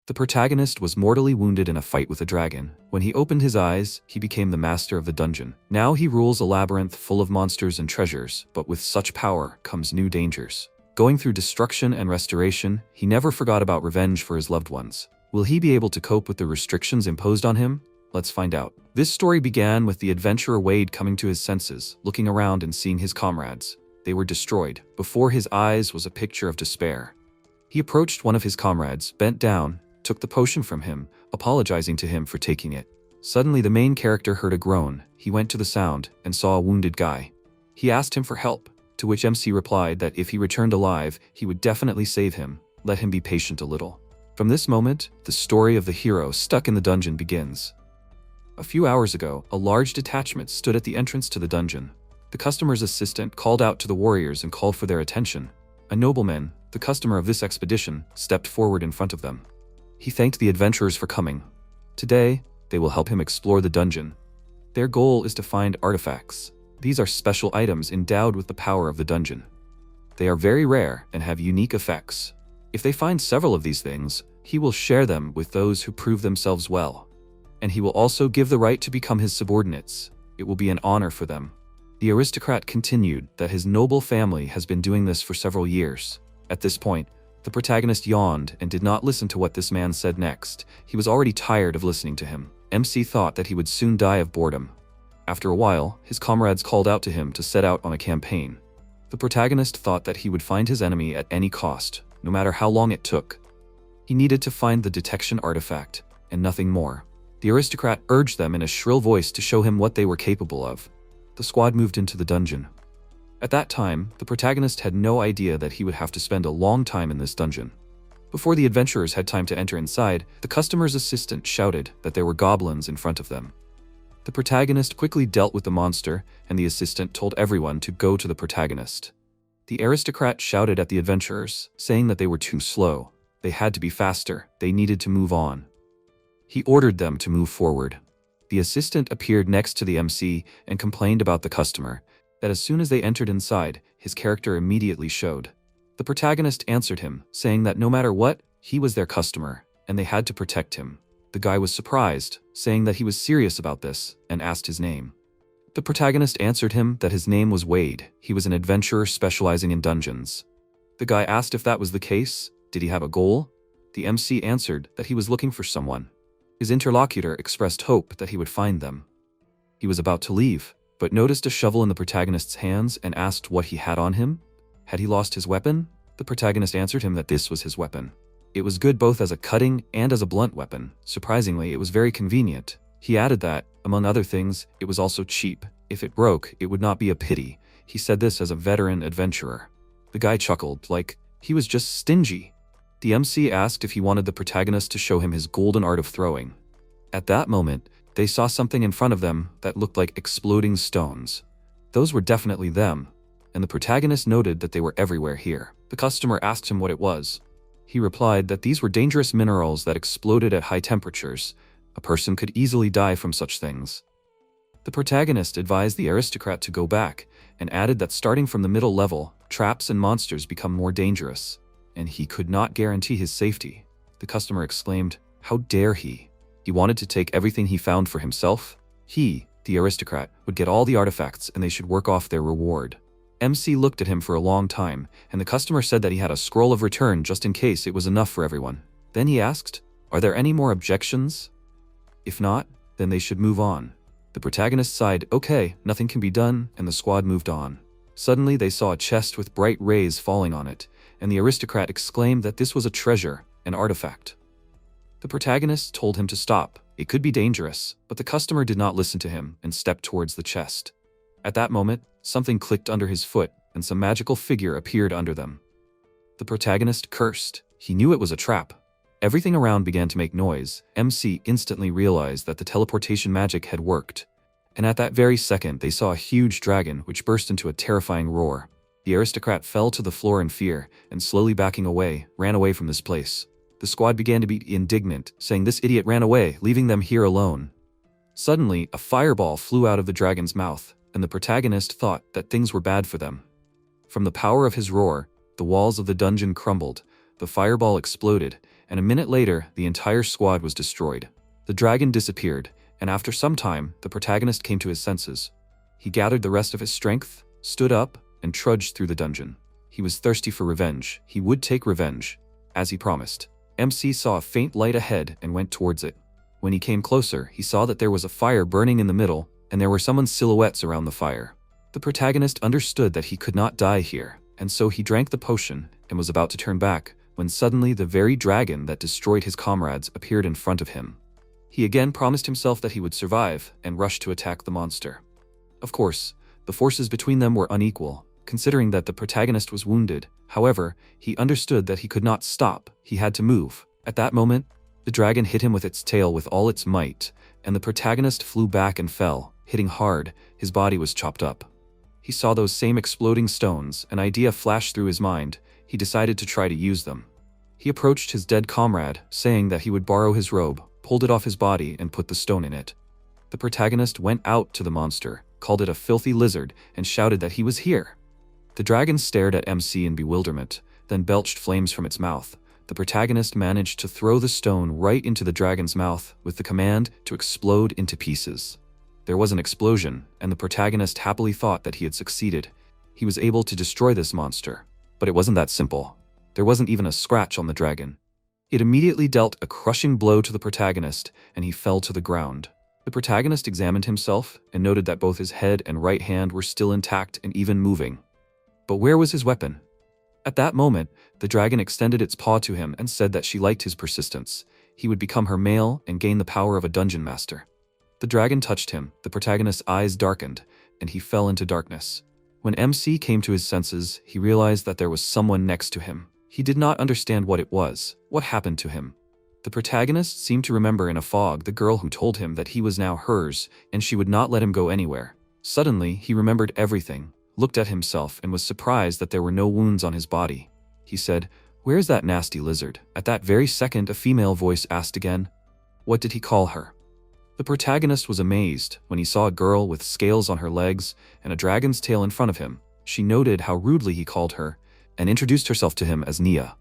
The protagonist was mortally wounded in a fight with a dragon. When he opened his eyes, he became the master of the dungeon. Now he rules a labyrinth full of monsters and treasures, but with such power comes new dangers. Going through destruction and restoration, he never forgot about revenge for his loved ones. Will he be able to cope with the restrictions imposed on him? Let's find out. This story began with the adventurer Wade coming to his senses, looking around and seeing his comrades. They were destroyed. Before his eyes was a picture of despair. He approached one of his comrades, bent down, took the potion from him, apologizing to him for taking it. Suddenly the main character heard a groan. He went to the sound and saw a wounded guy. He asked him for help, to which MC replied that if he returned alive, he would definitely save him. Let him be patient a little. From this moment, the story of the hero stuck in the dungeon begins. A few hours ago, a large detachment stood at the entrance to the dungeon. The customer's assistant called out to the warriors and called for their attention. A nobleman, the customer of this expedition, stepped forward in front of them. He thanked the adventurers for coming. Today, they will help him explore the dungeon. Their goal is to find artifacts. These are special items endowed with the power of the dungeon. They are very rare and have unique effects. If they find several of these things, he will share them with those who prove themselves well. And he will also give the right to become his subordinates. It will be an honor for them. The aristocrat continued that his noble family has been doing this for several years. At this point, the protagonist yawned and did not listen to what this man said next. He was already tired of listening to him. MC thought that he would soon die of boredom. After a while, his comrades called out to him to set out on a campaign. The protagonist thought that he would find his enemy at any cost, no matter how long it took. He needed to find the detection artifact, and nothing more. The aristocrat urged them in a shrill voice to show him what they were capable of. The squad moved into the dungeon. At that time, the protagonist had no idea that he would have to spend a long time in this dungeon. Before the adventurers had time to enter inside, the customer's assistant shouted that there were goblins in front of them. The protagonist quickly dealt with the monster, and the assistant told everyone to go to the protagonist. The aristocrat shouted at the adventurers, saying that they were too slow. They had to be faster. They needed to move on. He ordered them to move forward. The assistant appeared next to the MC and complained about the customer, that as soon as they entered inside, his character immediately showed. The protagonist answered him, saying that no matter what, he was their customer, and they had to protect him. The guy was surprised, saying that he was serious about this, and asked his name. The protagonist answered him that his name was Wade. He was an adventurer specializing in dungeons. The guy asked if that was the case. Did he have a goal? The MC answered that he was looking for someone. His interlocutor expressed hope that he would find them. He was about to leave, but noticed a shovel in the protagonist's hands and asked what he had on him. Had he lost his weapon? The protagonist answered him that this was his weapon. It was good both as a cutting and as a blunt weapon. Surprisingly, it was very convenient. He added that, among other things, it was also cheap. If it broke, it would not be a pity. He said this as a veteran adventurer. The guy chuckled, like he was just stingy. The MC asked if he wanted the protagonist to show him his golden art of throwing. At that moment, they saw something in front of them that looked like exploding stones. Those were definitely them, and the protagonist noted that they were everywhere here. The customer asked him what it was. He replied that these were dangerous minerals that exploded at high temperatures. A person could easily die from such things. The protagonist advised the aristocrat to go back, and added that starting from the middle level, traps and monsters become more dangerous, and he could not guarantee his safety. The customer exclaimed, "How dare he? He wanted to take everything he found for himself. He, the aristocrat, would get all the artifacts and they should work off their reward." MC looked at him for a long time, and the customer said that he had a scroll of return just in case it was enough for everyone. Then he asked, "Are there any more objections? If not, then they should move on." The protagonist sighed, "Okay, nothing can be done," and the squad moved on. Suddenly they saw a chest with bright rays falling on it, and the aristocrat exclaimed that this was a treasure, an artifact. The protagonist told him to stop. It could be dangerous, but the customer did not listen to him and stepped towards the chest. At that moment, something clicked under his foot, and some magical figure appeared under them. The protagonist cursed. He knew it was a trap. Everything around began to make noise. MC instantly realized that the teleportation magic had worked. And at that very second, they saw a huge dragon which burst into a terrifying roar. The aristocrat fell to the floor in fear, and slowly backing away, ran away from this place. The squad began to be indignant, saying this idiot ran away, leaving them here alone. Suddenly, a fireball flew out of the dragon's mouth, and the protagonist thought that things were bad for them. From the power of his roar, the walls of the dungeon crumbled, the fireball exploded, and a minute later, the entire squad was destroyed. The dragon disappeared, and after some time, the protagonist came to his senses. He gathered the rest of his strength, stood up, and trudged through the dungeon. He was thirsty for revenge. He would take revenge, as he promised. MC saw a faint light ahead and went towards it. When he came closer, he saw that there was a fire burning in the middle, and there were someone's silhouettes around the fire. The protagonist understood that he could not die here, and so he drank the potion and was about to turn back, when suddenly the very dragon that destroyed his comrades appeared in front of him. He again promised himself that he would survive and rushed to attack the monster. Of course, the forces between them were unequal, considering that the protagonist was wounded. However, he understood that he could not stop, he had to move. At that moment, the dragon hit him with its tail with all its might, and the protagonist flew back and fell, hitting hard. His body was chopped up. He saw those same exploding stones. An idea flashed through his mind. He decided to try to use them. He approached his dead comrade, saying that he would borrow his robe, pulled it off his body, and put the stone in it. The protagonist went out to the monster, called it a filthy lizard, and shouted that he was here. The dragon stared at MC in bewilderment, then belched flames from its mouth. The protagonist managed to throw the stone right into the dragon's mouth with the command to explode into pieces. There was an explosion, and the protagonist happily thought that he had succeeded. He was able to destroy this monster. But it wasn't that simple. There wasn't even a scratch on the dragon. It immediately dealt a crushing blow to the protagonist, and he fell to the ground. The protagonist examined himself and noted that both his head and right hand were still intact and even moving. But where was his weapon? At that moment, the dragon extended its paw to him and said that she liked his persistence. He would become her male and gain the power of a dungeon master. The dragon touched him, the protagonist's eyes darkened, and he fell into darkness. When MC came to his senses, he realized that there was someone next to him. He did not understand what it was. What happened to him? The protagonist seemed to remember in a fog the girl who told him that he was now hers, and she would not let him go anywhere. Suddenly, he remembered everything, looked at himself, and was surprised that there were no wounds on his body. He said, "Where's that nasty lizard?" At that very second, a female voice asked again, "What did he call her?" The protagonist was amazed when he saw a girl with scales on her legs and a dragon's tail in front of him. She noted how rudely he called her and introduced herself to him as Nia.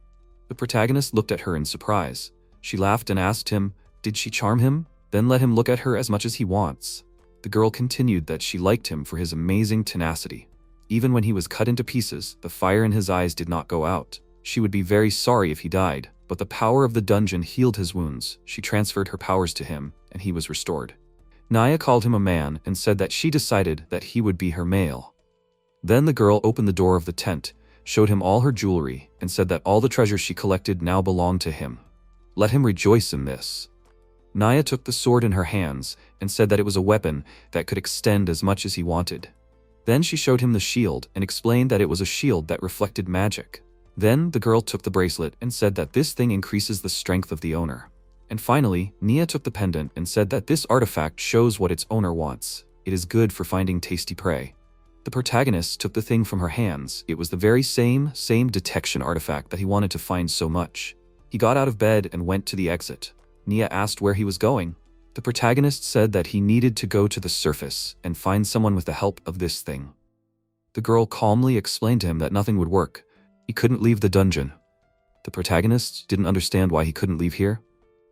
The protagonist looked at her in surprise. She laughed and asked him, did she charm him? Then let him look at her as much as he wants. The girl continued that she liked him for his amazing tenacity. Even when he was cut into pieces, the fire in his eyes did not go out. She would be very sorry if he died, but the power of the dungeon healed his wounds. She transferred her powers to him, and he was restored. Nia called him a man and said that she decided that he would be her male. Then the girl opened the door of the tent, showed him all her jewelry, and said that all the treasures she collected now belonged to him. Let him rejoice in this. Nia took the sword in her hands and said that it was a weapon that could extend as much as he wanted. Then she showed him the shield and explained that it was a shield that reflected magic. Then the girl took the bracelet and said that this thing increases the strength of the owner. And finally, Nia took the pendant and said that this artifact shows what its owner wants. It is good for finding tasty prey. The protagonist took the thing from her hands. It was the very same detection artifact that he wanted to find so much. He got out of bed and went to the exit. Nia asked where he was going. The protagonist said that he needed to go to the surface and find someone with the help of this thing. The girl calmly explained to him that nothing would work. He couldn't leave the dungeon. The protagonist didn't understand why he couldn't leave here.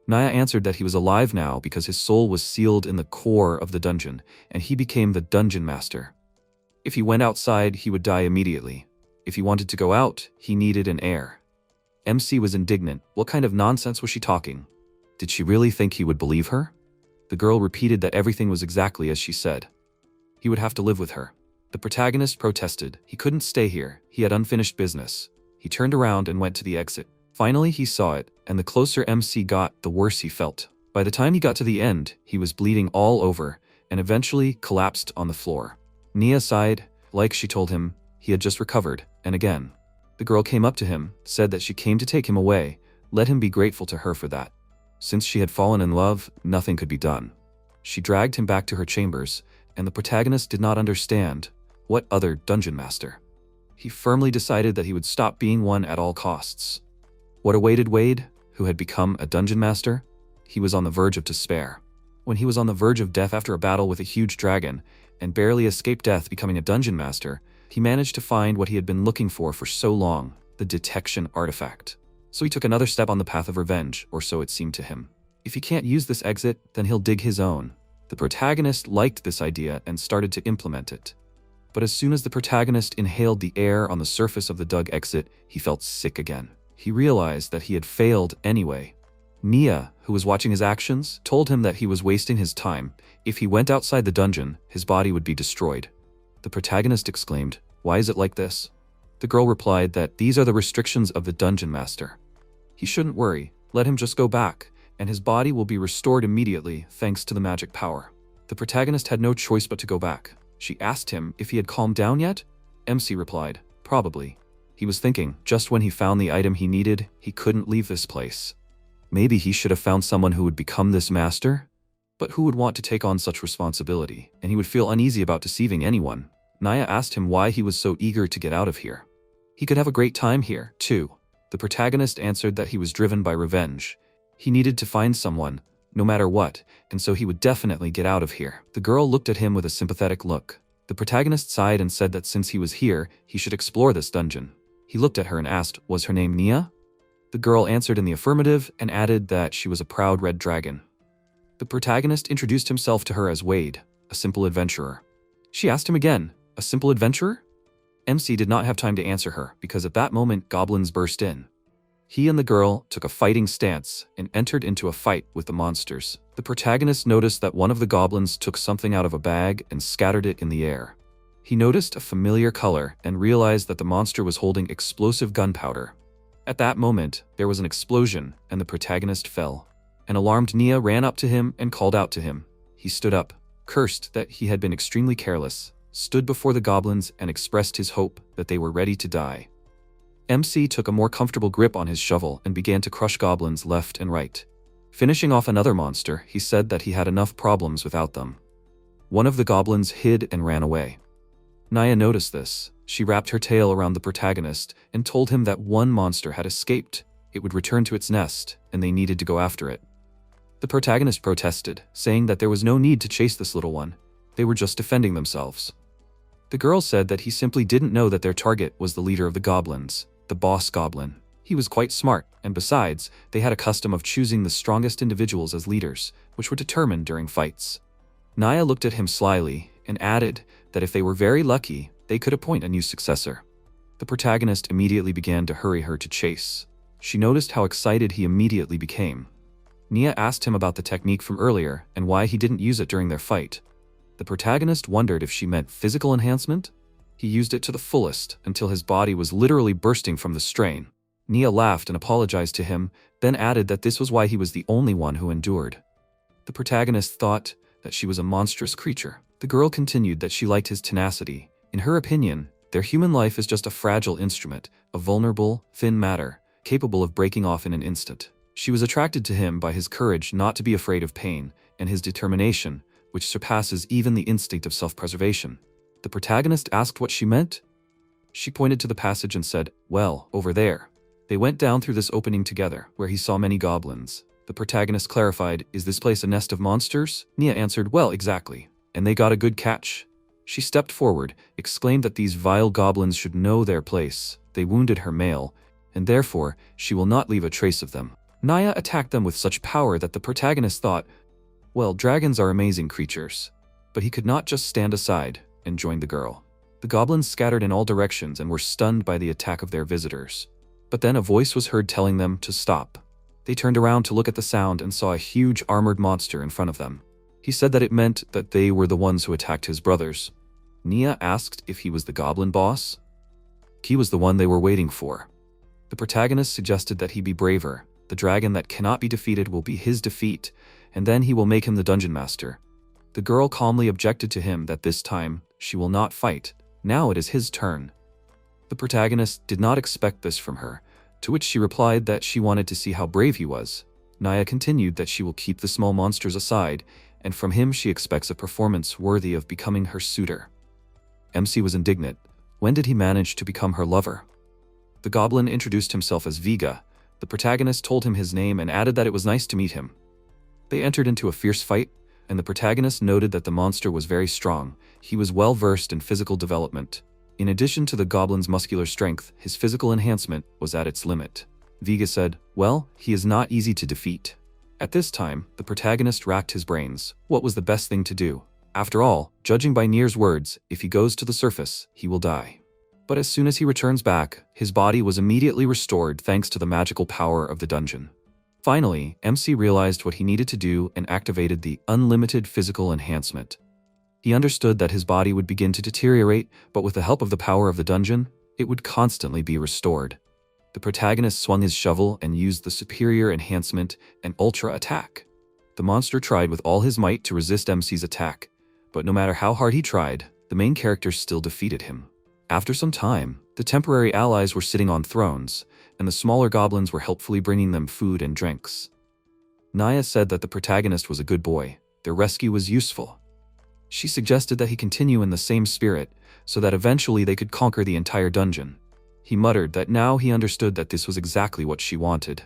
Nia answered that he was alive now because his soul was sealed in the core of the dungeon, and he became the dungeon master. If he went outside, he would die immediately. If he wanted to go out, he needed an heir. MC was indignant. What kind of nonsense was she talking? Did she really think he would believe her? The girl repeated that everything was exactly as she said. He would have to live with her. The protagonist protested. He couldn't stay here. He had unfinished business. He turned around and went to the exit. Finally, he saw it, and the closer MC got, the worse he felt. By the time he got to the end, he was bleeding all over and eventually collapsed on the floor. Nia sighed, like she told him he had just recovered, and again. The girl came up to him, said that she came to take him away, let him be grateful to her for that. Since she had fallen in love, nothing could be done. She dragged him back to her chambers, and the protagonist did not understand. What other dungeon master? He firmly decided that he would stop being one at all costs. What awaited Wade, who had become a dungeon master? He was on the verge of despair. When he was on the verge of death after a battle with a huge dragon, and barely escaped death becoming a dungeon master, he managed to find what he had been looking for so long, the detection artifact. So he took another step on the path of revenge, or so it seemed to him. If he can't use this exit, then he'll dig his own. The protagonist liked this idea and started to implement it. But as soon as the protagonist inhaled the air on the surface of the dug exit, he felt sick again. He realized that he had failed anyway. Nia, who was watching his actions, told him that he was wasting his time. If he went outside the dungeon, his body would be destroyed. The protagonist exclaimed, "Why is it like this?" The girl replied that these are the restrictions of the dungeon master. He shouldn't worry, let him just go back, and his body will be restored immediately thanks to the magic power. The protagonist had no choice but to go back. She asked him if he had calmed down yet. MC replied, "Probably." He was thinking, just when he found the item he needed, he couldn't leave this place. Maybe he should have found someone who would become this master? But who would want to take on such responsibility? And he would feel uneasy about deceiving anyone. Naya asked him why he was so eager to get out of here. He could have a great time here, too. The protagonist answered that he was driven by revenge. He needed to find someone, no matter what, and so he would definitely get out of here. The girl looked at him with a sympathetic look. The protagonist sighed and said that since he was here, he should explore this dungeon. He looked at her and asked, was her name Nia? The girl answered in the affirmative and added that she was a proud red dragon. The protagonist introduced himself to her as Wade, a simple adventurer. She asked him again, a simple adventurer? MC did not have time to answer her because at that moment goblins burst in. He and the girl took a fighting stance and entered into a fight with the monsters. The protagonist noticed that one of the goblins took something out of a bag and scattered it in the air. He noticed a familiar color and realized that the monster was holding explosive gunpowder. At that moment, there was an explosion and the protagonist fell. An alarmed Nia ran up to him and called out to him. He stood up, cursed that he had been extremely careless, stood before the goblins and expressed his hope that they were ready to die. MC took a more comfortable grip on his shovel and began to crush goblins left and right. Finishing off another monster, he said that he had enough problems without them. One of the goblins hid and ran away. Naya noticed this. She wrapped her tail around the protagonist and told him that one monster had escaped. It would return to its nest, and they needed to go after it. The protagonist protested, saying that there was no need to chase this little one. They were just defending themselves. The girl said that he simply didn't know that their target was the leader of the goblins, the boss goblin. He was quite smart, and besides, they had a custom of choosing the strongest individuals as leaders, which were determined during fights. Naya looked at him slyly and added that if they were very lucky, they could appoint a new successor. The protagonist immediately began to hurry her to chase. She noticed how excited he immediately became. Nia asked him about the technique from earlier and why he didn't use it during their fight. The protagonist wondered if she meant physical enhancement. He used it to the fullest until his body was literally bursting from the strain. Nia laughed and apologized to him, then added that this was why he was the only one who endured. The protagonist thought that she was a monstrous creature. The girl continued that she liked his tenacity. In her opinion, their human life is just a fragile instrument, a vulnerable, thin matter, capable of breaking off in an instant. She was attracted to him by his courage not to be afraid of pain, and his determination, which surpasses even the instinct of self-preservation. The protagonist asked what she meant. She pointed to the passage and said, "Well, over there." They went down through this opening together, where he saw many goblins. The protagonist clarified, "Is this place a nest of monsters?" Nia answered, "Well, exactly. And they got a good catch." She stepped forward, exclaimed that these vile goblins should know their place. They wounded her male, and therefore, she will not leave a trace of them. Naya attacked them with such power that the protagonist thought, well, dragons are amazing creatures. But he could not just stand aside and join the girl. The goblins scattered in all directions and were stunned by the attack of their visitors. But then a voice was heard telling them to stop. They turned around to look at the sound and saw a huge armored monster in front of them. He said that it meant that they were the ones who attacked his brothers. Nia asked if he was the goblin boss. He was the one they were waiting for. The protagonist suggested that he be braver. The dragon that cannot be defeated will be his defeat, and then he will make him the dungeon master. The girl calmly objected to him that this time she will not fight. Now it is his turn. The protagonist did not expect this from her, to which she replied that she wanted to see how brave he was. Naya continued that she will keep the small monsters aside, and from him she expects a performance worthy of becoming her suitor. MC was indignant. When did he manage to become her lover? The goblin introduced himself as Vega. The protagonist told him his name and added that it was nice to meet him. They entered into a fierce fight, and the protagonist noted that the monster was very strong. He was well versed in physical development. In addition to the goblin's muscular strength, his physical enhancement was at its limit. Vega said, well, he is not easy to defeat. At this time, the protagonist racked his brains. What was the best thing to do? After all, judging by Nier's words, if he goes to the surface, he will die. But as soon as he returns back, his body was immediately restored thanks to the magical power of the dungeon. Finally, MC realized what he needed to do and activated the unlimited physical enhancement. He understood that his body would begin to deteriorate, but with the help of the power of the dungeon, it would constantly be restored. The protagonist swung his shovel and used the superior enhancement and ultra attack. The monster tried with all his might to resist MC's attack, but no matter how hard he tried, the main character still defeated him. After some time, the temporary allies were sitting on thrones, and the smaller goblins were helpfully bringing them food and drinks. Naya said that the protagonist was a good boy. Their rescue was useful. She suggested that he continue in the same spirit, so that eventually they could conquer the entire dungeon. He muttered that now he understood that this was exactly what she wanted.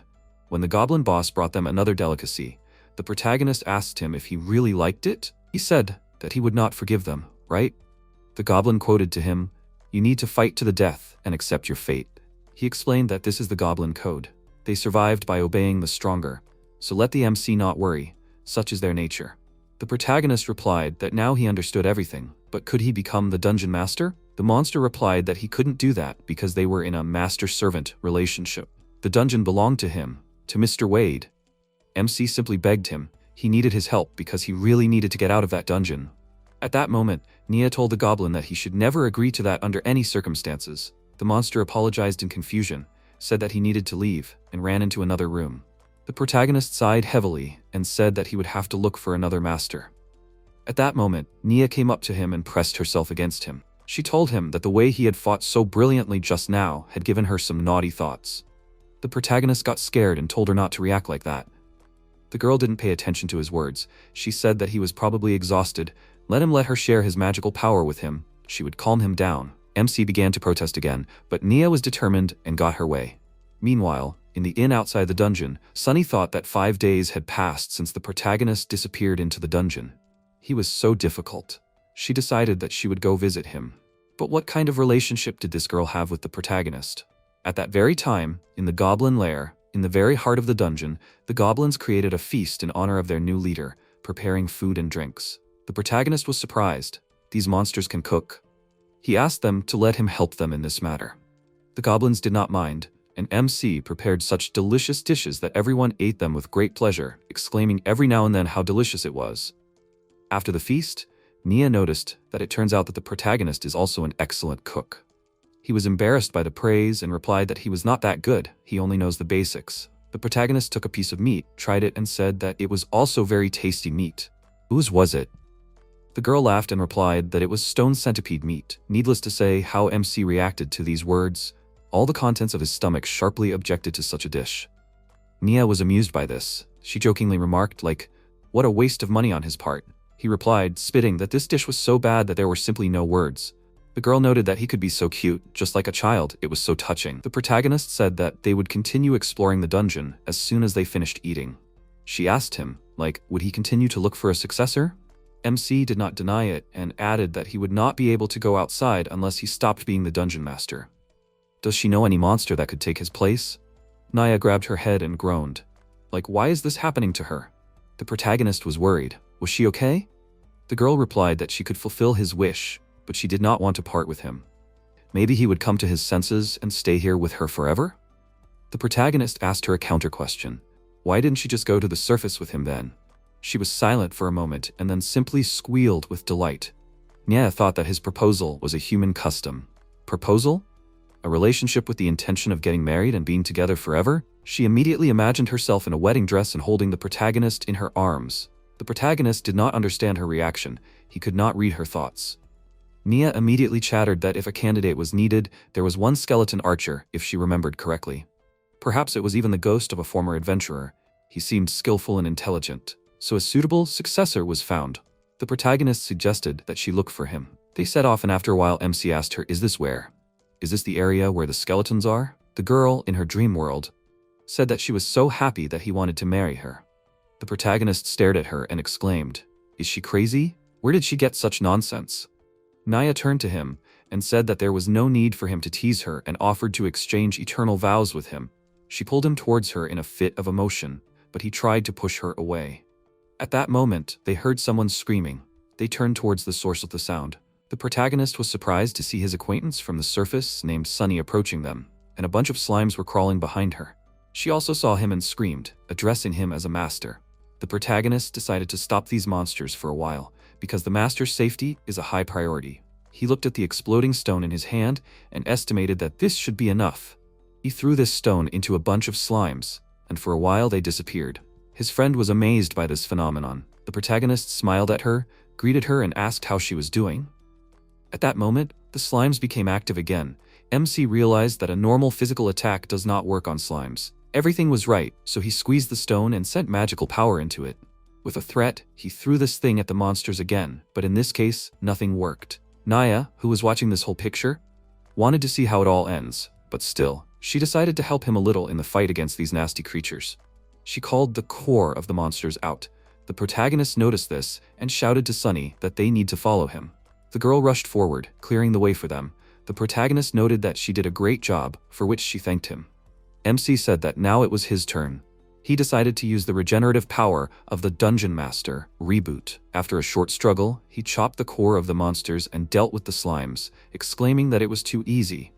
When the goblin boss brought them another delicacy, the protagonist asked him if he really liked it. He said that he would not forgive them, right? The goblin quoted to him, "You need to fight to the death and accept your fate." He explained that this is the goblin code. They survived by obeying the stronger, so let the MC not worry, such is their nature. The protagonist replied that now he understood everything, but could he become the dungeon master? The monster replied that he couldn't do that because they were in a master-servant relationship. The dungeon belonged to him, to Mr. Wade. MC simply begged him. He needed his help because he really needed to get out of that dungeon. At that moment, Nia told the goblin that he should never agree to that under any circumstances. The monster apologized in confusion, said that he needed to leave, and ran into another room. The protagonist sighed heavily and said that he would have to look for another master. At that moment, Nia came up to him and pressed herself against him. She told him that the way he had fought so brilliantly just now had given her some naughty thoughts. The protagonist got scared and told her not to react like that. The girl didn't pay attention to his words. She said that he was probably exhausted. Let her share his magical power with him. She would calm him down. MC began to protest again, but Nia was determined and got her way. Meanwhile, in the inn outside the dungeon, Sunny thought that 5 days had passed since the protagonist disappeared into the dungeon. He was so difficult. She decided that she would go visit him. But what kind of relationship did this girl have with the protagonist? At that very time, in the goblin lair, in the very heart of the dungeon, the goblins created a feast in honor of their new leader, preparing food and drinks. The protagonist was surprised. These monsters can cook. He asked them to let him help them in this matter. The goblins did not mind, and MC prepared such delicious dishes that everyone ate them with great pleasure, exclaiming every now and then how delicious it was. After the feast, Nia noticed that it turns out that the protagonist is also an excellent cook. He was embarrassed by the praise and replied that he was not that good, he only knows the basics. The protagonist took a piece of meat, tried it, and said that it was also very tasty meat. Whose was it? The girl laughed and replied that it was stone centipede meat. Needless to say how MC reacted to these words. All the contents of his stomach sharply objected to such a dish. Nia was amused by this. She jokingly remarked, like, what a waste of money on his part. He replied, spitting, that this dish was so bad that there were simply no words. The girl noted that he could be so cute, just like a child. It was so touching. The protagonist said that they would continue exploring the dungeon as soon as they finished eating. She asked him, like, would he continue to look for a successor? MC did not deny it and added that he would not be able to go outside unless he stopped being the dungeon master. Does she know any monster that could take his place? Naya grabbed her head and groaned. Like, why is this happening to her? The protagonist was worried. Was she okay? The girl replied that she could fulfill his wish, but she did not want to part with him. Maybe he would come to his senses and stay here with her forever? The protagonist asked her a counter-question. Why didn't she just go to the surface with him then? She was silent for a moment and then simply squealed with delight. Nia thought that his proposal was a human custom. Proposal? A relationship with the intention of getting married and being together forever? She immediately imagined herself in a wedding dress and holding the protagonist in her arms. The protagonist did not understand her reaction. He could not read her thoughts. Nia immediately chattered that if a candidate was needed, there was one skeleton archer, if she remembered correctly. Perhaps it was even the ghost of a former adventurer. He seemed skillful and intelligent. So a suitable successor was found. The protagonist suggested that she look for him. They set off, and after a while MC asked her, is this where? Is this the area where the skeletons are? The girl, in her dream world, said that she was so happy that he wanted to marry her. The protagonist stared at her and exclaimed, is she crazy? Where did she get such nonsense? Naya turned to him and said that there was no need for him to tease her and offered to exchange eternal vows with him. She pulled him towards her in a fit of emotion, but he tried to push her away. At that moment, they heard someone screaming. They turned towards the source of the sound. The protagonist was surprised to see his acquaintance from the surface named Sunny approaching them, and a bunch of slimes were crawling behind her. She also saw him and screamed, addressing him as a master. The protagonist decided to stop these monsters for a while, because the master's safety is a high priority. He looked at the exploding stone in his hand and estimated that this should be enough. He threw this stone into a bunch of slimes, and for a while they disappeared. His friend was amazed by this phenomenon. The protagonist smiled at her, greeted her, and asked how she was doing. At that moment, the slimes became active again. MC realized that a normal physical attack does not work on slimes. Everything was right, so he squeezed the stone and sent magical power into it. With a threat, he threw this thing at the monsters again, but in this case, nothing worked. Naya, who was watching this whole picture, wanted to see how it all ends, but still, she decided to help him a little in the fight against these nasty creatures. She called the core of the monsters out. The protagonist noticed this and shouted to Sunny that they need to follow him. The girl rushed forward, clearing the way for them. The protagonist noted that she did a great job, for which she thanked him. MC said that now it was his turn. He decided to use the regenerative power of the Dungeon Master, Reboot. After a short struggle, he chopped the core of the monsters and dealt with the slimes, exclaiming that it was too easy.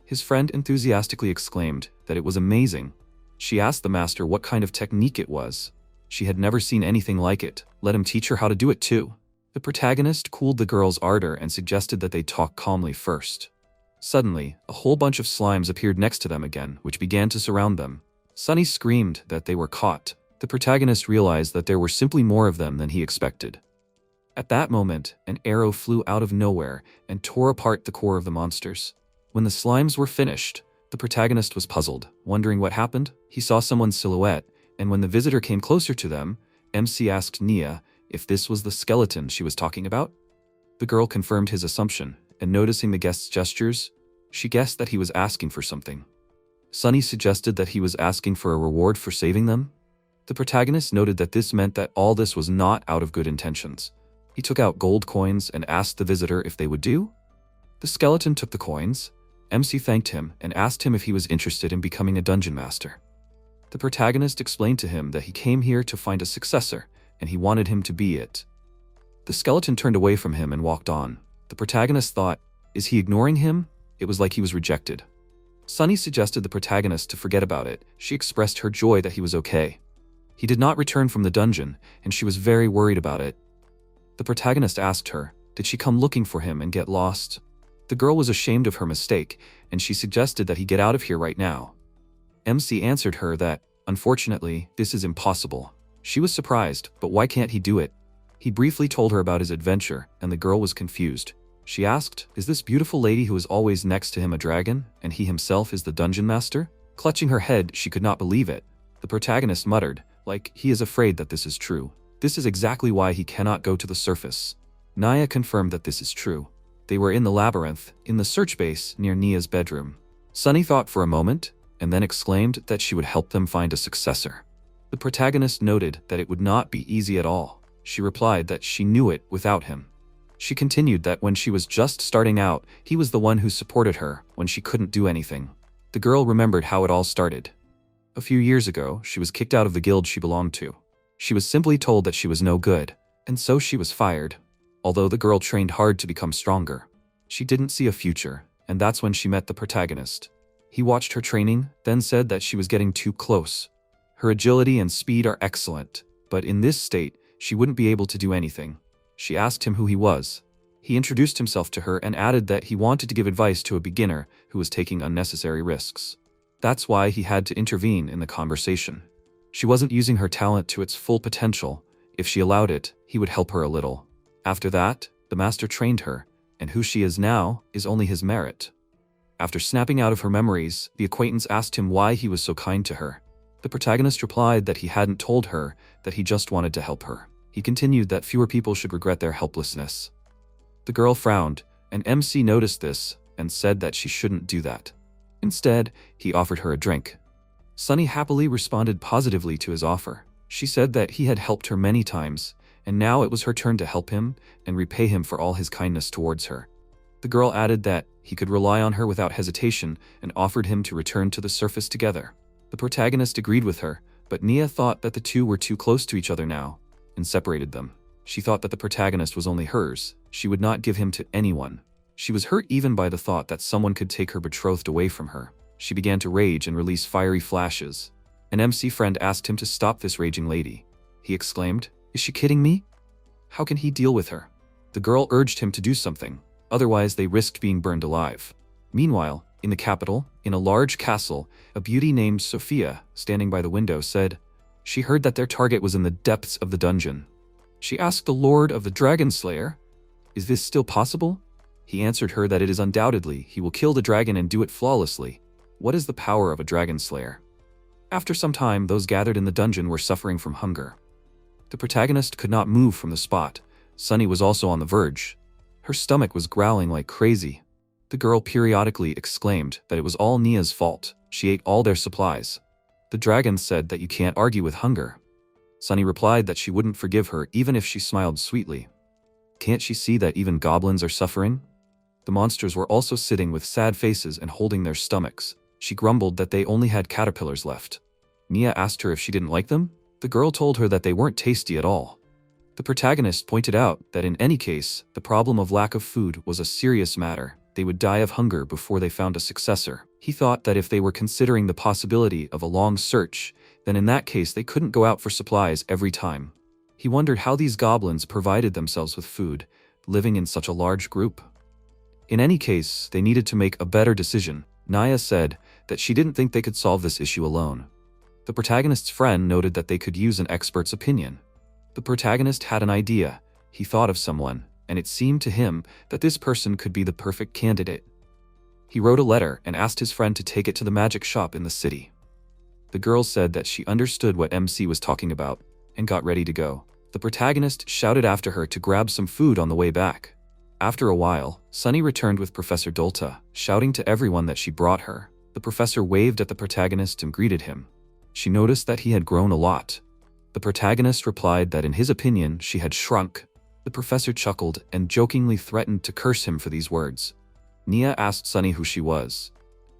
His friend enthusiastically exclaimed that it was amazing. She asked the master what kind of technique it was. She had never seen anything like it. Let him teach her how to do it too. The protagonist cooled the girl's ardor and suggested that they talk calmly first. Suddenly, a whole bunch of slimes appeared next to them again, which began to surround them. Sunny screamed that they were caught. The protagonist realized that there were simply more of them than he expected. At that moment, an arrow flew out of nowhere and tore apart the core of the monsters. When the slimes were finished, the protagonist was puzzled, wondering what happened. He saw someone's silhouette, and when the visitor came closer to them, MC asked Nia if this was the skeleton she was talking about. The girl confirmed his assumption, and noticing the guest's gestures, she guessed that he was asking for something. Sunny suggested that he was asking for a reward for saving them. The protagonist noted that this meant that all this was not out of good intentions. He took out gold coins and asked the visitor if they would do. The skeleton took the coins. MC thanked him and asked him if he was interested in becoming a dungeon master. The protagonist explained to him that he came here to find a successor, and he wanted him to be it. The skeleton turned away from him and walked on. The protagonist thought, is he ignoring him? It was like he was rejected. Sunny suggested the protagonist to forget about it. She expressed her joy that he was okay. He did not return from the dungeon, and she was very worried about it. The protagonist asked her, did she come looking for him and get lost? The girl was ashamed of her mistake, and she suggested that he get out of here right now. MC answered her that, unfortunately, this is impossible. She was surprised, but why can't he do it? He briefly told her about his adventure, and the girl was confused. She asked, is this beautiful lady who is always next to him a dragon, and he himself is the dungeon master? Clutching her head, she could not believe it. The protagonist muttered, like he is afraid that this is true. This is exactly why he cannot go to the surface. Naya confirmed that this is true. They were in the labyrinth, in the search base near Nia's bedroom. Sunny thought for a moment, and then exclaimed that she would help them find a successor. The protagonist noted that it would not be easy at all. She replied that she knew it without him. She continued that when she was just starting out, he was the one who supported her when she couldn't do anything. The girl remembered how it all started. A few years ago, she was kicked out of the guild she belonged to. She was simply told that she was no good, and so she was fired. Although the girl trained hard to become stronger, she didn't see a future, and that's when she met the protagonist. He watched her training, then said that she was getting too close. Her agility and speed are excellent, but in this state, she wouldn't be able to do anything. She asked him who he was. He introduced himself to her and added that he wanted to give advice to a beginner who was taking unnecessary risks. That's why he had to intervene in the conversation. She wasn't using her talent to its full potential. If she allowed it, he would help her a little. After that, the master trained her, and who she is now is only his merit. After snapping out of her memories, the acquaintance asked him why he was so kind to her. The protagonist replied that he hadn't told her, that he just wanted to help her. He continued that fewer people should regret their helplessness. The girl frowned, and MC noticed this and said that she shouldn't do that. Instead, he offered her a drink. Sunny happily responded positively to his offer. She said that he had helped her many times, and now it was her turn to help him and repay him for all his kindness towards her. The girl added that he could rely on her without hesitation and offered him to return to the surface together. The protagonist agreed with her, but Nia thought that the two were too close to each other now, and separated them. She thought that the protagonist was only hers. She would not give him to anyone. She was hurt even by the thought that someone could take her betrothed away from her. She began to rage and release fiery flashes. An MC friend asked him to stop this raging lady. He exclaimed, "Is she kidding me? How can he deal with her?" The girl urged him to do something, otherwise they risked being burned alive. Meanwhile, in the capital, in a large castle, a beauty named Sophia, standing by the window, said she heard that their target was in the depths of the dungeon. She asked the Lord of the Dragon Slayer, "Is this still possible?" He answered her that it is undoubtedly. He will kill the dragon and do it flawlessly. What is the power of a dragon slayer? After some time, those gathered in the dungeon were suffering from hunger. The protagonist could not move from the spot. Sunny was also on the verge. Her stomach was growling like crazy. The girl periodically exclaimed that it was all Nia's fault. She ate all their supplies. The dragon said that you can't argue with hunger. Sunny replied that she wouldn't forgive her even if she smiled sweetly. Can't she see that even goblins are suffering? The monsters were also sitting with sad faces and holding their stomachs. She grumbled that they only had caterpillars left. Nia asked her if she didn't like them. The girl told her that they weren't tasty at all. The protagonist pointed out that in any case, the problem of lack of food was a serious matter. They would die of hunger before they found a successor. He thought that if they were considering the possibility of a long search, then in that case they couldn't go out for supplies every time. He wondered how these goblins provided themselves with food, living in such a large group. In any case, they needed to make a better decision. Nia said that she didn't think they could solve this issue alone. The protagonist's friend noted that they could use an expert's opinion. The protagonist had an idea. He thought of someone, and it seemed to him that this person could be the perfect candidate. He wrote a letter and asked his friend to take it to the magic shop in the city. The girl said that she understood what MC was talking about and got ready to go. The protagonist shouted after her to grab some food on the way back. After a while, Sunny returned with Professor Dolta, shouting to everyone that she brought her. The professor waved at the protagonist and greeted him. She noticed that he had grown a lot. The protagonist replied that in his opinion she had shrunk. The professor chuckled and jokingly threatened to curse him for these words. Nia asked Sunny who she was.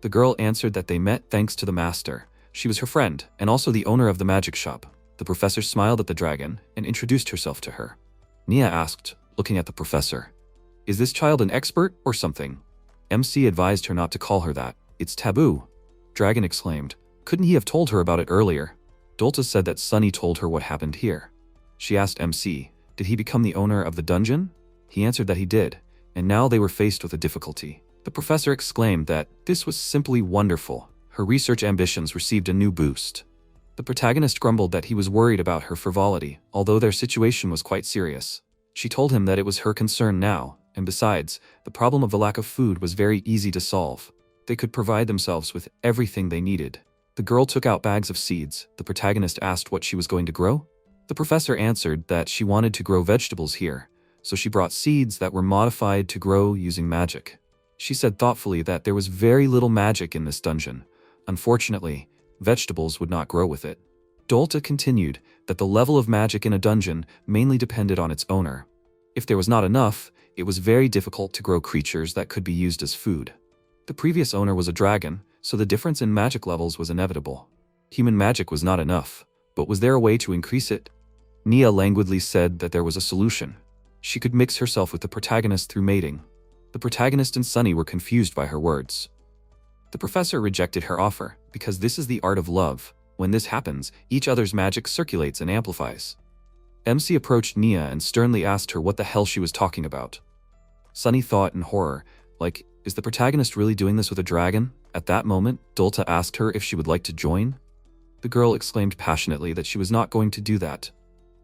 The girl answered that they met thanks to the master. She was her friend and also the owner of the magic shop. The professor smiled at the dragon and introduced herself to her. Nia asked, looking at the professor, "Is this child an expert or something?" MC advised her not to call her that. "It's taboo." Dragon exclaimed, "Couldn't he have told her about it earlier?" Dolta said that Sunny told her what happened here. She asked MC, did he become the owner of the dungeon? He answered that he did, and now they were faced with a difficulty. The professor exclaimed that this was simply wonderful. Her research ambitions received a new boost. The protagonist grumbled that he was worried about her frivolity, although their situation was quite serious. She told him that it was her concern now, and besides, the problem of the lack of food was very easy to solve. They could provide themselves with everything they needed. The girl took out bags of seeds. The protagonist asked what she was going to grow. The professor answered that she wanted to grow vegetables here, so she brought seeds that were modified to grow using magic. She said thoughtfully that there was very little magic in this dungeon. Unfortunately, vegetables would not grow with it. Dolta continued that the level of magic in a dungeon mainly depended on its owner. If there was not enough, it was very difficult to grow creatures that could be used as food. The previous owner was a dragon, so the difference in magic levels was inevitable. Human magic was not enough, but was there a way to increase it? Nia languidly said that there was a solution. She could mix herself with the protagonist through mating. The protagonist and Sunny were confused by her words. The professor rejected her offer, because this is the art of love. When this happens, each other's magic circulates and amplifies. MC approached Nia and sternly asked her what the hell she was talking about. Sunny thought in horror, like, is the protagonist really doing this with a dragon? At that moment, Dolta asked her if she would like to join. The girl exclaimed passionately that she was not going to do that.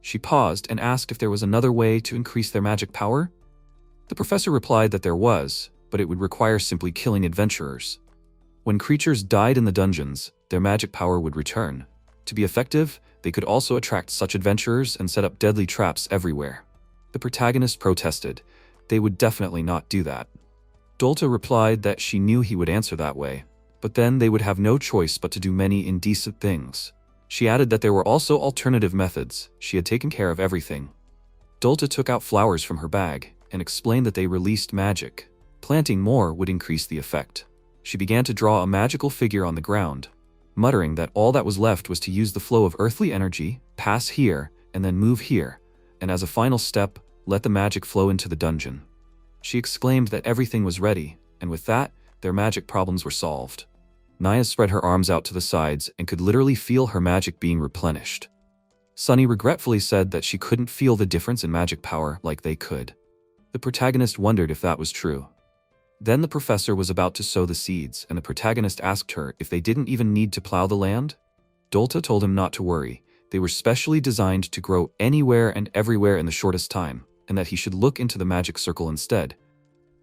She paused and asked if there was another way to increase their magic power. The professor replied that there was, but it would require simply killing adventurers. When creatures died in the dungeons, their magic power would return. To be effective, they could also attract such adventurers and set up deadly traps everywhere. The protagonist protested. They would definitely not do that. Dolta replied that she knew he would answer that way, but then they would have no choice but to do many indecent things. She added that there were also alternative methods. She had taken care of everything. Dolta took out flowers from her bag and explained that they released magic. Planting more would increase the effect. She began to draw a magical figure on the ground. muttering that all that was left was to use the flow of earthly energy, pass here, and then move here, and as a final step, let the magic flow into the dungeon. She exclaimed that everything was ready, and with that, their magic problems were solved. Naya spread her arms out to the sides and could literally feel her magic being replenished. Sunny regretfully said that she couldn't feel the difference in magic power like they could. The protagonist wondered if that was true. Then the professor was about to sow the seeds, and the protagonist asked her if they didn't even need to plow the land. Dolta told him not to worry, they were specially designed to grow anywhere and everywhere in the shortest time, and that he should look into the magic circle instead.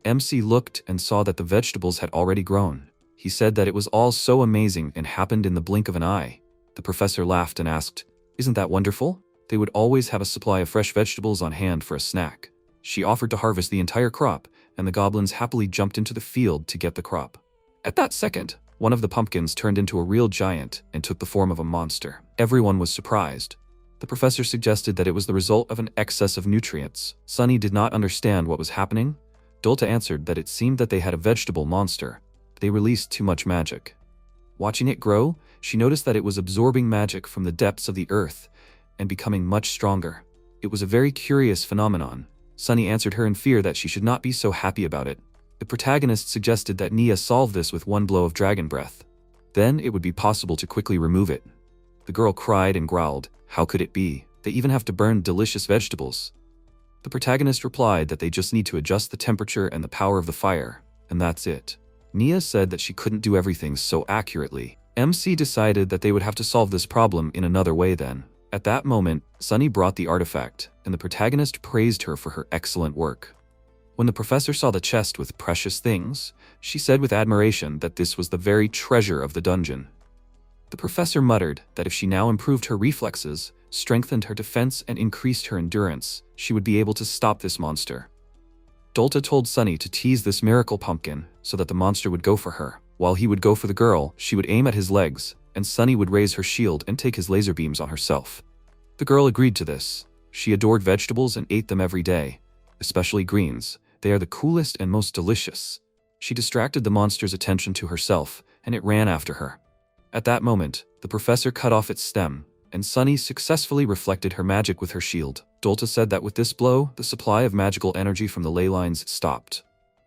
MC looked and saw that the vegetables had already grown. He said that it was all so amazing and happened in the blink of an eye. The professor laughed and asked, "Isn't that wonderful?" They would always have a supply of fresh vegetables on hand for a snack. She offered to harvest the entire crop, and the goblins happily jumped into the field to get the crop. At that second, one of the pumpkins turned into a real giant and took the form of a monster. Everyone was surprised. The professor suggested that it was the result of an excess of nutrients. Sunny did not understand what was happening. Dolta answered that it seemed that they had a vegetable monster. They released too much magic. Watching it grow, she noticed that it was absorbing magic from the depths of the earth and becoming much stronger. It was a very curious phenomenon. Sunny answered her in fear that she should not be so happy about it. The protagonist suggested that Nia solve this with one blow of dragon breath. Then it would be possible to quickly remove it. The girl cried and growled. How could it be? They even have to burn delicious vegetables. The protagonist replied that they just need to adjust the temperature and the power of the fire, and that's it. Nia said that she couldn't do everything so accurately. MC decided that they would have to solve this problem in another way then. At that moment, Sunny brought the artifact, and the protagonist praised her for her excellent work. When the professor saw the chest with precious things, she said with admiration that this was the very treasure of the dungeon. The professor muttered that if she now improved her reflexes, strengthened her defense, and increased her endurance, she would be able to stop this monster. Dolta told Sunny to tease this miracle pumpkin so that the monster would go for her. While he would go for the girl, she would aim at his legs, and Sunny would raise her shield and take his laser beams on herself. The girl agreed to this. She adored vegetables and ate them every day, especially greens. They are the coolest and most delicious. She distracted the monster's attention to herself, and it ran after her. At that moment, the professor cut off its stem, and Sunny successfully reflected her magic with her shield. Dolta said that with this blow, the supply of magical energy from the ley lines stopped.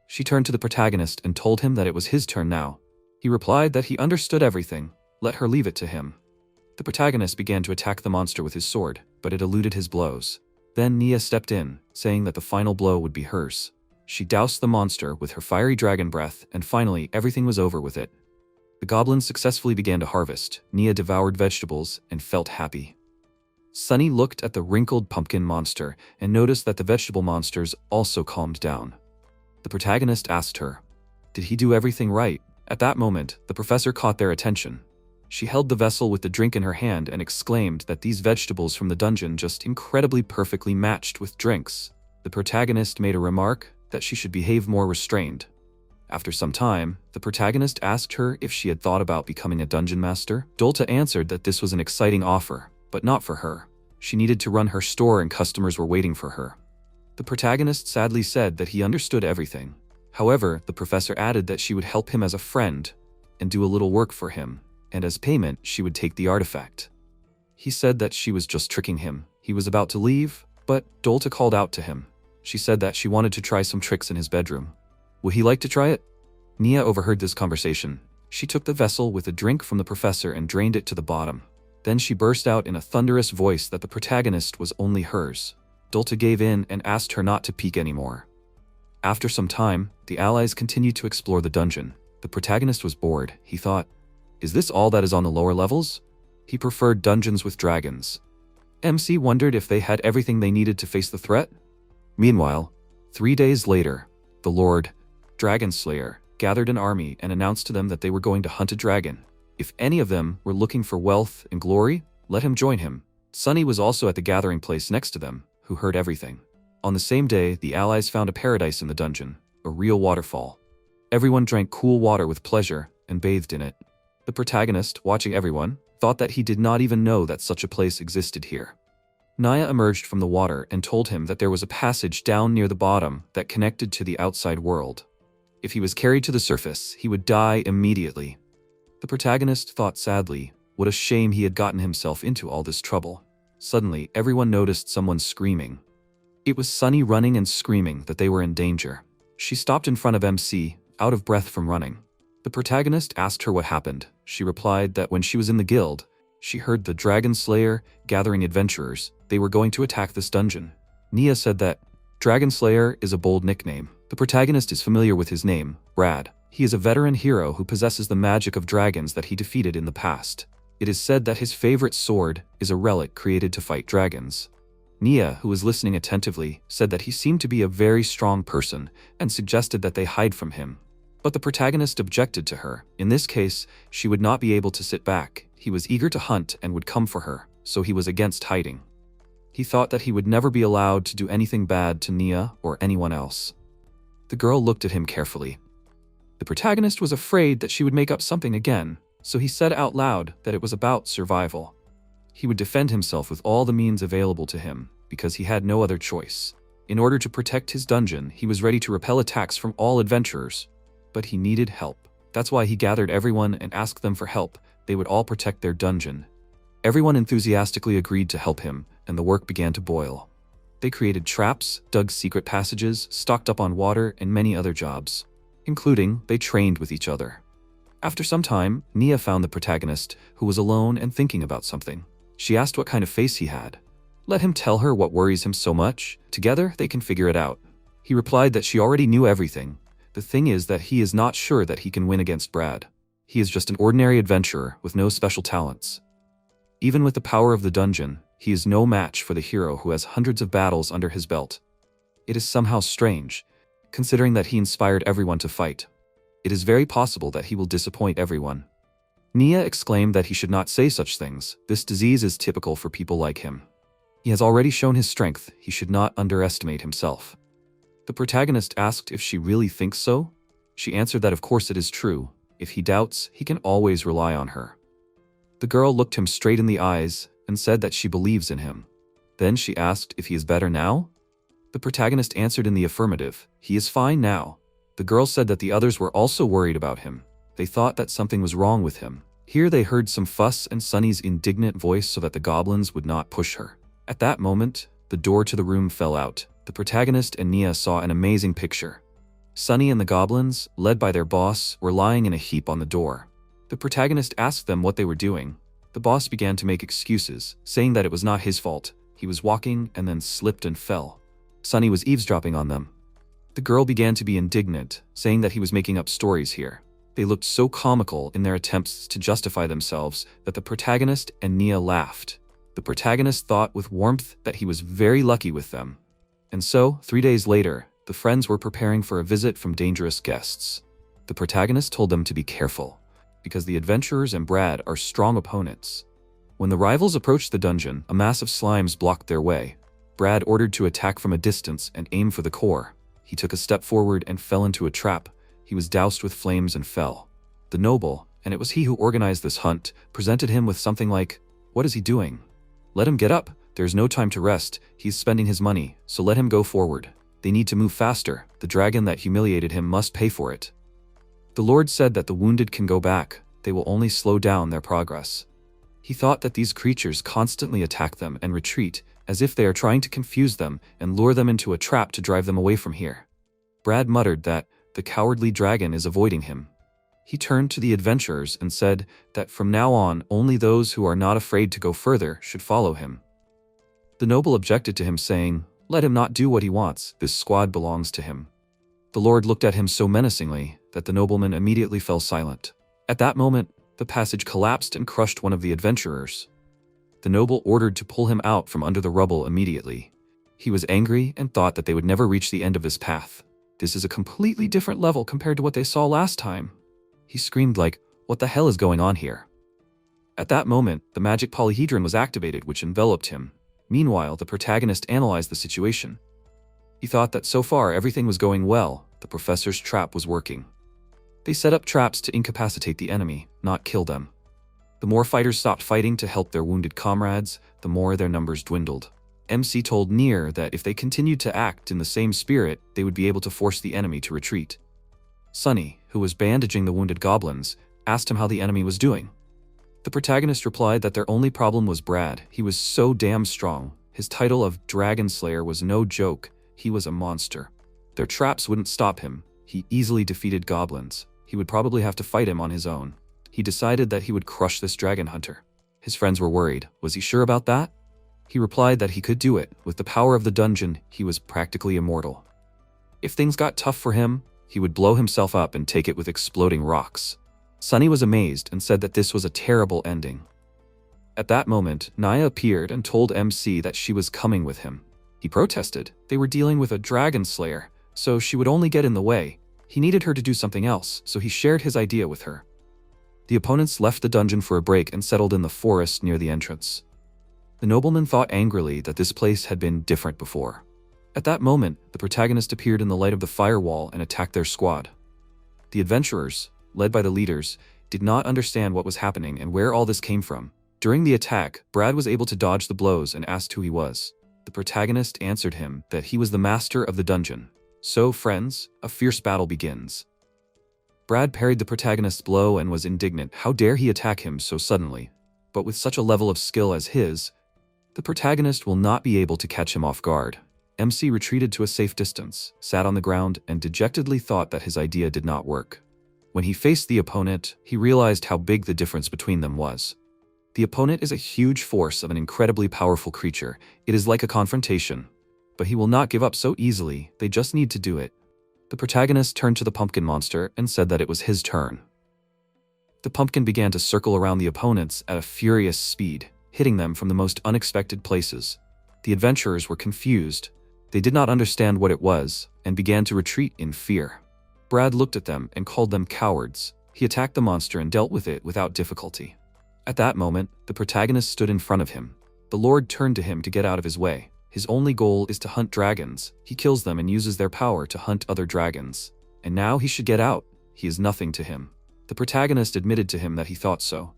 She turned to the protagonist and told him that it was his turn now. He replied that he understood everything. Let her leave it to him. The protagonist began to attack the monster with his sword, but it eluded his blows. Then Nia stepped in, saying that the final blow would be hers. She doused the monster with her fiery dragon breath, and finally everything was over with it. The goblins successfully began to harvest. Nia devoured vegetables and felt happy. Sunny looked at the wrinkled pumpkin monster and noticed that the vegetable monsters also calmed down. The protagonist asked her, "Did he do everything right?" At that moment, the professor caught their attention. She held the vessel with the drink in her hand and exclaimed that these vegetables from the dungeon just incredibly perfectly matched with drinks. The protagonist made a remark that she should behave more restrained. After some time, the protagonist asked her if she had thought about becoming a dungeon master. Dolta answered that this was an exciting offer, but not for her. She needed to run her store and customers were waiting for her. The protagonist sadly said that he understood everything. However, the professor added that she would help him as a friend and do a little work for him, and as payment, she would take the artifact. He said that she was just tricking him. He was about to leave, but Dolta called out to him. She said that she wanted to try some tricks in his bedroom. Would he like to try it? Nia overheard this conversation. She took the vessel with a drink from the professor and drained it to the bottom. Then she burst out in a thunderous voice that the protagonist was only hers. Dolta gave in and asked her not to peek anymore. After some time, the allies continued to explore the dungeon. The protagonist was bored. He thought, "Is this all that is on the lower levels?" He preferred dungeons with dragons. MC wondered if they had everything they needed to face the threat. Meanwhile, 3 days later, the Lord, Dragon Slayer, gathered an army and announced to them that they were going to hunt a dragon. If any of them were looking for wealth and glory, let him join him. Sunny was also at the gathering place next to them, who heard everything. On the same day, the allies found a paradise in the dungeon, a real waterfall. Everyone drank cool water with pleasure and bathed in it. The protagonist, watching everyone, thought that he did not even know that such a place existed here. Naya emerged from the water and told him that there was a passage down near the bottom that connected to the outside world. If he was carried to the surface, he would die immediately. The protagonist thought sadly, what a shame he had gotten himself into all this trouble. Suddenly, everyone noticed someone screaming. It was Sunny running and screaming that they were in danger. She stopped in front of MC, out of breath from running. The protagonist asked her what happened. She replied that when she was in the guild, she heard the Dragon Slayer gathering adventurers. They were going to attack this dungeon. Nia said that Dragon Slayer is a bold nickname. The protagonist is familiar with his name, Brad. He is a veteran hero who possesses the magic of dragons that he defeated in the past. It is said that his favorite sword is a relic created to fight dragons. Nia, who was listening attentively, said that he seemed to be a very strong person and suggested that they hide from him. But the protagonist objected to her. In this case, she would not be able to sit back. He was eager to hunt and would come for her, so he was against hiding. He thought that he would never be allowed to do anything bad to Nia or anyone else. The girl looked at him carefully. The protagonist was afraid that she would make up something again, so he said out loud that it was about survival. He would defend himself with all the means available to him, because he had no other choice. In order to protect his dungeon, he was ready to repel attacks from all adventurers. But he needed help. That's why he gathered everyone and asked them for help. They would all protect their dungeon. Everyone enthusiastically agreed to help him, and the work began to boil. They created traps, dug secret passages, stocked up on water, and many other jobs. Including, they trained with each other. After some time, Nia found the protagonist, who was alone and thinking about something. She asked what kind of face he had. Let him tell her what worries him so much. Together, they can figure it out. He replied that she already knew everything. The thing is that he is not sure that he can win against Brad. He is just an ordinary adventurer with no special talents. Even with the power of the dungeon, he is no match for the hero who has hundreds of battles under his belt. It is somehow strange, considering that he inspired everyone to fight. It is very possible that he will disappoint everyone. Nia exclaimed that he should not say such things. This disease is typical for people like him. He has already shown his strength. He should not underestimate himself. The protagonist asked if she really thinks so. She answered that of course it is true. If he doubts, he can always rely on her. The girl looked him straight in the eyes and said that she believes in him. Then she asked if he is better now. The protagonist answered in the affirmative. He is fine now. The girl said that the others were also worried about him. They thought that something was wrong with him. Here they heard some fuss and Sunny's indignant voice so that the goblins would not push her. At that moment, the door to the room fell out. The protagonist and Nia saw an amazing picture. Sunny and the goblins, led by their boss, were lying in a heap on the door. The protagonist asked them what they were doing. The boss began to make excuses, saying that it was not his fault. He was walking and then slipped and fell. Sunny was eavesdropping on them. The girl began to be indignant, saying that he was making up stories here. They looked so comical in their attempts to justify themselves that the protagonist and Nia laughed. The protagonist thought with warmth that he was very lucky with them. And so, 3 days later, the friends were preparing for a visit from dangerous guests. The protagonist told them to be careful, because the adventurers and Brad are strong opponents. When the rivals approached the dungeon, a mass of slimes blocked their way. Brad ordered to attack from a distance and aim for the core. He took a step forward and fell into a trap. He was doused with flames and fell. The noble, and it was he who organized this hunt, presented him with something like, "What is he doing? Let him get up. There's no time to rest. He's spending his money, so let him go forward. They need to move faster. The dragon that humiliated him must pay for it." The Lord said that the wounded can go back. They will only slow down their progress. He thought that these creatures constantly attack them and retreat, as if they are trying to confuse them and lure them into a trap to drive them away from here. Brad muttered that the cowardly dragon is avoiding him. He turned to the adventurers and said that from now on, only those who are not afraid to go further should follow him. The noble objected to him, saying, "Let him not do what he wants. This squad belongs to him." The Lord looked at him so menacingly that the nobleman immediately fell silent. At that moment, the passage collapsed and crushed one of the adventurers. The noble ordered to pull him out from under the rubble immediately. He was angry and thought that they would never reach the end of his path. This is a completely different level compared to what they saw last time. He screamed like, "What the hell is going on here?" At that moment, the magic polyhedron was activated, which enveloped him. Meanwhile, the protagonist analyzed the situation. He thought that so far everything was going well. The professor's trap was working. They set up traps to incapacitate the enemy, not kill them. The more fighters stopped fighting to help their wounded comrades, the more their numbers dwindled. MC told Nier that if they continued to act in the same spirit, they would be able to force the enemy to retreat. Sunny, who was bandaging the wounded goblins, asked him how the enemy was doing. The protagonist replied that their only problem was Brad. He was so damn strong. His title of Dragon Slayer was no joke. He was a monster. Their traps wouldn't stop him. He easily defeated goblins. He would probably have to fight him on his own. He decided that he would crush this dragon hunter. His friends were worried. Was he sure about that? He replied that he could do it. With the power of the dungeon, he was practically immortal. If things got tough for him, he would blow himself up and take it with exploding rocks. Sunny was amazed and said that this was a terrible ending. At that moment, Naya appeared and told MC that she was coming with him. He protested. They were dealing with a dragon slayer, so she would only get in the way. He needed her to do something else, so he shared his idea with her. The opponents left the dungeon for a break and settled in the forest near the entrance. The nobleman thought angrily that this place had been different before. At that moment, the protagonist appeared in the light of the firewall and attacked their squad. The adventurers, led by the leaders, did not understand what was happening and where all this came from. During the attack, Brad was able to dodge the blows and asked who he was. The protagonist answered him that he was the master of the dungeon. So, friends, a fierce battle begins. Brad parried the protagonist's blow and was indignant. How dare he attack him so suddenly? But with such a level of skill as his, the protagonist will not be able to catch him off guard. MC retreated to a safe distance, sat on the ground, and dejectedly thought that his idea did not work. When he faced the opponent, he realized how big the difference between them was. The opponent is a huge force of an incredibly powerful creature. It is like a confrontation. But he will not give up so easily, they just need to do it. The protagonist turned to the pumpkin monster and said that it was his turn. The pumpkin began to circle around the opponents at a furious speed, hitting them from the most unexpected places. The adventurers were confused. They did not understand what it was, and began to retreat in fear. Brad looked at them and called them cowards. He attacked the monster and dealt with it without difficulty. At that moment, the protagonist stood in front of him. The Lord turned to him to get out of his way. His only goal is to hunt dragons. He kills them and uses their power to hunt other dragons. And now he should get out. He is nothing to him. The protagonist admitted to him that he thought so.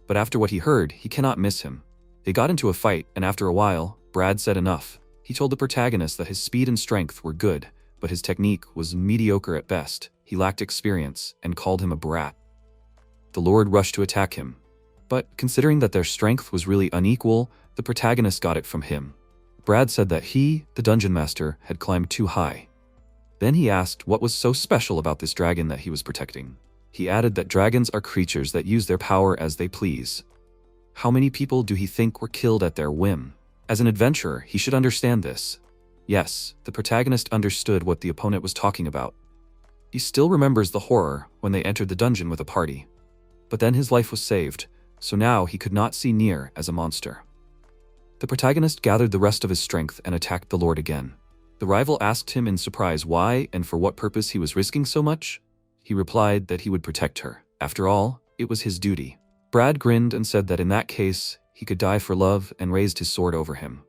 But after what he heard, he cannot miss him. They got into a fight, and after a while, Brad said enough. He told the protagonist that his speed and strength were good, but his technique was mediocre at best. He lacked experience, and called him a brat. The Lord rushed to attack him. But considering that their strength was really unequal, the protagonist got it from him. Brad said that he, the dungeon master, had climbed too high. Then he asked what was so special about this dragon that he was protecting. He added that dragons are creatures that use their power as they please. How many people do he think were killed at their whim? As an adventurer, he should understand this. Yes, the protagonist understood what the opponent was talking about. He still remembers the horror when they entered the dungeon with a party. But then his life was saved, so now he could not see Nier as a monster. The protagonist gathered the rest of his strength and attacked the Lord again. The rival asked him in surprise why and for what purpose he was risking so much. He replied that he would protect her. After all, it was his duty. Brad grinned and said that in that case, he could die for love, and raised his sword over him.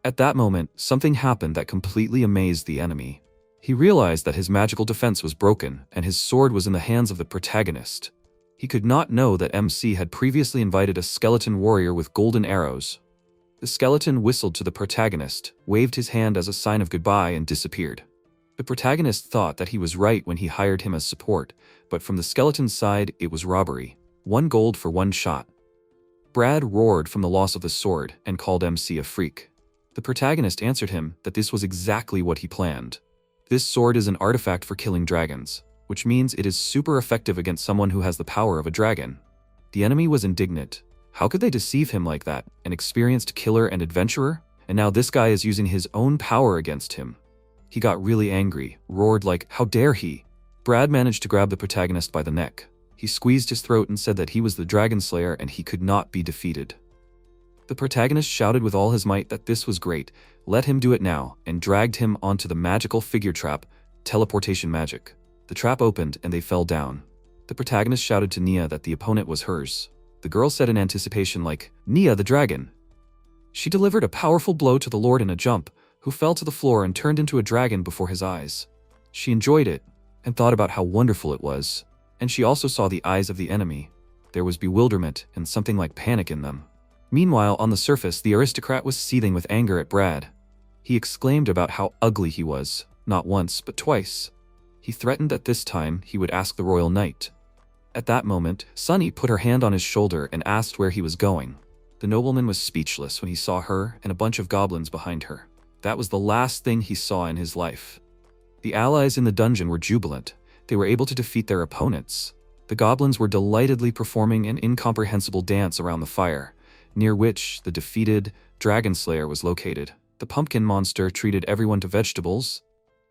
At that moment, something happened that completely amazed the enemy. He realized that his magical defense was broken, and his sword was in the hands of the protagonist. He could not know that MC had previously invited a skeleton warrior with golden arrows. The skeleton whistled to the protagonist, waved his hand as a sign of goodbye, and disappeared. The protagonist thought that he was right when he hired him as support, but from the skeleton's side, it was robbery. 1 gold for 1 shot. Brad roared from the loss of the sword and called MC a freak. The protagonist answered him that this was exactly what he planned. This sword is an artifact for killing dragons, which means it is super effective against someone who has the power of a dragon. The enemy was indignant. How could they deceive him like that, an experienced killer and adventurer? And now this guy is using his own power against him. He got really angry, roared like, how dare he? Brad managed to grab the protagonist by the neck. He squeezed his throat and said that he was the dragon slayer and he could not be defeated. The protagonist shouted with all his might that this was great, let him do it now, and dragged him onto the magical figure trap, teleportation magic. The trap opened and they fell down. The protagonist shouted to Nia that the opponent was hers. The girl said in anticipation like, Nia the dragon. She delivered a powerful blow to the Lord in a jump, who fell to the floor and turned into a dragon before his eyes. She enjoyed it, and thought about how wonderful it was. And she also saw the eyes of the enemy. There was bewilderment and something like panic in them. Meanwhile, on the surface, the aristocrat was seething with anger at Brad. He exclaimed about how ugly he was, not once, but twice. He threatened that this time he would ask the royal knight. At that moment, Sunny put her hand on his shoulder and asked where he was going. The nobleman was speechless when he saw her and a bunch of goblins behind her. That was the last thing he saw in his life. The allies in the dungeon were jubilant. They were able to defeat their opponents. The goblins were delightedly performing an incomprehensible dance around the fire, near which the defeated dragon slayer was located. The pumpkin monster treated everyone to vegetables,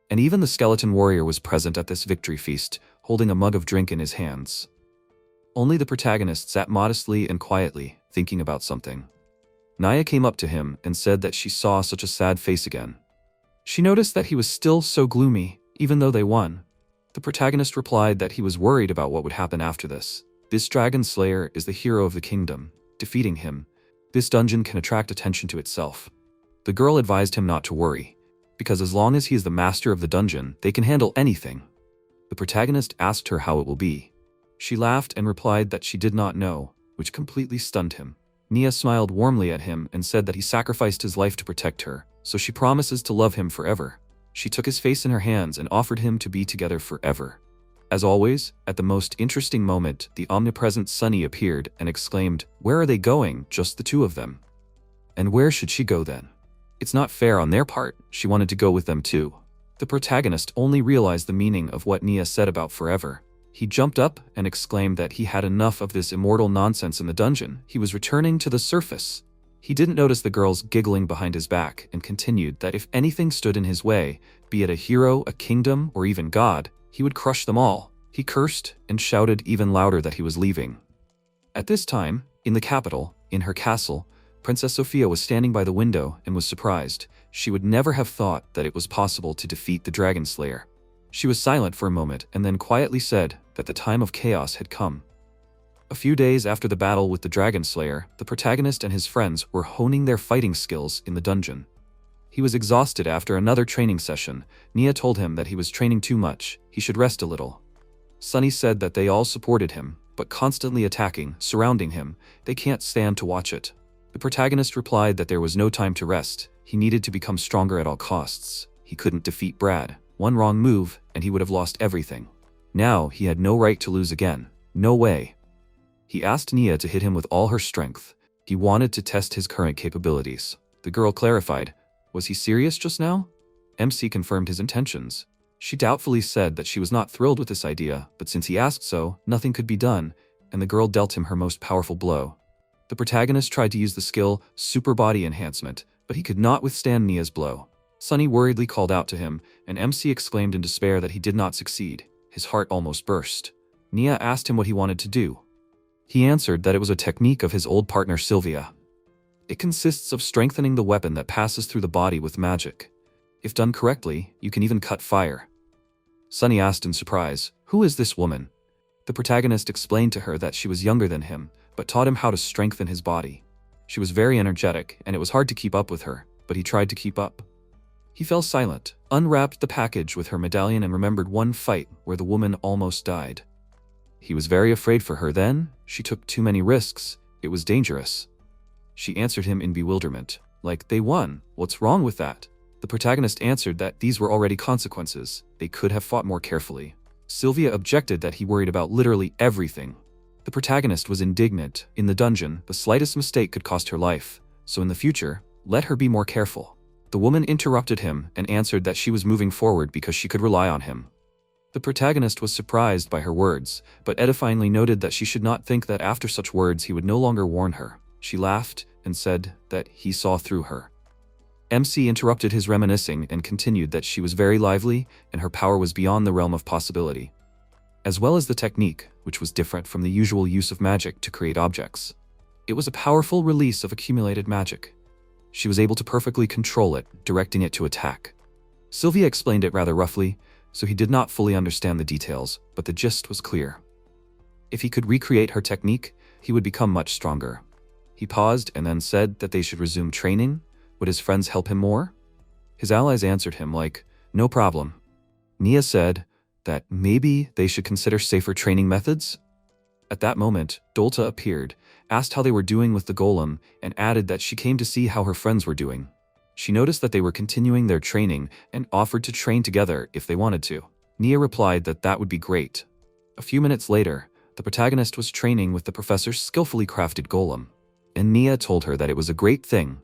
and even the skeleton warrior was present at this victory feast, holding a mug of drink in his hands. Only the protagonist sat modestly and quietly, thinking about something. Naya came up to him and said that she saw such a sad face again. She noticed that he was still so gloomy, even though they won. The protagonist replied that he was worried about what would happen after this. This dragon slayer is the hero of the kingdom. Defeating him, this dungeon can attract attention to itself. The girl advised him not to worry, because as long as he is the master of the dungeon, they can handle anything. The protagonist asked her how it will be. She laughed and replied that she did not know, which completely stunned him. Nia smiled warmly at him and said that he sacrificed his life to protect her, so she promises to love him forever. She took his face in her hands and offered him to be together forever. As always, at the most interesting moment, the omnipresent Sunny appeared and exclaimed, "Where are they going, just the two of them? And where should she go then?" It's not fair on their part, she wanted to go with them too. The protagonist only realized the meaning of what Nia said about forever. He jumped up and exclaimed that he had enough of this immortal nonsense in the dungeon. He was returning to the surface. He didn't notice the girls giggling behind his back and continued that if anything stood in his way, be it a hero, a kingdom, or even God, he would crush them all. He cursed and shouted even louder that he was leaving. At this time, in the capital, in her castle, Princess Sophia was standing by the window and was surprised. She would never have thought that it was possible to defeat the dragon slayer. She was silent for a moment and then quietly said that the time of chaos had come. A few days after the battle with the dragon slayer, the protagonist and his friends were honing their fighting skills in the dungeon. He was exhausted after another training session. Nia told him that he was training too much, he should rest a little. Sunny said that they all supported him, but constantly attacking, surrounding him, they can't stand to watch it. The protagonist replied that there was no time to rest. He needed to become stronger at all costs. He couldn't defeat Brad. One wrong move, and he would have lost everything. Now he had no right to lose again. No way. He asked Nia to hit him with all her strength. He wanted to test his current capabilities. The girl clarified, "Was he serious just now?" MC confirmed his intentions. She doubtfully said that she was not thrilled with this idea, but since he asked so, nothing could be done, and the girl dealt him her most powerful blow. The protagonist tried to use the skill Super Body Enhancement, but he could not withstand Nia's blow. Sunny worriedly called out to him, and MC exclaimed in despair that he did not succeed. His heart almost burst. Nia asked him what he wanted to do. He answered that it was a technique of his old partner Sylvia. It consists of strengthening the weapon that passes through the body with magic. If done correctly, you can even cut fire. Sunny asked in surprise, "Who is this woman?" The protagonist explained to her that she was younger than him, but taught him how to strengthen his body. She was very energetic, and it was hard to keep up with her, but he tried to keep up. He fell silent, unwrapped the package with her medallion and remembered one fight where the woman almost died. He was very afraid for her then. She took too many risks. It was dangerous. She answered him in bewilderment. Like, they won. What's wrong with that? The protagonist answered that these were already consequences. They could have fought more carefully. Sylvia objected that he worried about literally everything. The protagonist was indignant. In the dungeon, the slightest mistake could cost her life. So in the future, let her be more careful. The woman interrupted him and answered that she was moving forward because she could rely on him. The protagonist was surprised by her words, but edifyingly noted that she should not think that after such words he would no longer warn her. She laughed and said that he saw through her. MC interrupted his reminiscing and continued that she was very lively and her power was beyond the realm of possibility, as well as the technique, which was different from the usual use of magic to create objects. It was a powerful release of accumulated magic. She was able to perfectly control it, directing it to attack. Sylvia explained it rather roughly, so he did not fully understand the details, but the gist was clear. If he could recreate her technique, he would become much stronger. He paused and then said that they should resume training. Would his friends help him more? His allies answered him like, "No problem." Nia said that maybe they should consider safer training methods. At that moment, Dolta appeared, asked how they were doing with the golem, and added that she came to see how her friends were doing. She noticed that they were continuing their training and offered to train together if they wanted to. Nia replied that that would be great. A few minutes later, the protagonist was training with the professor's skillfully crafted golem, and Nia told her that it was a great thing,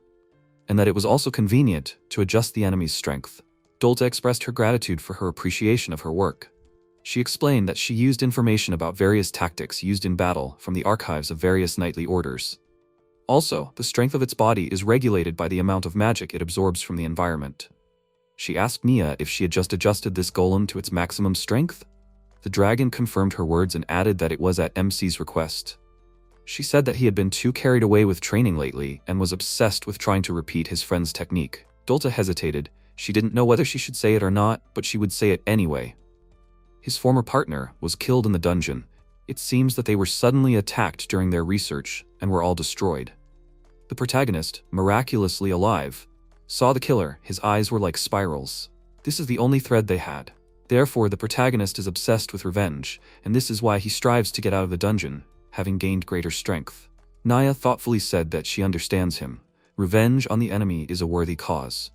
and that it was also convenient to adjust the enemy's strength. Dolta expressed her gratitude for her appreciation of her work. She explained that she used information about various tactics used in battle from the archives of various knightly orders. Also, the strength of its body is regulated by the amount of magic it absorbs from the environment. She asked Nia if she had just adjusted this golem to its maximum strength. The dragon confirmed her words and added that it was at MC's request. She said that he had been too carried away with training lately and was obsessed with trying to repeat his friend's technique. Dolta hesitated. She didn't know whether she should say it or not, but she would say it anyway. His former partner was killed in the dungeon. It seems that they were suddenly attacked during their research and were all destroyed. The protagonist, miraculously alive, saw the killer. His eyes were like spirals. This is the only thread they had. Therefore, the protagonist is obsessed with revenge, and this is why he strives to get out of the dungeon, having gained greater strength. Nia thoughtfully said that she understands him. Revenge on the enemy is a worthy cause.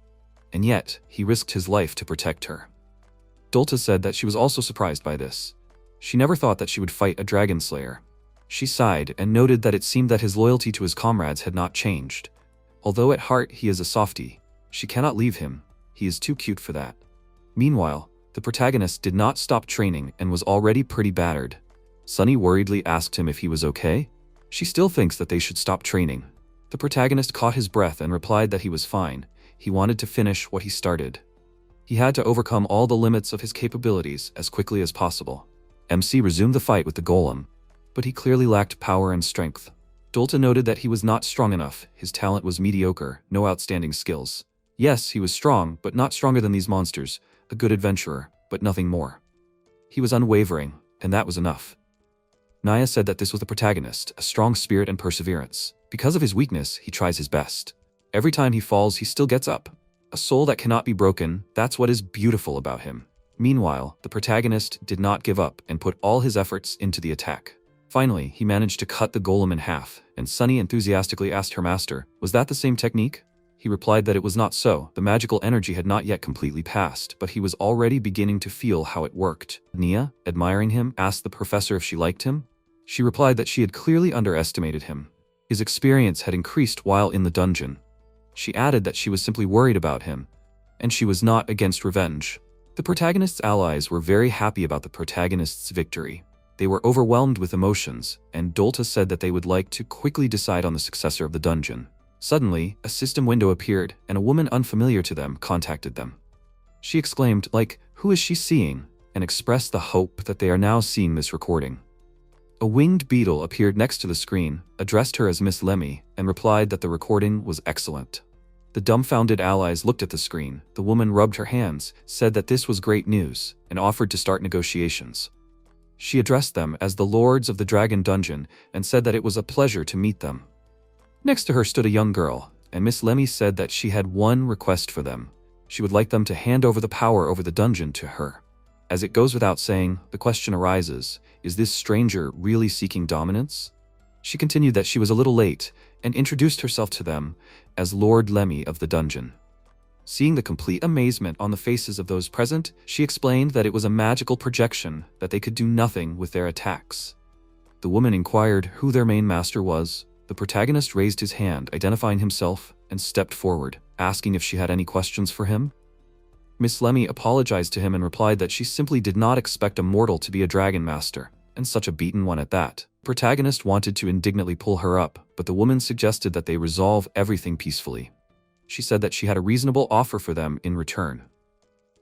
And yet, he risked his life to protect her. Dolta said that she was also surprised by this. She never thought that she would fight a dragon slayer. She sighed and noted that it seemed that his loyalty to his comrades had not changed. Although at heart he is a softie, she cannot leave him. He is too cute for that. Meanwhile, the protagonist did not stop training and was already pretty battered. Sunny worriedly asked him if he was okay. She still thinks that they should stop training. The protagonist caught his breath and replied that he was fine. He wanted to finish what he started. He had to overcome all the limits of his capabilities as quickly as possible. MC resumed the fight with the golem, but he clearly lacked power and strength. Dolta noted that he was not strong enough. His talent was mediocre, no outstanding skills. Yes, he was strong, but not stronger than these monsters. A good adventurer, but nothing more. He was unwavering, and that was enough. Nia said that this was the protagonist, a strong spirit and perseverance. Because of his weakness, he tries his best. Every time he falls, he still gets up. A soul that cannot be broken, that's what is beautiful about him. Meanwhile, the protagonist did not give up and put all his efforts into the attack. Finally, he managed to cut the golem in half, and Sunny enthusiastically asked her master, "Was that the same technique?" He replied that it was not so. The magical energy had not yet completely passed, but he was already beginning to feel how it worked. Nia, admiring him, asked the professor if she liked him. She replied that she had clearly underestimated him. His experience had increased while in the dungeon. She added that she was simply worried about him, and she was not against revenge. The protagonist's allies were very happy about the protagonist's victory. They were overwhelmed with emotions, and Dolta said that they would like to quickly decide on the successor of the dungeon. Suddenly, a system window appeared, and a woman unfamiliar to them contacted them. She exclaimed, like, "Who is she seeing?" and expressed the hope that they are now seeing this recording. A winged beetle appeared next to the screen, addressed her as Miss Lemi, and replied that the recording was excellent. The dumbfounded allies looked at the screen. The woman rubbed her hands, said that this was great news, and offered to start negotiations. She addressed them as the lords of the Dragon Dungeon and said that it was a pleasure to meet them. Next to her stood a young girl, and Miss Lemi said that she had one request for them. She would like them to hand over the power over the dungeon to her. As it goes without saying, the question arises, is this stranger really seeking dominance? She continued that she was a little late and introduced herself to them as Lord Lemi of the dungeon. Seeing the complete amazement on the faces of those present, she explained that it was a magical projection, that they could do nothing with their attacks. The woman inquired who their main master was. The protagonist raised his hand, identifying himself, and stepped forward, asking if she had any questions for him. Miss Lemi apologized to him and replied that she simply did not expect a mortal to be a dragon master, and such a beaten one at that. The protagonist wanted to indignantly pull her up, but the woman suggested that they resolve everything peacefully. She said that she had a reasonable offer for them in return.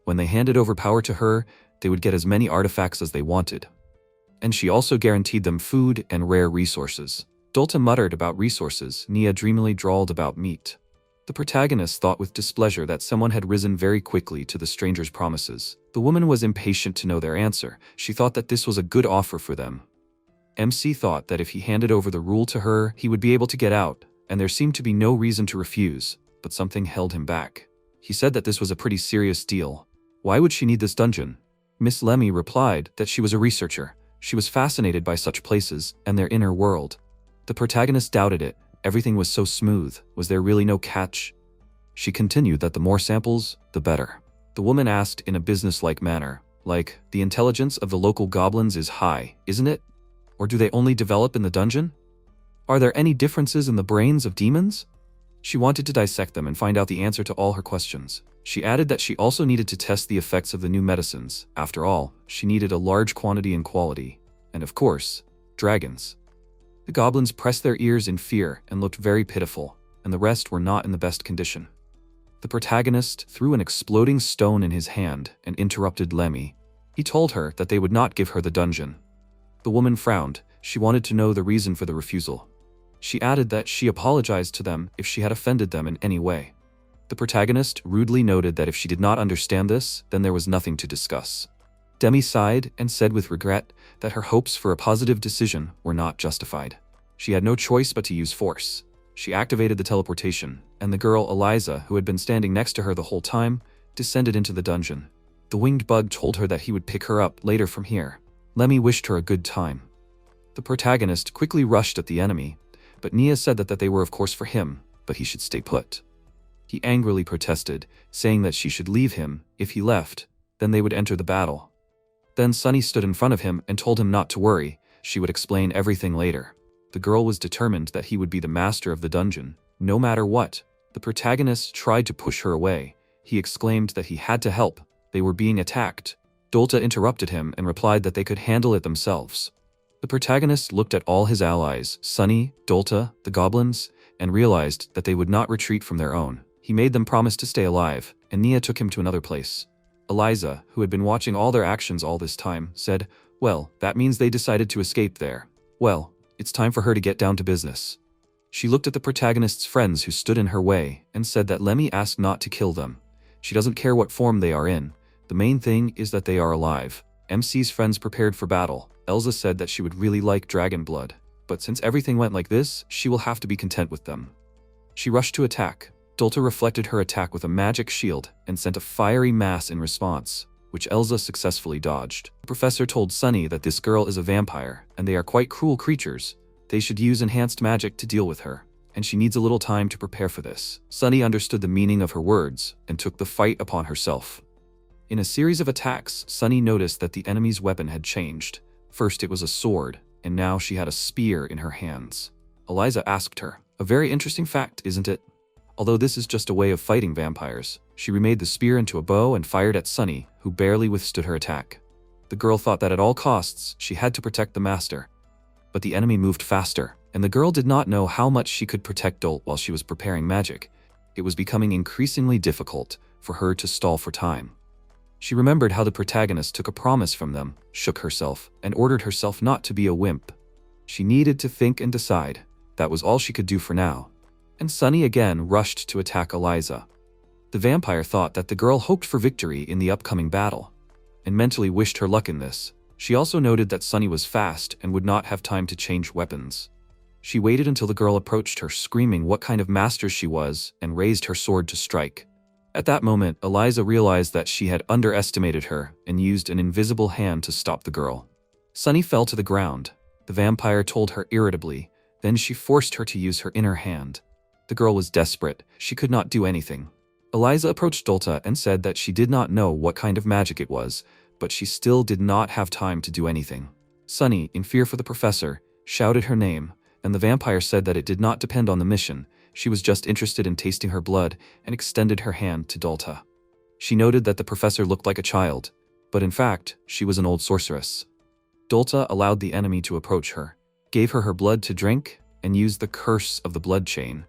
When they handed over power to her, they would get as many artifacts as they wanted. And she also guaranteed them food and rare resources. Dolta muttered about resources, Nia dreamily drawled about meat. The protagonist thought with displeasure that someone had risen very quickly to the stranger's promises. The woman was impatient to know their answer. She thought that this was a good offer for them. MC thought that if he handed over the rule to her, he would be able to get out, and there seemed to be no reason to refuse, but something held him back. He said that this was a pretty serious deal. Why would she need this dungeon? Miss Lemi replied that she was a researcher. She was fascinated by such places and their inner world. The protagonist doubted it. Everything was so smooth. Was there really no catch? She continued that the more samples, the better. The woman asked in a business-like manner, like, the intelligence of the local goblins is high, isn't it? Or do they only develop in the dungeon? Are there any differences in the brains of demons? She wanted to dissect them and find out the answer to all her questions. She added that she also needed to test the effects of the new medicines. After all, she needed a large quantity and quality. And of course, dragons. The goblins pressed their ears in fear and looked very pitiful, and the rest were not in the best condition. The protagonist threw an exploding stone in his hand and interrupted Lemi. He told her that they would not give her the dungeon. The woman frowned. She wanted to know the reason for the refusal. She added that she apologized to them if she had offended them in any way. The protagonist rudely noted that if she did not understand this, then there was nothing to discuss. Demi sighed and said with regret that her hopes for a positive decision were not justified. She had no choice but to use force. She activated the teleportation, and the girl Eliza, who had been standing next to her the whole time, descended into the dungeon. The winged bug told her that he would pick her up later from here. Lemi wished her a good time. The protagonist quickly rushed at the enemy, but Nia said that they were of course for him, but he should stay put. He angrily protested, saying that she should leave him. If he left, then they would enter the battle. Then Sunny stood in front of him and told him not to worry, she would explain everything later. The girl was determined that he would be the master of the dungeon, no matter what. The protagonist tried to push her away. He exclaimed that he had to help. They were being attacked. Dolta interrupted him and replied that they could handle it themselves. The protagonist looked at all his allies, Sunny, Dolta, the goblins, and realized that they would not retreat from their own. He made them promise to stay alive, and Nia took him to another place. Eliza, who had been watching all their actions all this time, said, "Well, that means they decided to escape there. Well, it's time for her to get down to business." She looked at the protagonist's friends who stood in her way and said that Lemi asked not to kill them. She doesn't care what form they are in. The main thing is that they are alive. MC's friends prepared for battle. Elsa said that she would really like dragon blood, but since everything went like this, she will have to be content with them. She rushed to attack. Dolta reflected her attack with a magic shield and sent a fiery mass in response, which Elsa successfully dodged. The professor told Sunny that this girl is a vampire, and they are quite cruel creatures. They should use enhanced magic to deal with her, and she needs a little time to prepare for this. Sunny understood the meaning of her words and took the fight upon herself. In a series of attacks, Sunny noticed that the enemy's weapon had changed. First it was a sword, and now she had a spear in her hands. Eliza asked her, "A very interesting fact, isn't it?" Although this is just a way of fighting vampires, she remade the spear into a bow and fired at Sunny, who barely withstood her attack. The girl thought that at all costs, she had to protect the master. But the enemy moved faster, and the girl did not know how much she could protect Dolt while she was preparing magic. It was becoming increasingly difficult for her to stall for time. She remembered how the protagonist took a promise from them, shook herself, and ordered herself not to be a wimp. She needed to think and decide. That was all she could do for now. And Sunny again rushed to attack Eliza. The vampire thought that the girl hoped for victory in the upcoming battle, and mentally wished her luck in this. She also noted that Sunny was fast and would not have time to change weapons. She waited until the girl approached her, screaming what kind of master she was, and raised her sword to strike. At that moment, Eliza realized that she had underestimated her and used an invisible hand to stop the girl. Sunny fell to the ground. The vampire told her irritably, then she forced her to use her inner hand. The girl was desperate. She could not do anything. Eliza approached Dolta and said that she did not know what kind of magic it was, but she still did not have time to do anything. Sunny, in fear for the professor, shouted her name, and the vampire said that it did not depend on the mission. She was just interested in tasting her blood and extended her hand to Dolta. She noted that the professor looked like a child, but in fact, she was an old sorceress. Dolta allowed the enemy to approach her, gave her blood to drink, and used the curse of the blood chain.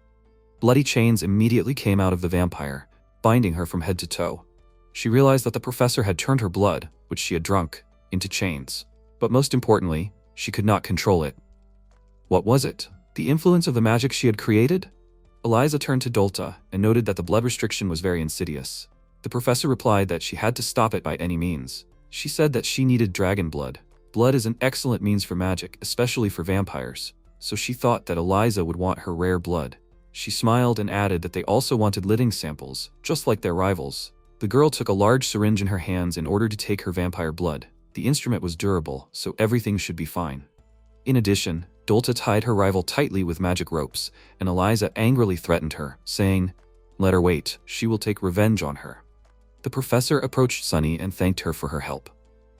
Bloody chains immediately came out of the vampire, binding her from head to toe. She realized that the professor had turned her blood, which she had drunk, into chains. But most importantly, she could not control it. What was it? The influence of the magic she had created? Eliza turned to Dolta and noted that the blood restriction was very insidious. The professor replied that she had to stop it by any means. She said that she needed dragon blood. Blood is an excellent means for magic, especially for vampires, so she thought that Eliza would want her rare blood. She smiled and added that they also wanted living samples, just like their rivals. The girl took a large syringe in her hands in order to take her vampire blood. The instrument was durable, so everything should be fine. In addition, Dolta tied her rival tightly with magic ropes, and Eliza angrily threatened her, saying, "Let her wait, she will take revenge on her." The professor approached Sunny and thanked her for her help.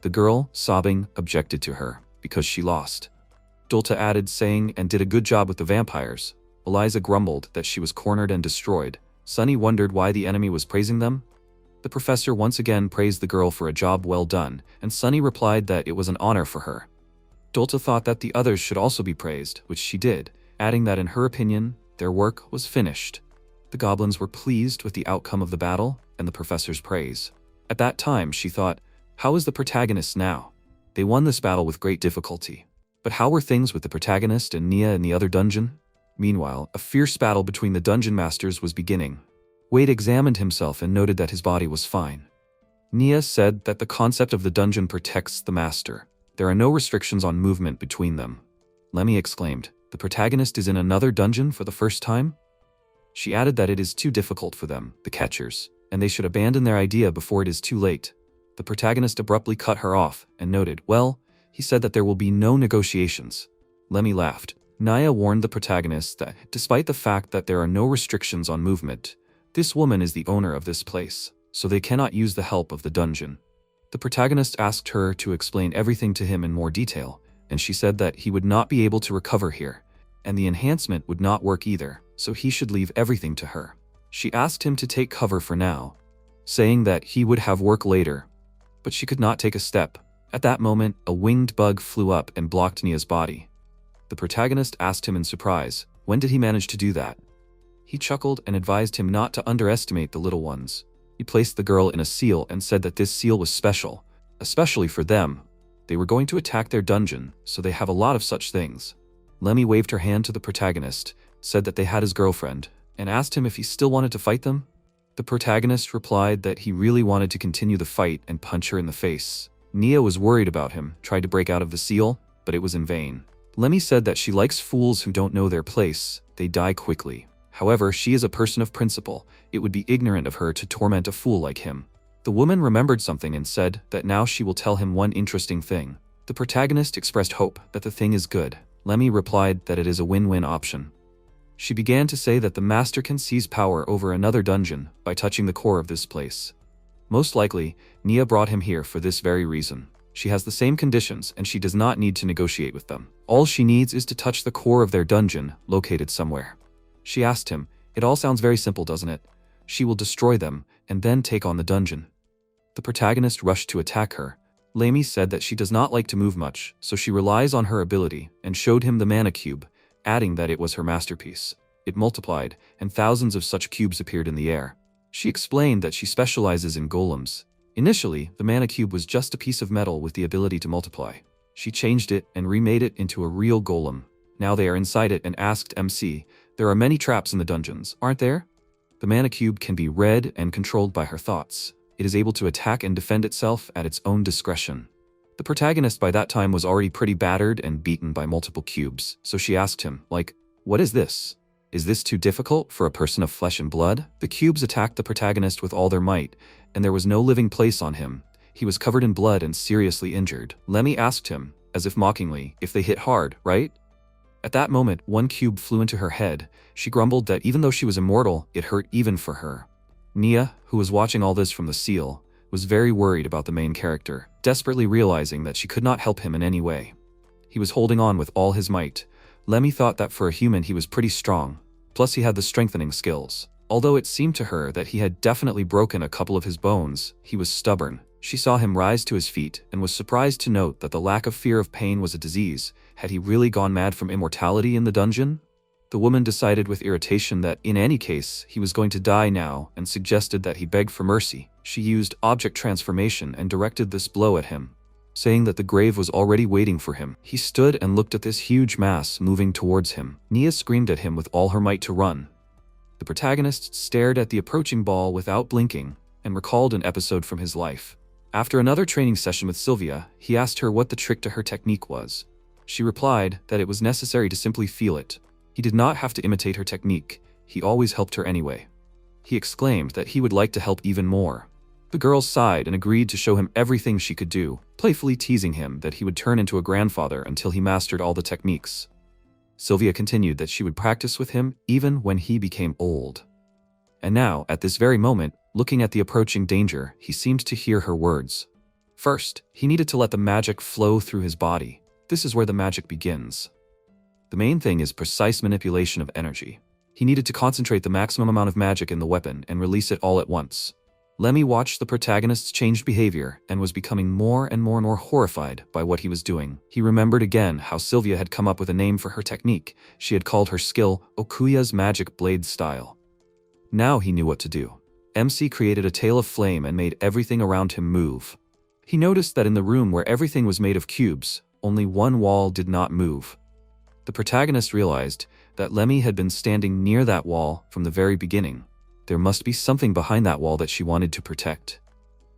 The girl, sobbing, objected to her, because she lost. Dulta added, saying, and did a good job with the vampires. Eliza grumbled that she was cornered and destroyed. Sunny wondered why the enemy was praising them. The professor once again praised the girl for a job well done, and Sunny replied that it was an honor for her. Dulta thought that the others should also be praised, which she did, adding that in her opinion, their work was finished. The goblins were pleased with the outcome of the battle and the professor's praise. At that time, she thought, how is the protagonist now? They won this battle with great difficulty. But how were things with the protagonist and Nia in the other dungeon? Meanwhile, a fierce battle between the dungeon masters was beginning. Wade examined himself and noted that his body was fine. Nia said that the concept of the dungeon protects the master. There are no restrictions on movement between them. Lemi exclaimed, the protagonist is in another dungeon for the first time? She added that it is too difficult for them, the catchers, and they should abandon their idea before it is too late. The protagonist abruptly cut her off and noted, well, he said that there will be no negotiations. Lemi laughed. Nia warned the protagonist that, despite the fact that there are no restrictions on movement, this woman is the owner of this place, so they cannot use the help of the dungeon. The protagonist asked her to explain everything to him in more detail, and she said that he would not be able to recover here, and the enhancement would not work either, so he should leave everything to her. She asked him to take cover for now, saying that he would have work later, but she could not take a step. At that moment, a winged bug flew up and blocked Nia's body. The protagonist asked him in surprise, when did he manage to do that? He chuckled and advised him not to underestimate the little ones. He placed the girl in a seal and said that this seal was special, especially for them. They were going to attack their dungeon, so they have a lot of such things. Lemi waved her hand to the protagonist, said that they had his girlfriend, and asked him if he still wanted to fight them. The protagonist replied that he really wanted to continue the fight and punch her in the face. Nia was worried about him, tried to break out of the seal, but it was in vain. Lemi said that she likes fools who don't know their place, they die quickly. However, she is a person of principle. It would be ignorant of her to torment a fool like him. The woman remembered something and said that now she will tell him one interesting thing. The protagonist expressed hope that the thing is good. Lemi replied that it is a win-win option. She began to say that the master can seize power over another dungeon by touching the core of this place. Most likely, Nia brought him here for this very reason. She has the same conditions and she does not need to negotiate with them. All she needs is to touch the core of their dungeon, located somewhere. She asked him, it all sounds very simple, doesn't it? She will destroy them and then take on the dungeon. The protagonist rushed to attack her. Lemi said that she does not like to move much, so she relies on her ability and showed him the mana cube, adding that it was her masterpiece. It multiplied, and thousands of such cubes appeared in the air. She explained that she specializes in golems. Initially, the mana cube was just a piece of metal with the ability to multiply. She changed it and remade it into a real golem. Now they are inside it and asked MC, there are many traps in the dungeons, aren't there? The mana cube can be read and controlled by her thoughts. It is able to attack and defend itself at its own discretion. The protagonist by that time was already pretty battered and beaten by multiple cubes, so she asked him, like, what is this? Is this too difficult for a person of flesh and blood? The cubes attacked the protagonist with all their might, and there was no living place on him. He was covered in blood and seriously injured. Lemi asked him, as if mockingly, if they hit hard, right? At that moment, one cube flew into her head. She grumbled that even though she was immortal, it hurt even for her. Nia, who was watching all this from the seal, was very worried about the main character, desperately realizing that she could not help him in any way. He was holding on with all his might. Lemi thought that for a human he was pretty strong, plus he had the strengthening skills. Although it seemed to her that he had definitely broken a couple of his bones, he was stubborn. She saw him rise to his feet and was surprised to note that the lack of fear of pain was a disease. Had he really gone mad from immortality in the dungeon? The woman decided with irritation that in any case he was going to die now and suggested that he beg for mercy. She used object transformation and directed this blow at him, saying that the grave was already waiting for him. He stood and looked at this huge mass moving towards him. Nia screamed at him with all her might to run. The protagonist stared at the approaching ball without blinking and recalled an episode from his life. After another training session with Sophia, he asked her what the trick to her technique was. She replied that it was necessary to simply feel it. He did not have to imitate her technique, he always helped her anyway. He exclaimed that he would like to help even more. The girl sighed and agreed to show him everything she could do, playfully teasing him that he would turn into a grandfather until he mastered all the techniques. Sophia continued that she would practice with him even when he became old. And now, at this very moment, looking at the approaching danger, he seemed to hear her words. First, he needed to let the magic flow through his body. This is where the magic begins. The main thing is precise manipulation of energy. He needed to concentrate the maximum amount of magic in the weapon and release it all at once. Lemi watched the protagonist's changed behavior and was becoming more and more horrified by what he was doing. He remembered again how Sylvia had come up with a name for her technique. She had called her skill Okuya's magic blade style. Now he knew what to do. MC created a tail of flame and made everything around him move. He noticed that in the room where everything was made of cubes, only one wall did not move. The protagonist realized that Lemi had been standing near that wall from the very beginning. There must be something behind that wall that she wanted to protect.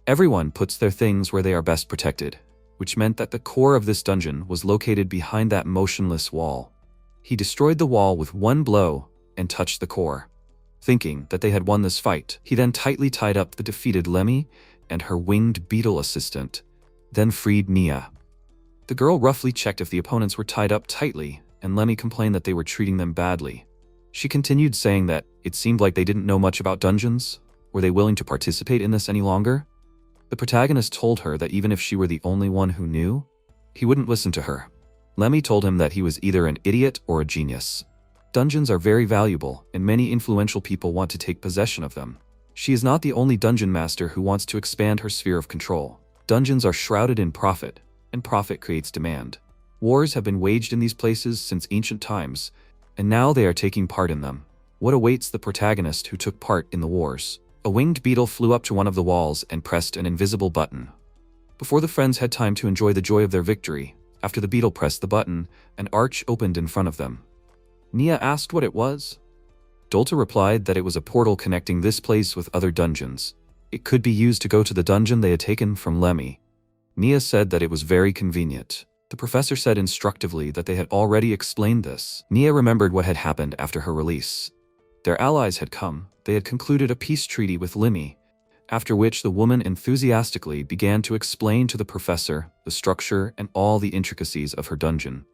Everyone puts their things where they are best protected, which meant that the core of this dungeon was located behind that motionless wall. He destroyed the wall with one blow and touched the core. Thinking that they had won this fight, he then tightly tied up the defeated Lemi and her winged beetle assistant, then freed Nia. The girl roughly checked if the opponents were tied up tightly, and Lemi complained that they were treating them badly. She continued saying that it seemed like they didn't know much about dungeons. Were they willing to participate in this any longer? The protagonist told her that even if she were the only one who knew, he wouldn't listen to her. Lemi told him that he was either an idiot or a genius. Dungeons are very valuable, and many influential people want to take possession of them. She is not the only dungeon master who wants to expand her sphere of control. Dungeons are shrouded in profit, and profit creates demand. Wars have been waged in these places since ancient times, and now they are taking part in them. What awaits the protagonist who took part in the wars? A winged beetle flew up to one of the walls and pressed an invisible button. Before the friends had time to enjoy the joy of their victory, after the beetle pressed the button, an arch opened in front of them. Nia asked what it was. Dolta replied that it was a portal connecting this place with other dungeons. It could be used to go to the dungeon they had taken from Lemi. Nia said that it was very convenient. The professor said instructively that they had already explained this. Nia remembered what had happened after her release. Their allies had come. They had concluded a peace treaty with Lemi, after which the woman enthusiastically began to explain to the professor the structure and all the intricacies of her dungeon.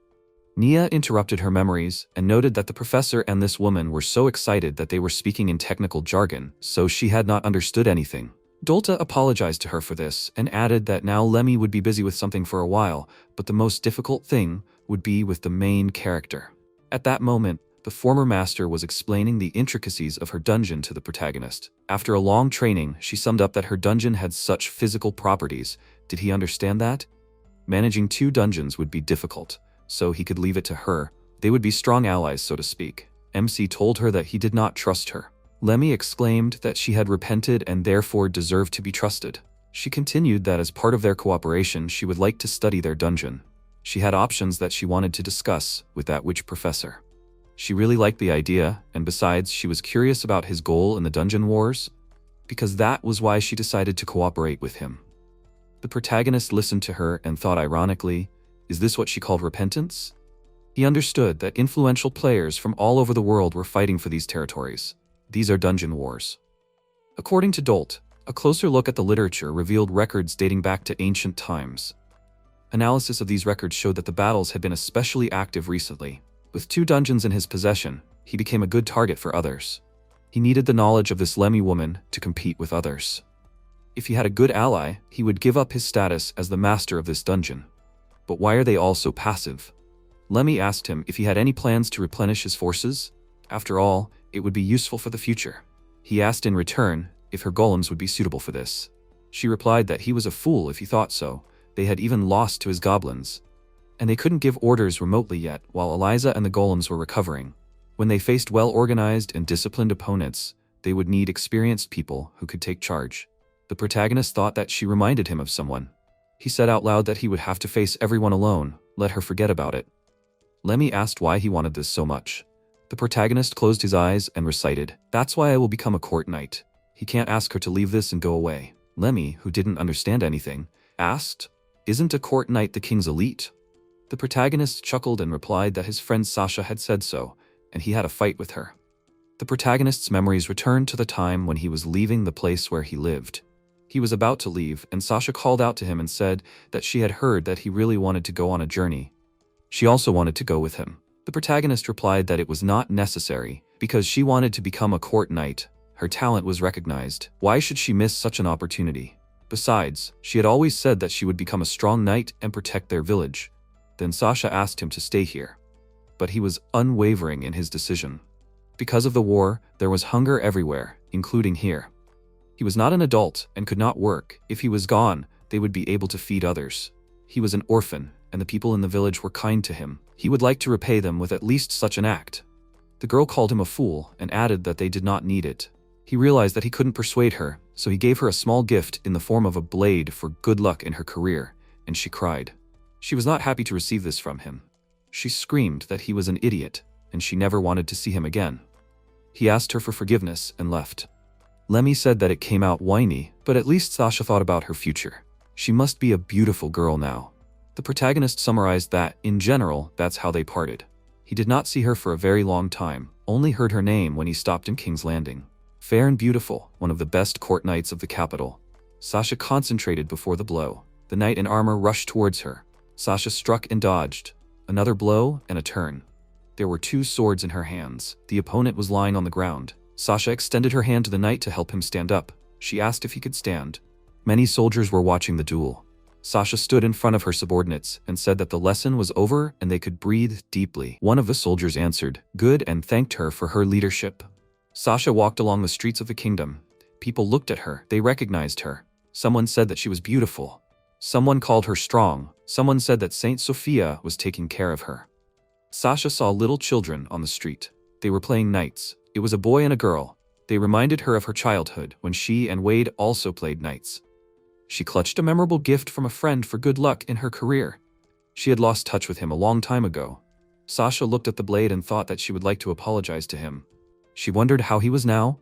Nia interrupted her memories and noted that the professor and this woman were so excited that they were speaking in technical jargon, so she had not understood anything. Dolta apologized to her for this and added that now Lemi would be busy with something for a while, but the most difficult thing would be with the main character. At that moment, the former master was explaining the intricacies of her dungeon to the protagonist. After a long training, she summed up that her dungeon had such physical properties. Did he understand that? Managing 2 dungeons would be difficult, so he could leave it to her. They would be strong allies, so to speak. MC told her that he did not trust her. Lemi exclaimed that she had repented and therefore deserved to be trusted. She continued that as part of their cooperation, she would like to study their dungeon. She had options that she wanted to discuss with that witch professor. She really liked the idea, and besides, she was curious about his goal in the dungeon wars, because that was why she decided to cooperate with him. The protagonist listened to her and thought ironically, is this what she called repentance? He understood that influential players from all over the world were fighting for these territories. These are dungeon wars. According to Dolt, a closer look at the literature revealed records dating back to ancient times. Analysis of these records showed that the battles had been especially active recently. With 2 dungeons in his possession, he became a good target for others. He needed the knowledge of this Lemi woman to compete with others. If he had a good ally, he would give up his status as the master of this dungeon. But why are they all so passive? Lemi asked him if he had any plans to replenish his forces. After all, it would be useful for the future. He asked in return if her golems would be suitable for this. She replied that he was a fool if he thought so. They had even lost to his goblins, and they couldn't give orders remotely yet while Eliza and the golems were recovering. When they faced well-organized and disciplined opponents, they would need experienced people who could take charge. The protagonist thought that she reminded him of someone. He said out loud that he would have to face everyone alone, let her forget about it. Lemi asked why he wanted this so much. The protagonist closed his eyes and recited, "That's why I will become a court knight." He can't ask her to leave this and go away. Lemi, who didn't understand anything, asked, "Isn't a court knight the king's elite?" The protagonist chuckled and replied that his friend Sasha had said so, and he had a fight with her. The protagonist's memories returned to the time when he was leaving the place where he lived. He was about to leave, and Sasha called out to him and said that she had heard that he really wanted to go on a journey. She also wanted to go with him. The protagonist replied that it was not necessary, because she wanted to become a court knight. Her talent was recognized. Why should she miss such an opportunity? Besides, she had always said that she would become a strong knight and protect their village. Then Sasha asked him to stay here. but he was unwavering in his decision. Because of the war, there was hunger everywhere, including here. He was not an adult and could not work. If he was gone, they would be able to feed others. He was an orphan, and the people in the village were kind to him. He would like to repay them with at least such an act. The girl called him a fool and added that they did not need it. He realized that he couldn't persuade her, so he gave her a small gift in the form of a blade for good luck in her career, and she cried. She was not happy to receive this from him. She screamed that he was an idiot, and she never wanted to see him again. He asked her for forgiveness and left. Lemi said that it came out whiny, but at least Sasha thought about her future. She must be a beautiful girl now. The protagonist summarized that, in general, that's how they parted. He did not see her for a very long time, only heard her name when he stopped in King's Landing. Fair and beautiful, one of the best court knights of the capital. Sasha concentrated before the blow. The knight in armor rushed towards her. Sasha struck and dodged. Another blow and a turn. There were 2 swords in her hands. The opponent was lying on the ground. Sasha extended her hand to the knight to help him stand up. She asked if he could stand. Many soldiers were watching the duel. Sasha stood in front of her subordinates and said that the lesson was over and they could breathe deeply. One of the soldiers answered, "Good," and thanked her for her leadership. Sasha walked along the streets of the kingdom. People looked at her. They recognized her. Someone said that she was beautiful. Someone called her strong. Someone said that Saint Sophia was taking care of her. Sasha saw little children on the street. They were playing knights. It was a boy and a girl. They reminded her of her childhood when she and Wade also played knights. She clutched a memorable gift from a friend for good luck in her career. She had lost touch with him a long time ago. Sasha looked at the blade and thought that she would like to apologize to him. She wondered how he was now.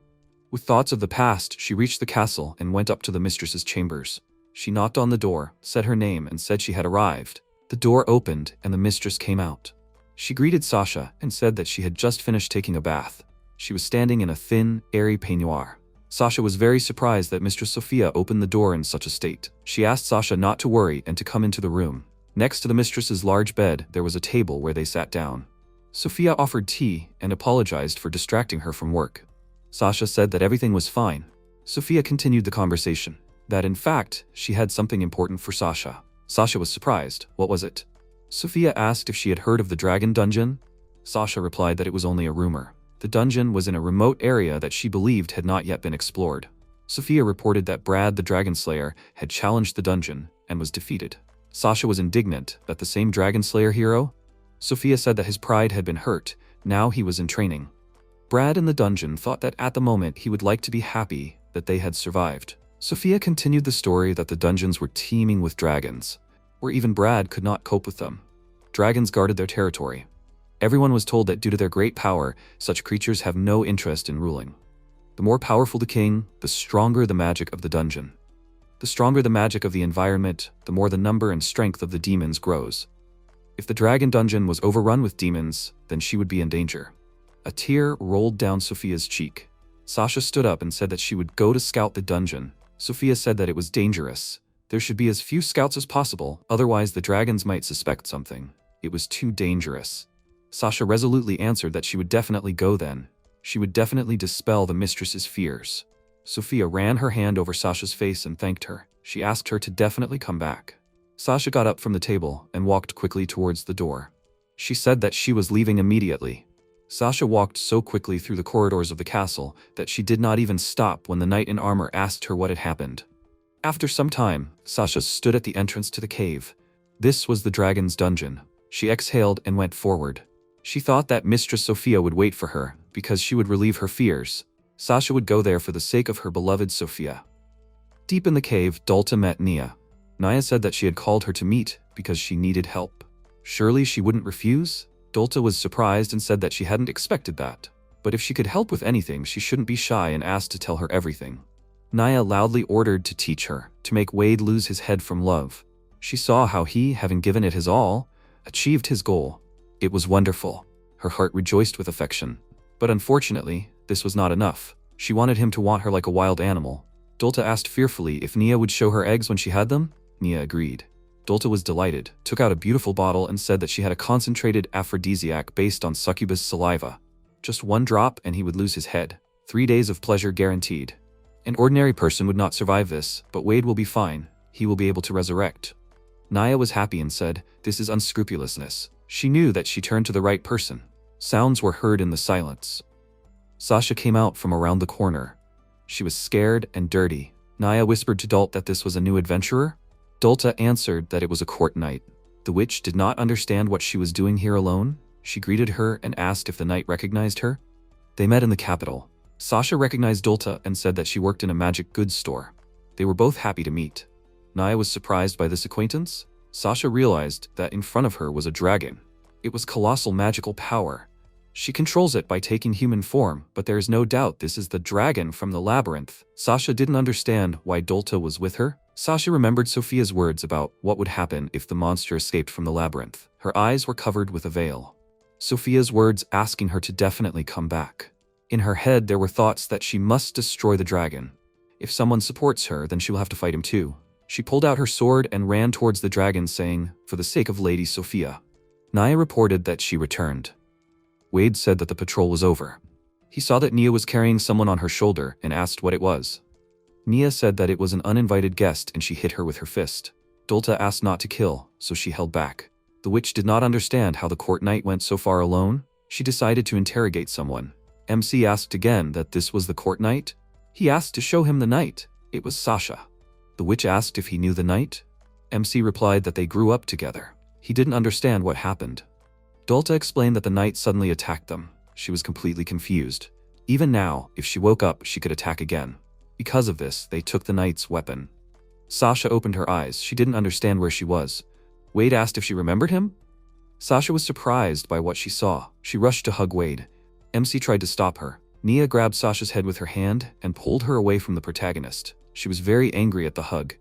With thoughts of the past, she reached the castle and went up to the mistress's chambers. She knocked on the door, said her name, and said she had arrived. The door opened and the mistress came out. She greeted Sasha and said that she had just finished taking a bath. She was standing in a thin, airy peignoir. Sasha was very surprised that Mistress Sophia opened the door in such a state. She asked Sasha not to worry and to come into the room. Next to the mistress's large bed, there was a table where they sat down. Sophia offered tea and apologized for distracting her from work. Sasha said that everything was fine. Sophia continued the conversation, that in fact, she had something important for Sasha. Sasha was surprised. What was it? Sophia asked if she had heard of the dragon dungeon. Sasha replied that it was only a rumor. The dungeon was in a remote area that she believed had not yet been explored. Sophia reported that Brad the Dragon Slayer had challenged the dungeon and was defeated. Sasha was indignant that the same Dragon Slayer hero? Sophia said that his pride had been hurt, now he was in training. Brad in the dungeon thought that at the moment he would like to be happy that they had survived. Sophia continued the story that the dungeons were teeming with dragons, where even Brad could not cope with them. Dragons guarded their territory. Everyone was told that due to their great power, such creatures have no interest in ruling. The more powerful the king, the stronger the magic of the dungeon. The stronger the magic of the environment, the more the number and strength of the demons grows. If the dragon dungeon was overrun with demons, then she would be in danger. A tear rolled down Sophia's cheek. Sasha stood up and said that she would go to scout the dungeon. Sophia said that it was dangerous. There should be as few scouts as possible, otherwise the dragons might suspect something. It was too dangerous. Sasha resolutely answered that she would definitely go then. She would definitely dispel the mistress's fears. Sophia ran her hand over Sasha's face and thanked her. She asked her to definitely come back. Sasha got up from the table and walked quickly towards the door. She said that she was leaving immediately. Sasha walked so quickly through the corridors of the castle that she did not even stop when the knight in armor asked her what had happened. After some time, Sasha stood at the entrance to the cave. This was the dragon's dungeon. She exhaled and went forward. She thought that Mistress Sophia would wait for her, because she would relieve her fears. Sasha would go there for the sake of her beloved Sophia. Deep in the cave, Dolta met Nia. Nia said that she had called her to meet because she needed help. Surely she wouldn't refuse? Dolta was surprised and said that she hadn't expected that. But if she could help with anything, she shouldn't be shy and asked to tell her everything. Nia loudly ordered to teach her, to make Wade lose his head from love. She saw how he, having given it his all, achieved his goal. It was wonderful. Her heart rejoiced with affection. But unfortunately, this was not enough. She wanted him to want her like a wild animal. Dolta asked fearfully if Nia would show her eggs when she had them. Nia agreed. Dolta was delighted, took out a beautiful bottle and said that she had a concentrated aphrodisiac based on succubus saliva. Just one drop and he would lose his head. 3 days of pleasure guaranteed. An ordinary person would not survive this, but Wade will be fine. He will be able to resurrect. Nia was happy and said, "This is unscrupulousness. She knew that she turned to the right person. Sounds were heard in the silence. Sasha came out from around the corner. She was scared and dirty. Naya whispered to Dult that this was a new adventurer. Dulta answered that it was a court knight. The witch did not understand what she was doing here alone. She greeted her and asked if the knight recognized her. They met in the capital. Sasha recognized Dulta and said that she worked in a magic goods store. They were both happy to meet. Naya was surprised by this acquaintance. Sasha realized that in front of her was a dragon. It was colossal magical power. She controls it by taking human form, but there is no doubt this is the dragon from the labyrinth. Sasha didn't understand why Dulta was with her. Sasha remembered Sophia's words about what would happen if the monster escaped from the labyrinth. Her eyes were covered with a veil. Sophia's words asking her to definitely come back. In her head there were thoughts that she must destroy the dragon. If someone supports her, then she will have to fight him too. She pulled out her sword and ran towards the dragon, saying, "For the sake of Lady Sophia." Naya reported that she returned. Wade said that the patrol was over. He saw that Nia was carrying someone on her shoulder and asked what it was. Nia said that it was an uninvited guest and she hit her with her fist. Dulta asked not to kill, so she held back. The witch did not understand how the court knight went so far alone. She decided to interrogate someone. MC asked again that this was the court knight. He asked to show him the knight. It was Sasha. The witch asked if he knew the knight. MC replied that they grew up together. He didn't understand what happened. Dulta explained that the knight suddenly attacked them. She was completely confused. Even now, if she woke up, she could attack again. Because of this, they took the knight's weapon. Sasha opened her eyes. She didn't understand where she was. Wade asked if she remembered him. Sasha was surprised by what she saw. She rushed to hug Wade. MC tried to stop her. Nia grabbed Sasha's head with her hand and pulled her away from the protagonist. She was very angry at the hug.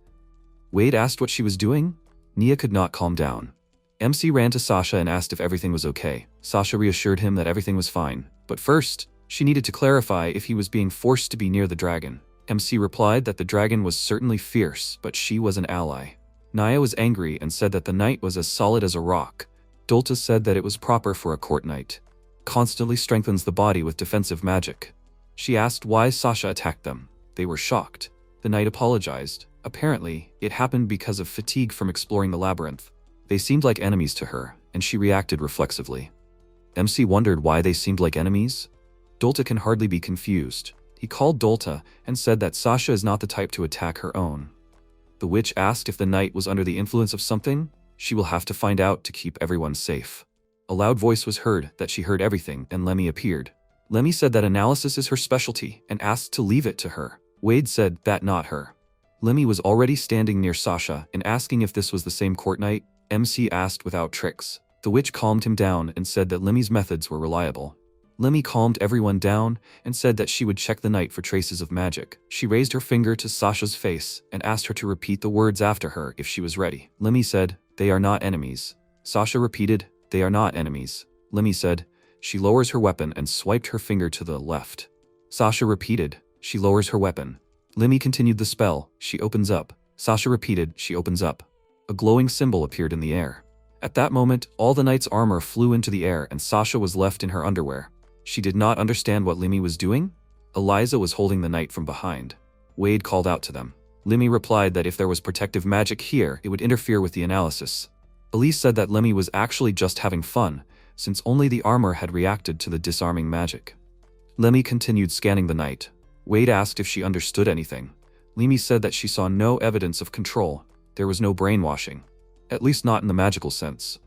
Wade asked what she was doing. Nia could not calm down. MC ran to Sasha and asked if everything was okay. Sasha reassured him that everything was fine. But first, she needed to clarify if he was being forced to be near the dragon. MC replied that the dragon was certainly fierce, but she was an ally. Naya was angry and said that the knight was as solid as a rock. Dulta said that it was proper for a court knight. Constantly strengthens the body with defensive magic. She asked why Sasha attacked them. They were shocked. The knight apologized. Apparently, it happened because of fatigue from exploring the labyrinth. They seemed like enemies to her, and she reacted reflexively. MC wondered why they seemed like enemies. Dulta can hardly be confused. He called Dulta and said that Sasha is not the type to attack her own. The witch asked if the knight was under the influence of something. She will have to find out to keep everyone safe. A loud voice was heard that she heard everything, and Lemi appeared. Lemi said that analysis is her specialty and asked to leave it to her. Wade said that not her. Lemi was already standing near Sasha and asking if this was the same court knight. MC asked without tricks. The witch calmed him down and said that Lemi's methods were reliable. Lemi calmed everyone down and said that she would check the knight for traces of magic. She raised her finger to Sasha's face and asked her to repeat the words after her if she was ready. Lemi said, "They are not enemies." Sasha repeated, "They are not enemies." Lemi said, "She lowers her weapon," and swiped her finger to the left. Sasha repeated, "She lowers her weapon." Lemi continued the spell, "She opens up." Sasha repeated, "She opens up." A glowing symbol appeared in the air. At that moment, all the knight's armor flew into the air and Sasha was left in her underwear. She did not understand what Lemi was doing. Eliza was holding the knight from behind. Wade called out to them. Lemi replied that if there was protective magic here, it would interfere with the analysis. Elise said that Lemi was actually just having fun, since only the armor had reacted to the disarming magic. Lemi continued scanning the knight. Wade asked if she understood anything. Lemi said that she saw no evidence of control. There was no brainwashing. At least not in the magical sense.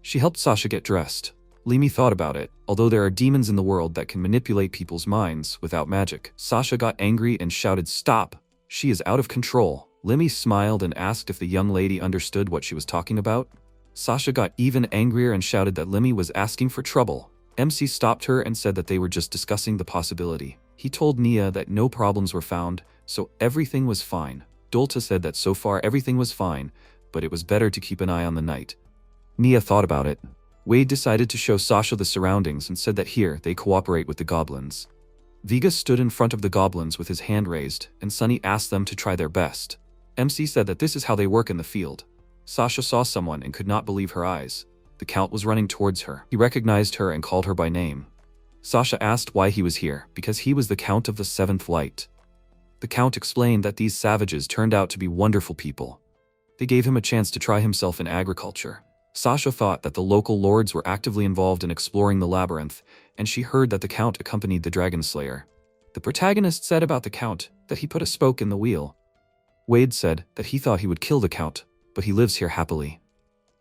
She helped Sasha get dressed. Lemi thought about it. Although there are demons in the world that can manipulate people's minds without magic, Sasha got angry and shouted, "Stop! She is out of control." Lemi smiled and asked if the young lady understood what she was talking about. Sasha got even angrier and shouted that Lemi was asking for trouble. MC stopped her and said that they were just discussing the possibility. He told Nia that no problems were found, so everything was fine. Dulta said that so far everything was fine, but it was better to keep an eye on the knight. Nia thought about it. Wade decided to show Sasha the surroundings and said that here they cooperate with the goblins. Viga stood in front of the goblins with his hand raised, and Sunny asked them to try their best. MC said that this is how they work in the field. Sasha saw someone and could not believe her eyes. The Count was running towards her. He recognized her and called her by name. Sasha asked why he was here, because he was the Count of the Seventh Light. The Count explained that these savages turned out to be wonderful people. They gave him a chance to try himself in agriculture. Sasha thought that the local lords were actively involved in exploring the labyrinth, and she heard that the Count accompanied the Dragon Slayer. The protagonist said about the Count that he put a spoke in the wheel. Wade said that he thought he would kill the Count, but he lives here happily.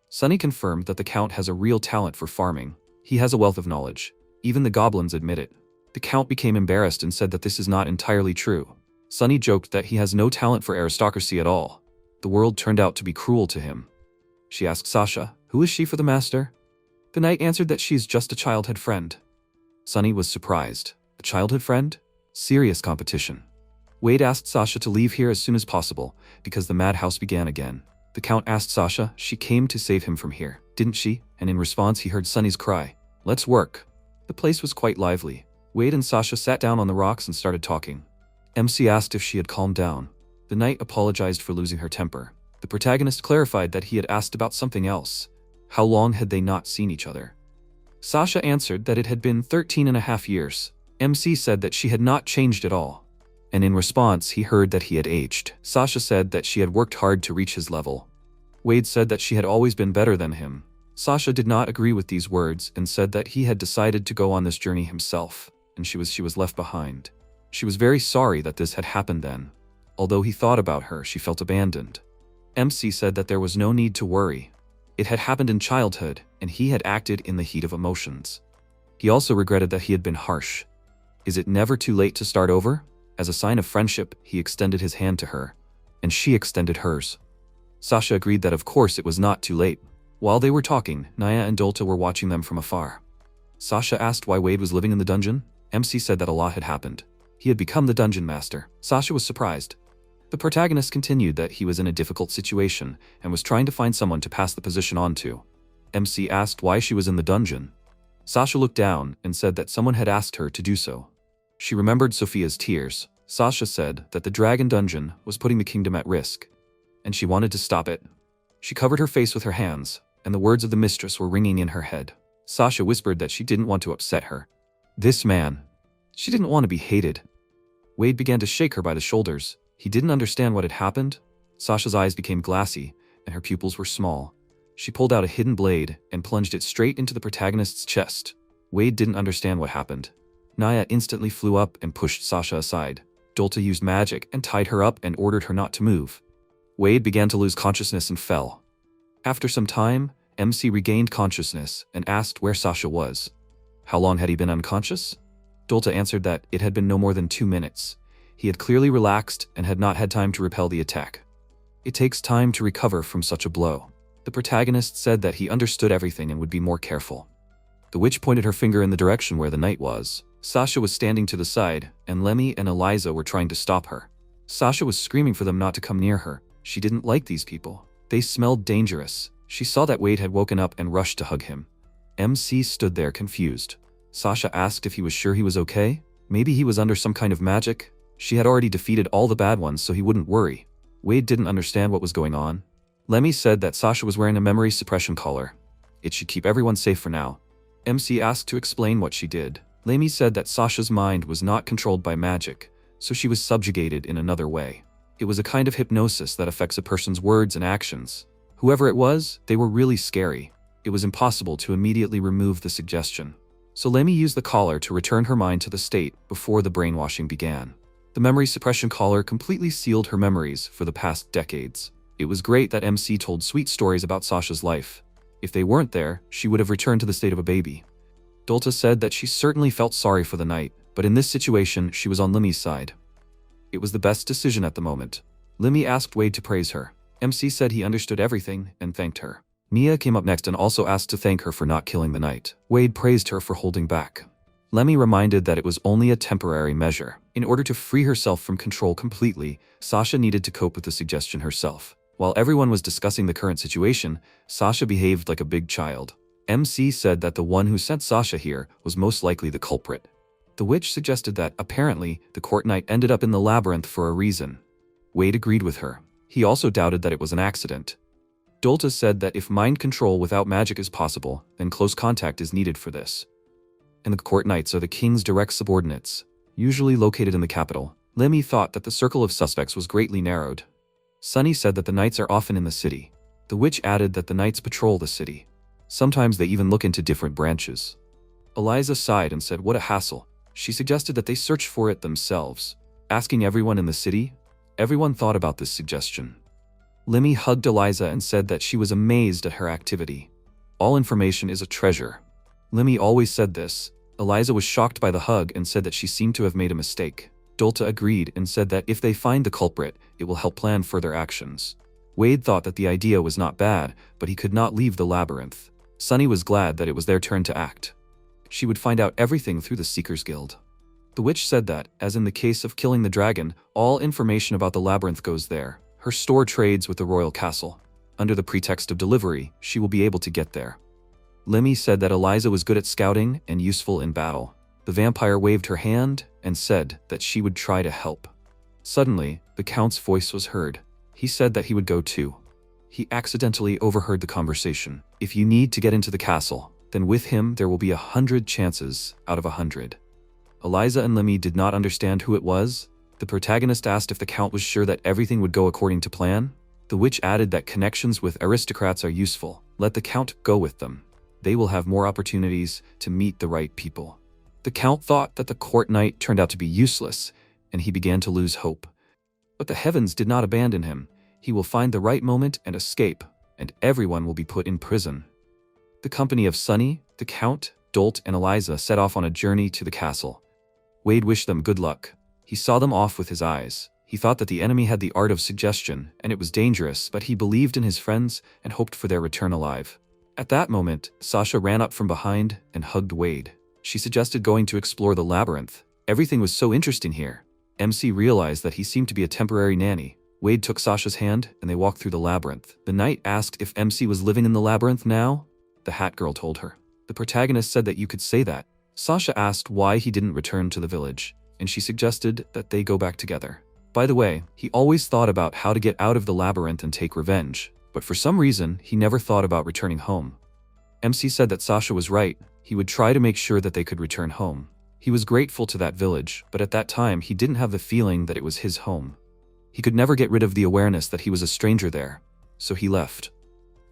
Sunny confirmed that the Count has a real talent for farming. He has a wealth of knowledge. Even the goblins admit it. The Count became embarrassed and said that this is not entirely true. Sunny joked that he has no talent for aristocracy at all. The world turned out to be cruel to him. She asked Sasha, who is she for the master? The knight answered that she is just a childhood friend. Sunny was surprised. A childhood friend? Serious competition. Wade asked Sasha to leave here as soon as possible, because the madhouse began again. The Count asked Sasha, she came to save him from here, didn't she? And in response he heard Sunny's cry, let's work. The place was quite lively. Wade and Sasha sat down on the rocks and started talking. MC asked if she had calmed down. The knight apologized for losing her temper. The protagonist clarified that he had asked about something else. How long had they not seen each other? Sasha answered that it had been 13.5 years. MC said that she had not changed at all. And in response, he heard that he had aged. Sasha said that she had worked hard to reach his level. Wade said that she had always been better than him. Sasha did not agree with these words and said that he had decided to go on this journey himself, and she was left behind. She was very sorry that this had happened then. Although he thought about her, she felt abandoned. MC said that there was no need to worry. It had happened in childhood, and he had acted in the heat of emotions. He also regretted that he had been harsh. Is it never too late to start over? As a sign of friendship, he extended his hand to her, and she extended hers. Sasha agreed that of course it was not too late. While they were talking, Naya and Dolta were watching them from afar. Sasha asked why Wade was living in the dungeon. MC said that a lot had happened. He had become the dungeon master. Sasha was surprised. The protagonist continued that he was in a difficult situation and was trying to find someone to pass the position on to. MC asked why she was in the dungeon. Sasha looked down and said that someone had asked her to do so. She remembered Sophia's tears. Sasha said that the dragon dungeon was putting the kingdom at risk, and she wanted to stop it. She covered her face with her hands, and the words of the mistress were ringing in her head. Sasha whispered that she didn't want to upset her. This man. She didn't want to be hated. Wade began to shake her by the shoulders. He didn't understand what had happened. Sasha's eyes became glassy, and her pupils were small. She pulled out a hidden blade and plunged it straight into the protagonist's chest. Wade didn't understand what happened. Naya instantly flew up and pushed Sasha aside. Dolta used magic and tied her up and ordered her not to move. Wade began to lose consciousness and fell. After some time, MC regained consciousness and asked where Sasha was. How long had he been unconscious? Dolta answered that it had been no more than 2 minutes. He had clearly relaxed and had not had time to repel the attack. It takes time to recover from such a blow. The protagonist said that he understood everything and would be more careful. The witch pointed her finger in the direction where the knight was. Sasha was standing to the side, and Lemi and Eliza were trying to stop her. Sasha was screaming for them not to come near her. She didn't like these people. They smelled dangerous. She saw that Wade had woken up and rushed to hug him. MC stood there confused. Sasha asked if he was sure he was okay. Maybe he was under some kind of magic. She had already defeated all the bad ones, so he wouldn't worry. Wade didn't understand what was going on. Lemi said that Sasha was wearing a memory suppression collar. It should keep everyone safe for now. MC asked to explain what she did. Lemi said that Sasha's mind was not controlled by magic, so she was subjugated in another way. It was a kind of hypnosis that affects a person's words and actions. Whoever it was, they were really scary. It was impossible to immediately remove the suggestion. So Lemi used the collar to return her mind to the state before the brainwashing began. The memory suppression collar completely sealed her memories for the past decades. It was great that MC told sweet stories about Sasha's life. If they weren't there, she would have returned to the state of a baby. Dolta said that she certainly felt sorry for the knight, but in this situation, she was on Lemi's side. It was the best decision at the moment. Lemi asked Wade to praise her. MC said he understood everything and thanked her. Mia came up next and also asked to thank her for not killing the knight. Wade praised her for holding back. Lemi reminded that it was only a temporary measure. In order to free herself from control completely, Sasha needed to cope with the suggestion herself. While everyone was discussing the current situation, Sasha behaved like a big child. MC said that the one who sent Sasha here was most likely the culprit. The witch suggested that, apparently, the court knight ended up in the labyrinth for a reason. Wade agreed with her. He also doubted that it was an accident. Dolta said that if mind control without magic is possible, then close contact is needed for this. And the court knights are the king's direct subordinates, usually located in the capital. Lemi thought that the circle of suspects was greatly narrowed. Sunny said that the knights are often in the city. The witch added that the knights patrol the city. Sometimes they even look into different branches. Eliza sighed and said what a hassle. She suggested that they search for it themselves, asking everyone in the city. Everyone thought about this suggestion. Lemi hugged Eliza and said that she was amazed at her activity. All information is a treasure. Lemi always said this. Eliza was shocked by the hug and said that she seemed to have made a mistake. Dolta agreed and said that if they find the culprit, it will help plan further actions. Wade thought that the idea was not bad, but he could not leave the labyrinth. Sunny was glad that it was their turn to act. She would find out everything through the Seekers Guild. The witch said that, as in the case of killing the dragon, all information about the labyrinth goes there. Her store trades with the royal castle. Under the pretext of delivery, she will be able to get there. Lemi said that Eliza was good at scouting and useful in battle. The vampire waved her hand and said that she would try to help. Suddenly, the Count's voice was heard. He said that he would go too. He accidentally overheard the conversation. If you need to get into the castle, then with him there will be 100 chances out of 100. Eliza and Lemi did not understand who it was. The protagonist asked if the Count was sure that everything would go according to plan. The witch added that connections with aristocrats are useful. Let the Count go with them. They will have more opportunities to meet the right people. The Count thought that the court knight turned out to be useless, and he began to lose hope. But the heavens did not abandon him. He will find the right moment and escape, and everyone will be put in prison. The company of Sunny, the Count, Dolt, and Eliza set off on a journey to the castle. Wade wished them good luck. He saw them off with his eyes. He thought that the enemy had the art of suggestion, and it was dangerous, but he believed in his friends and hoped for their return alive. At that moment, Sasha ran up from behind and hugged Wade. She suggested going to explore the labyrinth. Everything was so interesting here. MC realized that he seemed to be a temporary nanny. Wade took Sasha's hand and they walked through the labyrinth. The knight asked if MC was living in the labyrinth now. The hat girl told her. The protagonist said that you could say that. Sasha asked why he didn't return to the village, and she suggested that they go back together. By the way, he always thought about how to get out of the labyrinth and take revenge, but for some reason, he never thought about returning home. MC said that Sasha was right. He would try to make sure that they could return home. He was grateful to that village, but at that time, he didn't have the feeling that it was his home. He could never get rid of the awareness that he was a stranger there, so he left.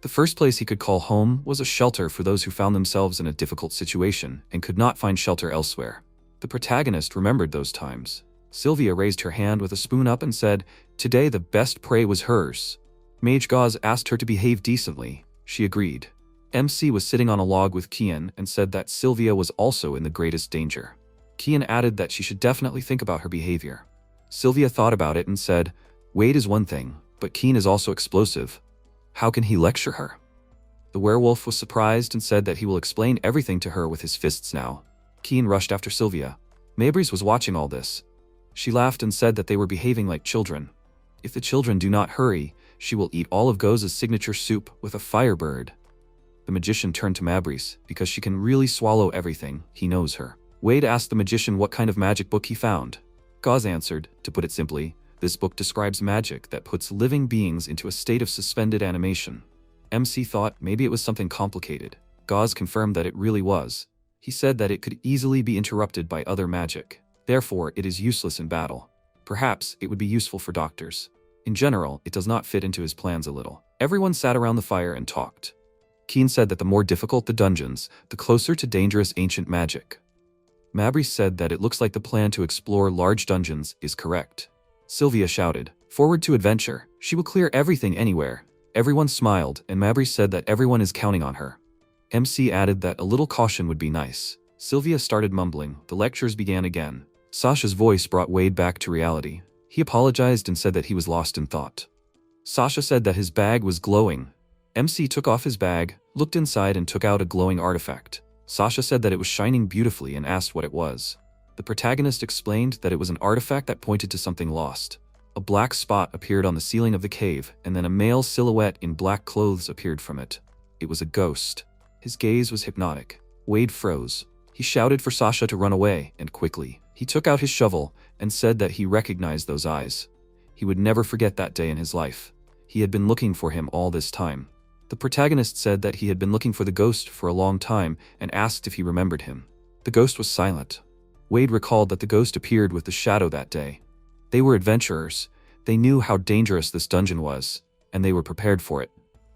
The first place he could call home was a shelter for those who found themselves in a difficult situation and could not find shelter elsewhere. The protagonist remembered those times. Sylvia raised her hand with a spoon up and said, "Today the best prey was hers." Mage Gauze asked her to behave decently. She agreed. MC was sitting on a log with Kian and said that Sylvia was also in the greatest danger. Kian added that she should definitely think about her behavior. Sylvia thought about it and said, "Wade is one thing, but Kian is also explosive. How can he lecture her?" The werewolf was surprised and said that he will explain everything to her with his fists now. Kian rushed after Sylvia. Mabries was watching all this. She laughed and said that they were behaving like children. If the children do not hurry, she will eat all of Goza's signature soup with a firebird. The magician turned to Mabries, because she can really swallow everything. He knows her. Wade asked the magician what kind of magic book he found. Gauze answered, to put it simply, this book describes magic that puts living beings into a state of suspended animation. MC thought maybe it was something complicated. Gauze confirmed that it really was. He said that it could easily be interrupted by other magic. Therefore, it is useless in battle. Perhaps it would be useful for doctors. In general, it does not fit into his plans a little. Everyone sat around the fire and talked. Keen said that the more difficult the dungeons, the closer to dangerous ancient magic. Mabry said that it looks like the plan to explore large dungeons is correct. Sylvia shouted, "Forward to adventure. She will clear everything anywhere." Everyone smiled, and Mabry said that everyone is counting on her. MC added that a little caution would be nice. Sylvia started mumbling. The lectures began again. Sasha's voice brought Wade back to reality. He apologized and said that he was lost in thought. Sasha said that his bag was glowing. MC took off his bag, looked inside and took out a glowing artifact. Sasha said that it was shining beautifully and asked what it was. The protagonist explained that it was an artifact that pointed to something lost. A black spot appeared on the ceiling of the cave, and then a male silhouette in black clothes appeared from it. It was a ghost. His gaze was hypnotic. Wade froze. He shouted for Sasha to run away, and quickly. He took out his shovel and said that he recognized those eyes. He would never forget that day in his life. He had been looking for him all this time. The protagonist said that he had been looking for the ghost for a long time and asked if he remembered him. The ghost was silent. Wade recalled that the ghost appeared with the shadow that day. They were adventurers. They knew how dangerous this dungeon was, and they were prepared for it.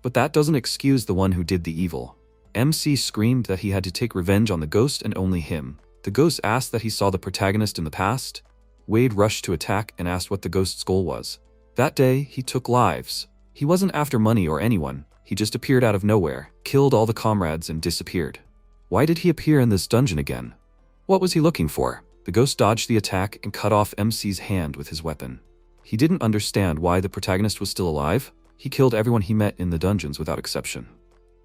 But that doesn't excuse the one who did the evil. MC screamed that he had to take revenge on the ghost and only him. The ghost asked that he saw the protagonist in the past. Wade rushed to attack and asked what the ghost's goal was. That day, he took lives. He wasn't after money or anyone. He just appeared out of nowhere, killed all the comrades and disappeared. Why did he appear in this dungeon again? What was he looking for? The ghost dodged the attack and cut off MC's hand with his weapon. He didn't understand why the protagonist was still alive. He killed everyone he met in the dungeons without exception.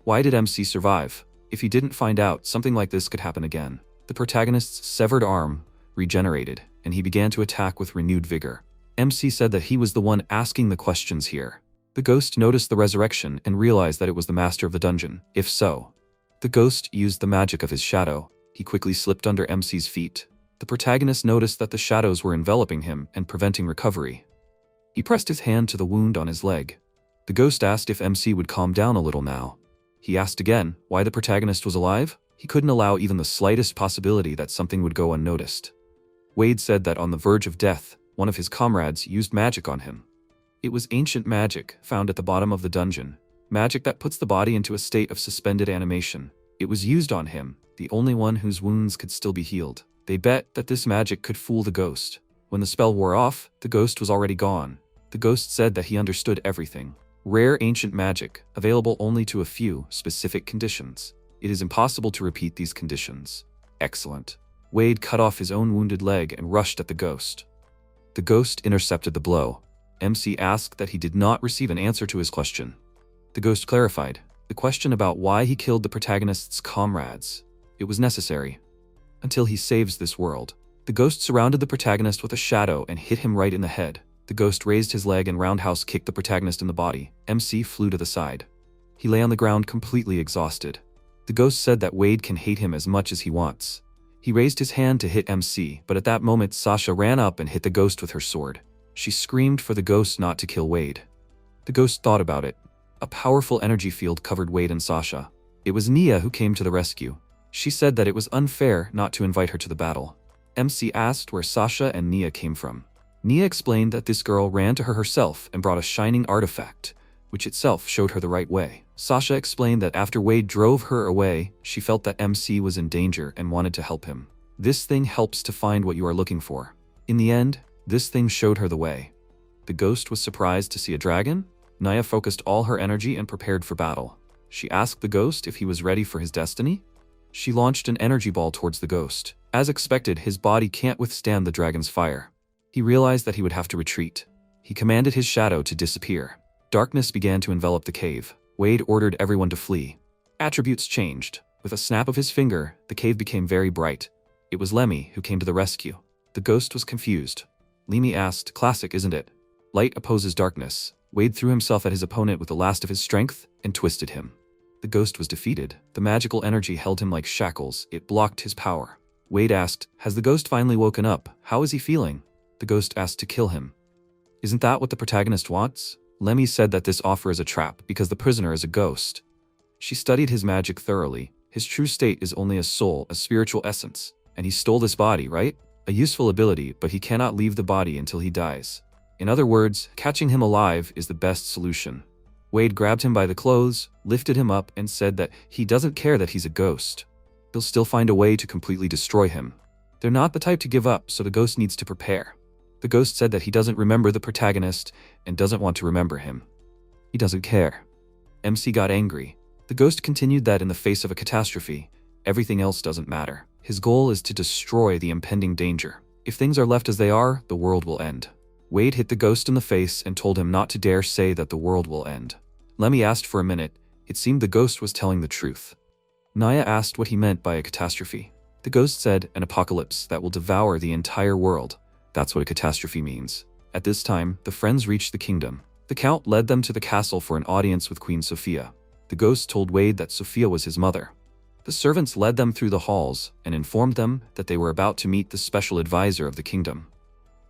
Why did MC survive? If he didn't find out, something like this could happen again. The protagonist's severed arm regenerated, and he began to attack with renewed vigor. MC said that he was the one asking the questions here. The ghost noticed the resurrection and realized that it was the master of the dungeon. If so, the ghost used the magic of his shadow. He quickly slipped under MC's feet. The protagonist noticed that the shadows were enveloping him and preventing recovery. He pressed his hand to the wound on his leg. The ghost asked if MC would calm down a little now. He asked again why the protagonist was alive. He couldn't allow even the slightest possibility that something would go unnoticed. Wade said that on the verge of death, one of his comrades used magic on him. It was ancient magic found at the bottom of the dungeon, magic that puts the body into a state of suspended animation. It was used on him, the only one whose wounds could still be healed. They bet that this magic could fool the ghost. When the spell wore off, the ghost was already gone. The ghost said that he understood everything. Rare ancient magic, available only to a few specific conditions. It is impossible to repeat these conditions. Excellent. Wade cut off his own wounded leg and rushed at the ghost. The ghost intercepted the blow. MC asked that he did not receive an answer to his question. The ghost clarified the question about why he killed the protagonist's comrades. It was necessary. Until he saves this world. The ghost surrounded the protagonist with a shadow and hit him right in the head. The ghost raised his leg and roundhouse kicked the protagonist in the body. MC flew to the side. He lay on the ground completely exhausted. The ghost said that Wade can hate him as much as he wants. He raised his hand to hit MC, but at that moment Sasha ran up and hit the ghost with her sword. She screamed for the ghost not to kill Wade. The ghost thought about it. A powerful energy field covered Wade and Sasha. It was Nia who came to the rescue. She said that it was unfair not to invite her to the battle. MC asked where Sasha and Nia came from. Nia explained that this girl ran to her herself and brought a shining artifact, which itself showed her the right way. Sasha explained that after Wade drove her away, she felt that MC was in danger and wanted to help him. This thing helps to find what you are looking for. In the end, this thing showed her the way. The ghost was surprised to see a dragon. Nia focused all her energy and prepared for battle. She asked the ghost if he was ready for his destiny. She launched an energy ball towards the ghost. As expected, his body can't withstand the dragon's fire. He realized that he would have to retreat. He commanded his shadow to disappear. Darkness began to envelop the cave. Wade ordered everyone to flee. Attributes changed. With a snap of his finger, the cave became very bright. It was Lemi who came to the rescue. The ghost was confused. Lemi asked, "Classic, isn't it? Light opposes darkness." Wade threw himself at his opponent with the last of his strength and twisted him. The ghost was defeated. The magical energy held him like shackles. It blocked his power. Wade asked, "Has the ghost finally woken up? How is he feeling?" The ghost asked to kill him. "Isn't that what the protagonist wants?" Lemi said that this offer is a trap because the prisoner is a ghost. She studied his magic thoroughly. His true state is only a soul, a spiritual essence. And he stole this body, right? A useful ability, but he cannot leave the body until he dies. In other words, catching him alive is the best solution. Wade grabbed him by the clothes, lifted him up, and said that he doesn't care that he's a ghost. He'll still find a way to completely destroy him. They're not the type to give up, so the ghost needs to prepare. The ghost said that he doesn't remember the protagonist and doesn't want to remember him. He doesn't care. MC got angry. The ghost continued that in the face of a catastrophe, everything else doesn't matter. His goal is to destroy the impending danger. If things are left as they are, the world will end. Wade hit the ghost in the face and told him not to dare say that the world will end. Lemi asked for a minute. It seemed the ghost was telling the truth. Nia asked what he meant by a catastrophe. The ghost said, "An apocalypse that will devour the entire world. That's what a catastrophe means." At this time, the friends reached the kingdom. The count led them to the castle for an audience with Queen Sophia. The ghost told Wade that Sophia was his mother. The servants led them through the halls and informed them that they were about to meet the special advisor of the kingdom.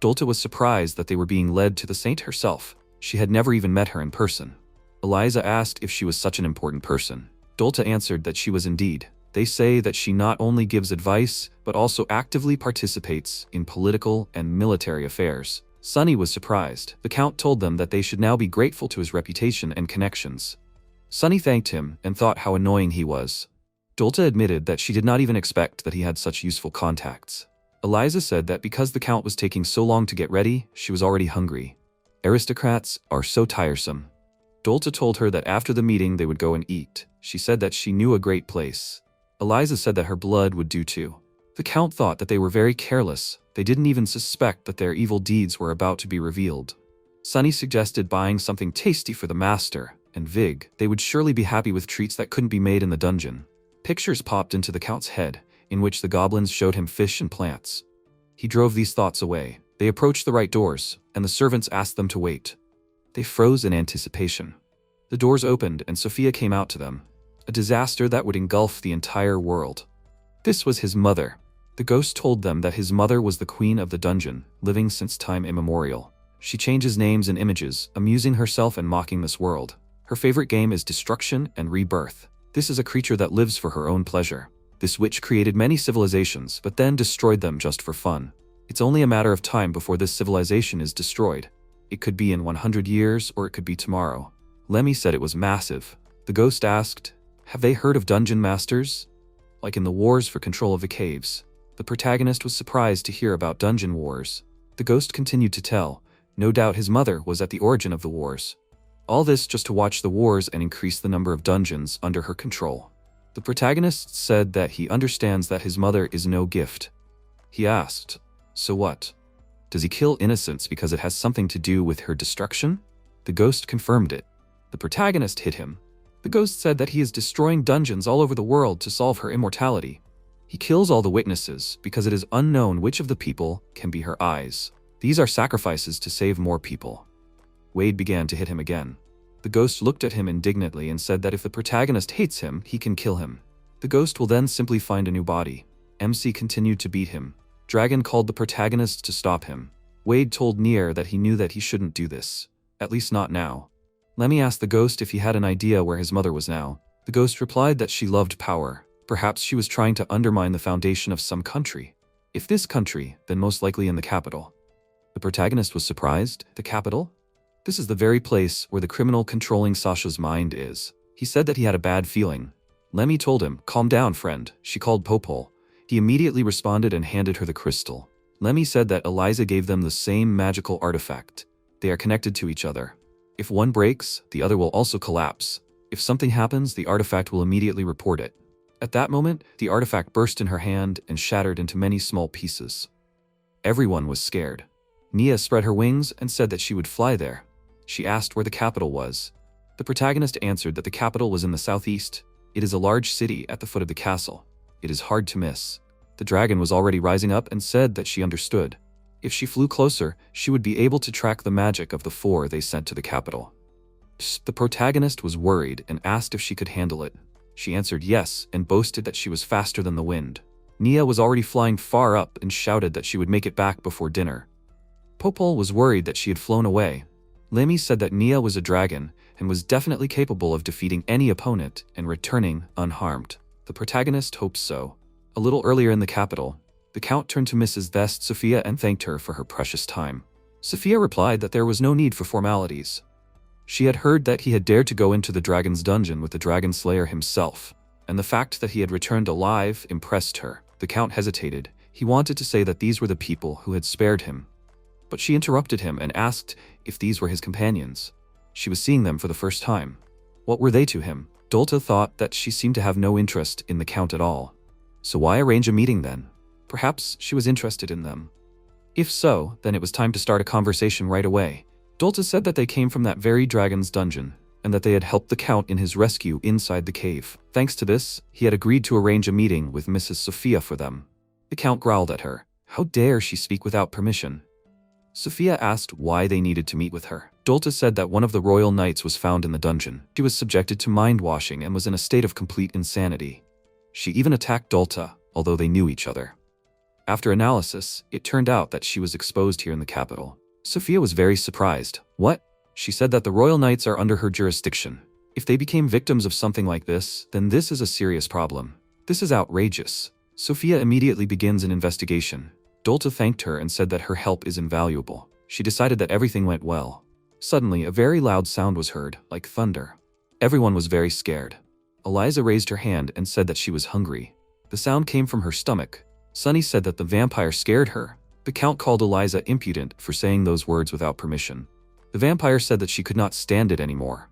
Dolta was surprised that they were being led to the saint herself. She had never even met her in person. Eliza asked if she was such an important person. Dolta answered that she was indeed. They say that she not only gives advice, but also actively participates in political and military affairs. Sunny was surprised. The count told them that they should now be grateful to his reputation and connections. Sunny thanked him and thought how annoying he was. Dolta admitted that she did not even expect that he had such useful contacts. Eliza said that because the Count was taking so long to get ready, she was already hungry. Aristocrats are so tiresome. Dolta told her that after the meeting they would go and eat. She said that she knew a great place. Eliza said that her blood would do too. The Count thought that they were very careless. They didn't even suspect that their evil deeds were about to be revealed. Sunny suggested buying something tasty for the master, and Vig, they would surely be happy with treats that couldn't be made in the dungeon. Pictures popped into the Count's head, in which the goblins showed him fish and plants. He drove these thoughts away. They approached the right doors, and the servants asked them to wait. They froze in anticipation. The doors opened and Sophia came out to them. A disaster that would engulf the entire world. This was his mother. The ghost told them that his mother was the queen of the dungeon, living since time immemorial. She changes names and images, amusing herself and mocking this world. Her favorite game is destruction and rebirth. This is a creature that lives for her own pleasure. This witch created many civilizations, but then destroyed them just for fun. It's only a matter of time before this civilization is destroyed. It could be in 100 years, or it could be tomorrow. Lemi said it was massive. The ghost asked, "Have they heard of dungeon masters? Like in the wars for control of the caves." The protagonist was surprised to hear about dungeon wars. The ghost continued to tell, no doubt his mother was at the origin of the wars. All this just to watch the wars and increase the number of dungeons under her control. The protagonist said that he understands that his mother is no gift. He asked, "So what? Does he kill innocents because it has something to do with her destruction?" The ghost confirmed it. The protagonist hit him. The ghost said that he is destroying dungeons all over the world to solve her immortality. He kills all the witnesses because it is unknown which of the people can be her eyes. These are sacrifices to save more people. Wade began to hit him again. The ghost looked at him indignantly and said that if the protagonist hates him, he can kill him. The ghost will then simply find a new body. MC continued to beat him. Dragon called the protagonist to stop him. Wade told Nier that he knew that he shouldn't do this. At least not now. Lemi asked the ghost if he had an idea where his mother was now. The ghost replied that she loved power. Perhaps she was trying to undermine the foundation of some country. If this country, then most likely in the capital. The protagonist was surprised. The capital? This is the very place where the criminal controlling Sasha's mind is. He said that he had a bad feeling. Lemi told him, "Calm down, friend." She called Popol. He immediately responded and handed her the crystal. Lemi said that Eliza gave them the same magical artifact. They are connected to each other. If one breaks, the other will also collapse. If something happens, the artifact will immediately report it. At that moment, the artifact burst in her hand and shattered into many small pieces. Everyone was scared. Nia spread her wings and said that she would fly there. She asked where the capital was. The protagonist answered that the capital was in the southeast. It is a large city at the foot of the castle. It is hard to miss. The dragon was already rising up and said that she understood. If she flew closer, she would be able to track the magic of the four they sent to the capital. The protagonist was worried and asked if she could handle it. She answered yes and boasted that she was faster than the wind. Nia was already flying far up and shouted that she would make it back before dinner. Popol was worried that she had flown away. Lemi said that Nia was a dragon and was definitely capable of defeating any opponent and returning unharmed. The protagonist hoped so. A little earlier in the capital, the Count turned to Mrs. Vest Sophia and thanked her for her precious time. Sophia replied that there was no need for formalities. She had heard that he had dared to go into the dragon's dungeon with the dragon slayer himself, and the fact that he had returned alive impressed her. The Count hesitated. He wanted to say that these were the people who had spared him. But she interrupted him and asked if these were his companions. She was seeing them for the first time. What were they to him? Dolta thought that she seemed to have no interest in the Count at all. So why arrange a meeting then? Perhaps she was interested in them. If so, then it was time to start a conversation right away. Dolta said that they came from that very dragon's dungeon, and that they had helped the Count in his rescue inside the cave. Thanks to this, he had agreed to arrange a meeting with Mrs. Sophia for them. The Count growled at her. How dare she speak without permission? Sophia asked why they needed to meet with her. Dolta said that one of the royal knights was found in the dungeon. She was subjected to mind-washing and was in a state of complete insanity. She even attacked Dolta, although they knew each other. After analysis, it turned out that she was exposed here in the capital. Sophia was very surprised. What? She said that the royal knights are under her jurisdiction. If they became victims of something like this, then this is a serious problem. This is outrageous. Sophia immediately begins an investigation. Dolta thanked her and said that her help is invaluable. She decided that everything went well. Suddenly, a very loud sound was heard, like thunder. Everyone was very scared. Eliza raised her hand and said that she was hungry. The sound came from her stomach. Sunny said that the vampire scared her. The Count called Eliza impudent for saying those words without permission. The vampire said that she could not stand it anymore.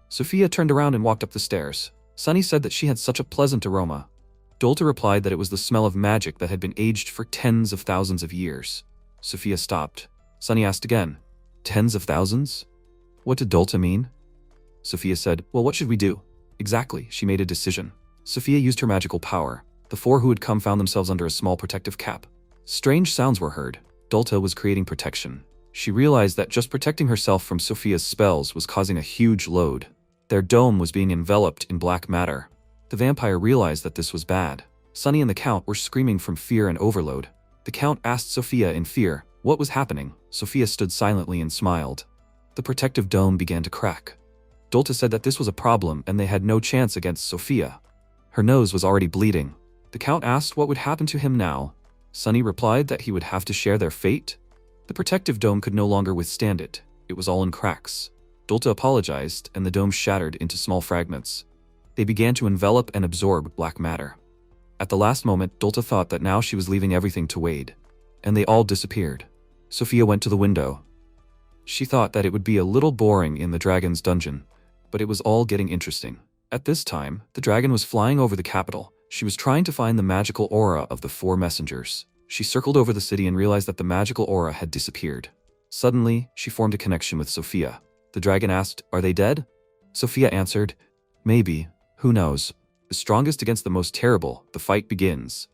Sophia turned around and walked up the stairs. Sunny said that she had such a pleasant aroma. Dolta replied that it was the smell of magic that had been aged for tens of thousands of years. Sophia stopped. Sunny asked again, "Tens of thousands? What did Dolta mean?" Sophia said, "Well, what should we do?" Exactly, she made a decision. Sophia used her magical power. The four who had come found themselves under a small protective cap. Strange sounds were heard. Dolta was creating protection. She realized that just protecting herself from Sophia's spells was causing a huge load. Their dome was being enveloped in black matter. The vampire realized that this was bad. Sunny and the Count were screaming from fear and overload. The Count asked Sophia in fear what was happening. Sophia stood silently and smiled. The protective dome began to crack. Dolta said that this was a problem and they had no chance against Sophia. Her nose was already bleeding. The Count asked what would happen to him now. Sunny replied that he would have to share their fate. The protective dome could no longer withstand it. It was all in cracks. Dolta apologized and the dome shattered into small fragments. They began to envelop and absorb black matter. At the last moment, Dolta thought that now she was leaving everything to Wade. And they all disappeared. Sophia went to the window. She thought that it would be a little boring in the dragon's dungeon, but it was all getting interesting. At this time, the dragon was flying over the capital. She was trying to find the magical aura of the four messengers. She circled over the city and realized that the magical aura had disappeared. Suddenly, she formed a connection with Sophia. The dragon asked, "Are they dead?" Sophia answered, "Maybe. Who knows? The strongest against the most terrible. The fight begins."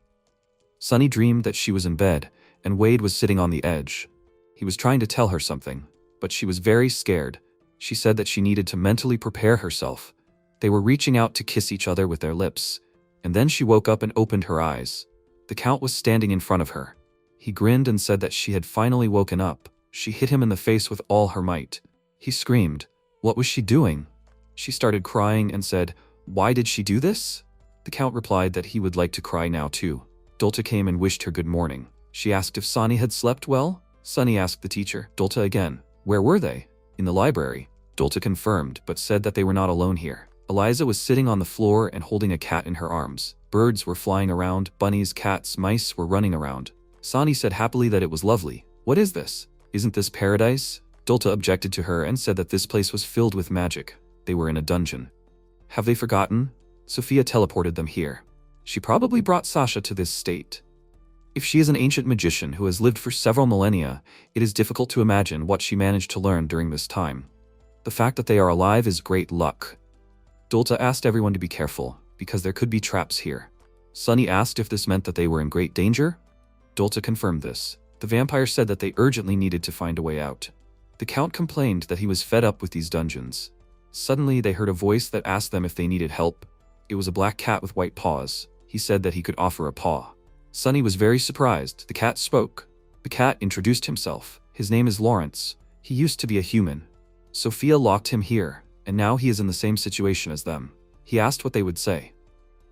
Sunny dreamed that she was in bed, and Wade was sitting on the edge. He was trying to tell her something, but she was very scared. She said that she needed to mentally prepare herself. They were reaching out to kiss each other with their lips, and then she woke up and opened her eyes. The Count was standing in front of her. He grinned and said that she had finally woken up. She hit him in the face with all her might. He screamed. What was she doing? She started crying and said, "Why did she do this?" The Count replied that he would like to cry now too. Dolta came and wished her good morning. She asked if Sunny had slept well. Sunny asked the teacher, Dolta again, where were they? In the library. Dolta confirmed, but said that they were not alone here. Eliza was sitting on the floor and holding a cat in her arms. Birds were flying around, bunnies, cats, mice were running around. Sunny said happily that it was lovely. What is this? Isn't this paradise? Dolta objected to her and said that this place was filled with magic. They were in a dungeon. Have they forgotten? Sophia teleported them here. She probably brought Sasha to this state. If she is an ancient magician who has lived for several millennia, it is difficult to imagine what she managed to learn during this time. The fact that they are alive is great luck. Dolta asked everyone to be careful, because there could be traps here. Sunny asked if this meant that they were in great danger. Dolta confirmed this. The vampire said that they urgently needed to find a way out. The Count complained that he was fed up with these dungeons. Suddenly, they heard a voice that asked them if they needed help. It was a black cat with white paws. He said that he could offer a paw. Sunny was very surprised. The cat spoke. The cat introduced himself. His name is Lawrence. He used to be a human. Sophia locked him here, and now he is in the same situation as them. He asked what they would say.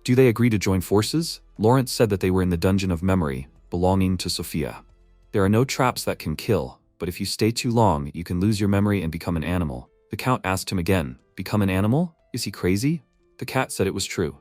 Do they agree to join forces? Lawrence said that they were in the dungeon of memory, belonging to Sophia. There are no traps that can kill, but if you stay too long, you can lose your memory and become an animal. The Count asked him again, become an animal? Is he crazy? The cat said it was true.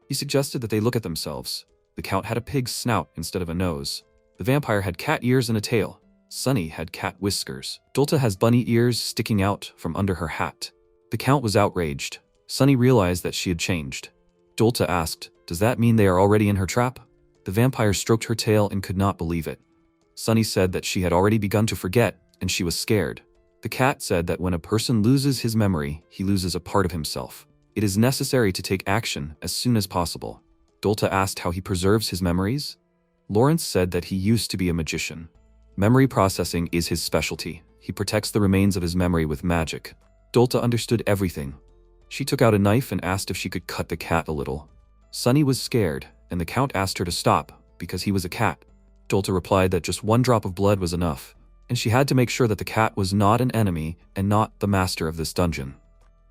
He suggested that they look at themselves. The Count had a pig's snout instead of a nose. The vampire had cat ears and a tail. Sunny had cat whiskers. Dolta has bunny ears sticking out from under her hat. The Count was outraged. Sunny realized that she had changed. Dolta asked, does that mean they are already in her trap? The vampire stroked her tail and could not believe it. Sunny said that she had already begun to forget, and she was scared. The cat said that when a person loses his memory, he loses a part of himself. It is necessary to take action as soon as possible. Dolta asked how he preserves his memories. Lawrence said that he used to be a magician. Memory processing is his specialty. He protects the remains of his memory with magic. Dolta understood everything. She took out a knife and asked if she could cut the cat a little. Sunny was scared, and the Count asked her to stop, because he was a cat. Dolta replied that just one drop of blood was enough, and she had to make sure that the cat was not an enemy and not the master of this dungeon.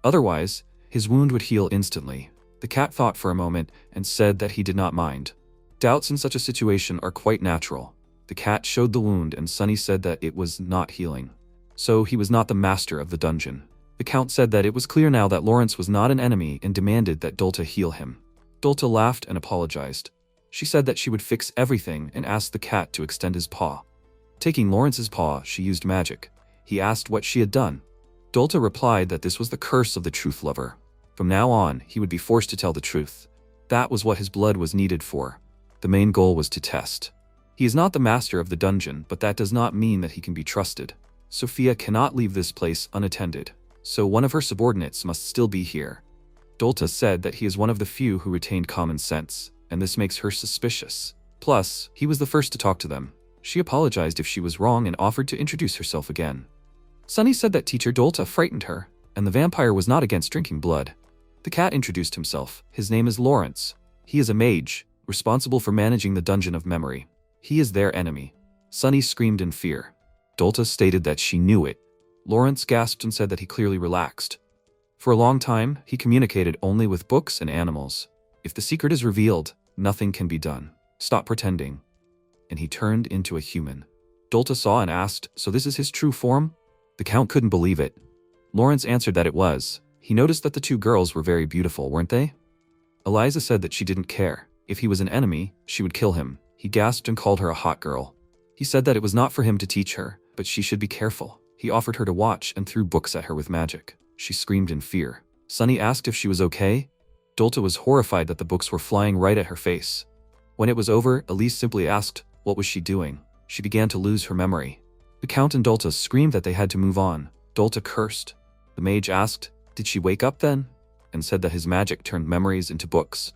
Otherwise, his wound would heal instantly. The cat thought for a moment and said that he did not mind. Doubts in such a situation are quite natural. The cat showed the wound and Sunny said that it was not healing. So he was not the master of the dungeon. The Count said that it was clear now that Lawrence was not an enemy and demanded that Dolta heal him. Dolta laughed and apologized. She said that she would fix everything and asked the cat to extend his paw. Taking Lawrence's paw, she used magic. He asked what she had done. Dolta replied that this was the curse of the truth lover. From now on, he would be forced to tell the truth. That was what his blood was needed for. The main goal was to test. He is not the master of the dungeon, but that does not mean that he can be trusted. Sophia cannot leave this place unattended, so one of her subordinates must still be here. Dolta said that he is one of the few who retained common sense, and this makes her suspicious. Plus, he was the first to talk to them. She apologized if she was wrong and offered to introduce herself again. Sunny said that teacher Dolta frightened her, and the vampire was not against drinking blood. The cat introduced himself. His name is Lawrence. He is a mage, responsible for managing the Dungeon of Memory. He is their enemy. Sunny screamed in fear. Dolta stated that she knew it. Lawrence gasped and said that he clearly relaxed. For a long time, he communicated only with books and animals. If the secret is revealed, nothing can be done. Stop pretending. And he turned into a human. Dolta saw and asked, "So this is his true form?" The Count couldn't believe it. Lawrence answered that it was. He noticed that the two girls were very beautiful, weren't they? Eliza said that she didn't care. If he was an enemy, she would kill him. He gasped and called her a hot girl. He said that it was not for him to teach her, but she should be careful. He offered her to watch and threw books at her with magic. She screamed in fear. Sunny asked if she was okay. Dolta was horrified that the books were flying right at her face. When it was over, Elise simply asked, what was she doing? She began to lose her memory. The Count and Dolta screamed that they had to move on. Dolta cursed. The mage asked, did she wake up then? And said that his magic turned memories into books.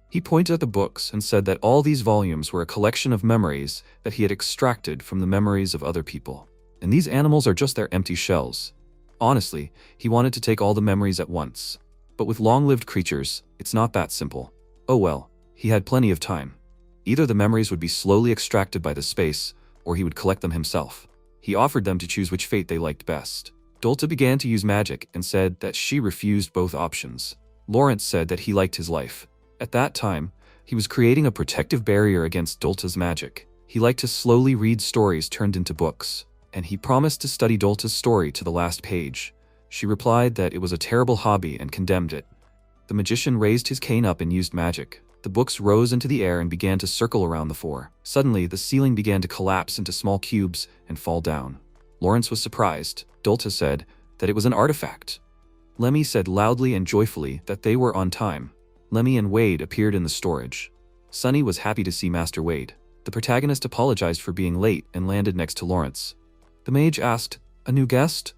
He pointed at the books and said that all these volumes were a collection of memories that he had extracted from the memories of other people. And these animals are just their empty shells. Honestly, he wanted to take all the memories at once. But with long-lived creatures, it's not that simple. Oh well, he had plenty of time. Either the memories would be slowly extracted by the space, or he would collect them himself. He offered them to choose which fate they liked best. Dolta began to use magic and said that she refused both options. Lawrence said that he liked his life. At that time, he was creating a protective barrier against Dolta's magic. He liked to slowly read stories turned into books, and he promised to study Dolta's story to the last page. She replied that it was a terrible hobby and condemned it. The magician raised his cane up and used magic. The books rose into the air and began to circle around the four. Suddenly, the ceiling began to collapse into small cubes and fall down. Lawrence was surprised. Dolta said that it was an artifact. Lemi said loudly and joyfully that they were on time. Lemi and Wade appeared in the storage. Sunny was happy to see Master Wade. The protagonist apologized for being late and landed next to Lawrence. The mage asked, a new guest?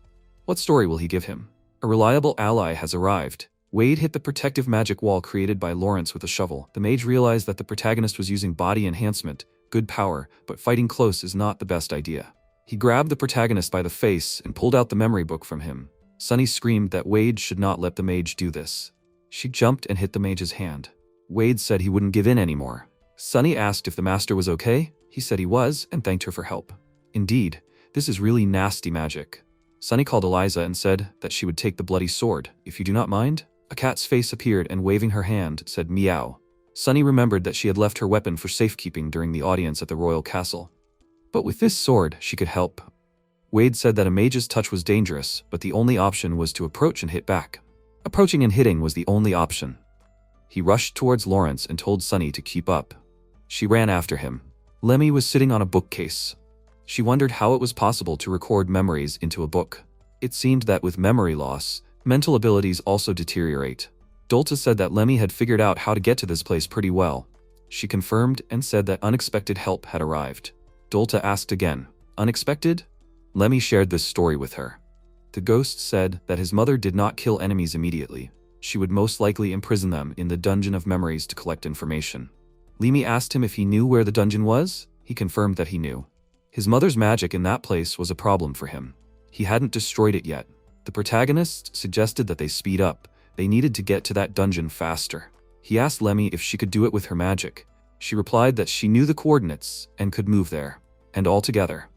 What story will he give him? A reliable ally has arrived. Wade hit the protective magic wall created by Lawrence with a shovel. The mage realized that the protagonist was using body enhancement, good power, but fighting close is not the best idea. He grabbed the protagonist by the face and pulled out the memory book from him. Sunny screamed that Wade should not let the mage do this. She jumped and hit the mage's hand. Wade said he wouldn't give in anymore. Sunny asked if the master was okay. He said he was and thanked her for help. Indeed, this is really nasty magic. Sunny called Eliza and said that she would take the bloody sword, if you do not mind. A cat's face appeared and waving her hand said meow. Sunny remembered that she had left her weapon for safekeeping during the audience at the royal castle. But with this sword, she could help. Wade said that a mage's touch was dangerous, but the only option was to approach and hit back. Approaching and hitting was the only option. He rushed towards Lawrence and told Sunny to keep up. She ran after him. Lemi was sitting on a bookcase. She wondered how it was possible to record memories into a book. It seemed that with memory loss, mental abilities also deteriorate. Dolta said that Lemi had figured out how to get to this place pretty well. She confirmed and said that unexpected help had arrived. Dolta asked again, unexpected? Lemi shared this story with her. The ghost said that his mother did not kill enemies immediately. She would most likely imprison them in the Dungeon of Memories to collect information. Lemi asked him if he knew where the dungeon was. He confirmed that he knew. His mother's magic in that place was a problem for him. He hadn't destroyed it yet. The protagonist suggested that they speed up. They needed to get to that dungeon faster. He asked Lemi if she could do it with her magic. She replied that she knew the coordinates and could move there. And all together.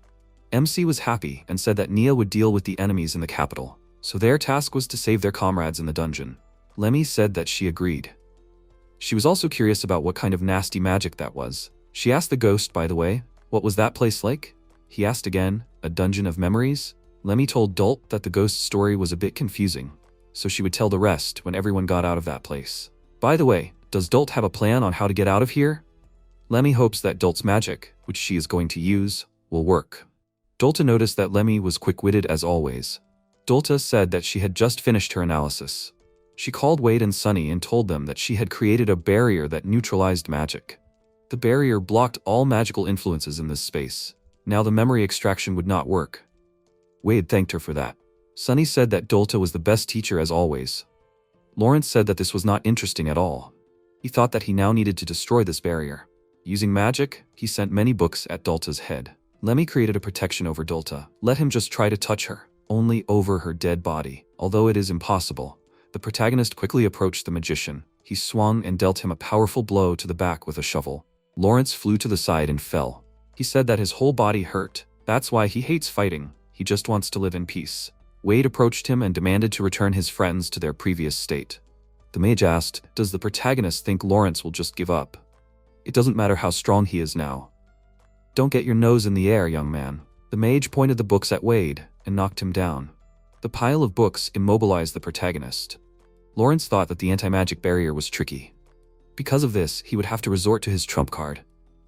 MC was happy and said that Nia would deal with the enemies in the capital, so their task was to save their comrades in the dungeon. Lemi said that she agreed. She was also curious about what kind of nasty magic that was. She asked the ghost, by the way, what was that place like? He asked again, a dungeon of memories? Lemi told Dolt that the ghost story was a bit confusing, so she would tell the rest when everyone got out of that place. By the way, does Dolt have a plan on how to get out of here? Lemi hopes that Dolt's magic, which she is going to use, will work. Dolta noticed that Lemi was quick-witted as always. Dolta said that she had just finished her analysis. She called Wade and Sunny and told them that she had created a barrier that neutralized magic. The barrier blocked all magical influences in this space. Now the memory extraction would not work. Wade thanked her for that. Sunny said that Dolta was the best teacher as always. Lawrence said that this was not interesting at all. He thought that he now needed to destroy this barrier. Using magic, he sent many books at Dolta's head. Lemi created a protection over Dolta. Let him just try to touch her, only over her dead body. Although it is impossible, the protagonist quickly approached the magician. He swung and dealt him a powerful blow to the back with a shovel. Lawrence flew to the side and fell. He said that his whole body hurt. That's why he hates fighting. He just wants to live in peace. Wade approached him and demanded to return his friends to their previous state. The mage asked, does the protagonist think Lawrence will just give up? It doesn't matter how strong he is now. Don't get your nose in the air, young man. The mage pointed the books at Wade and knocked him down. The pile of books immobilized the protagonist. Lawrence thought that the anti-magic barrier was tricky. Because of this, he would have to resort to his trump card.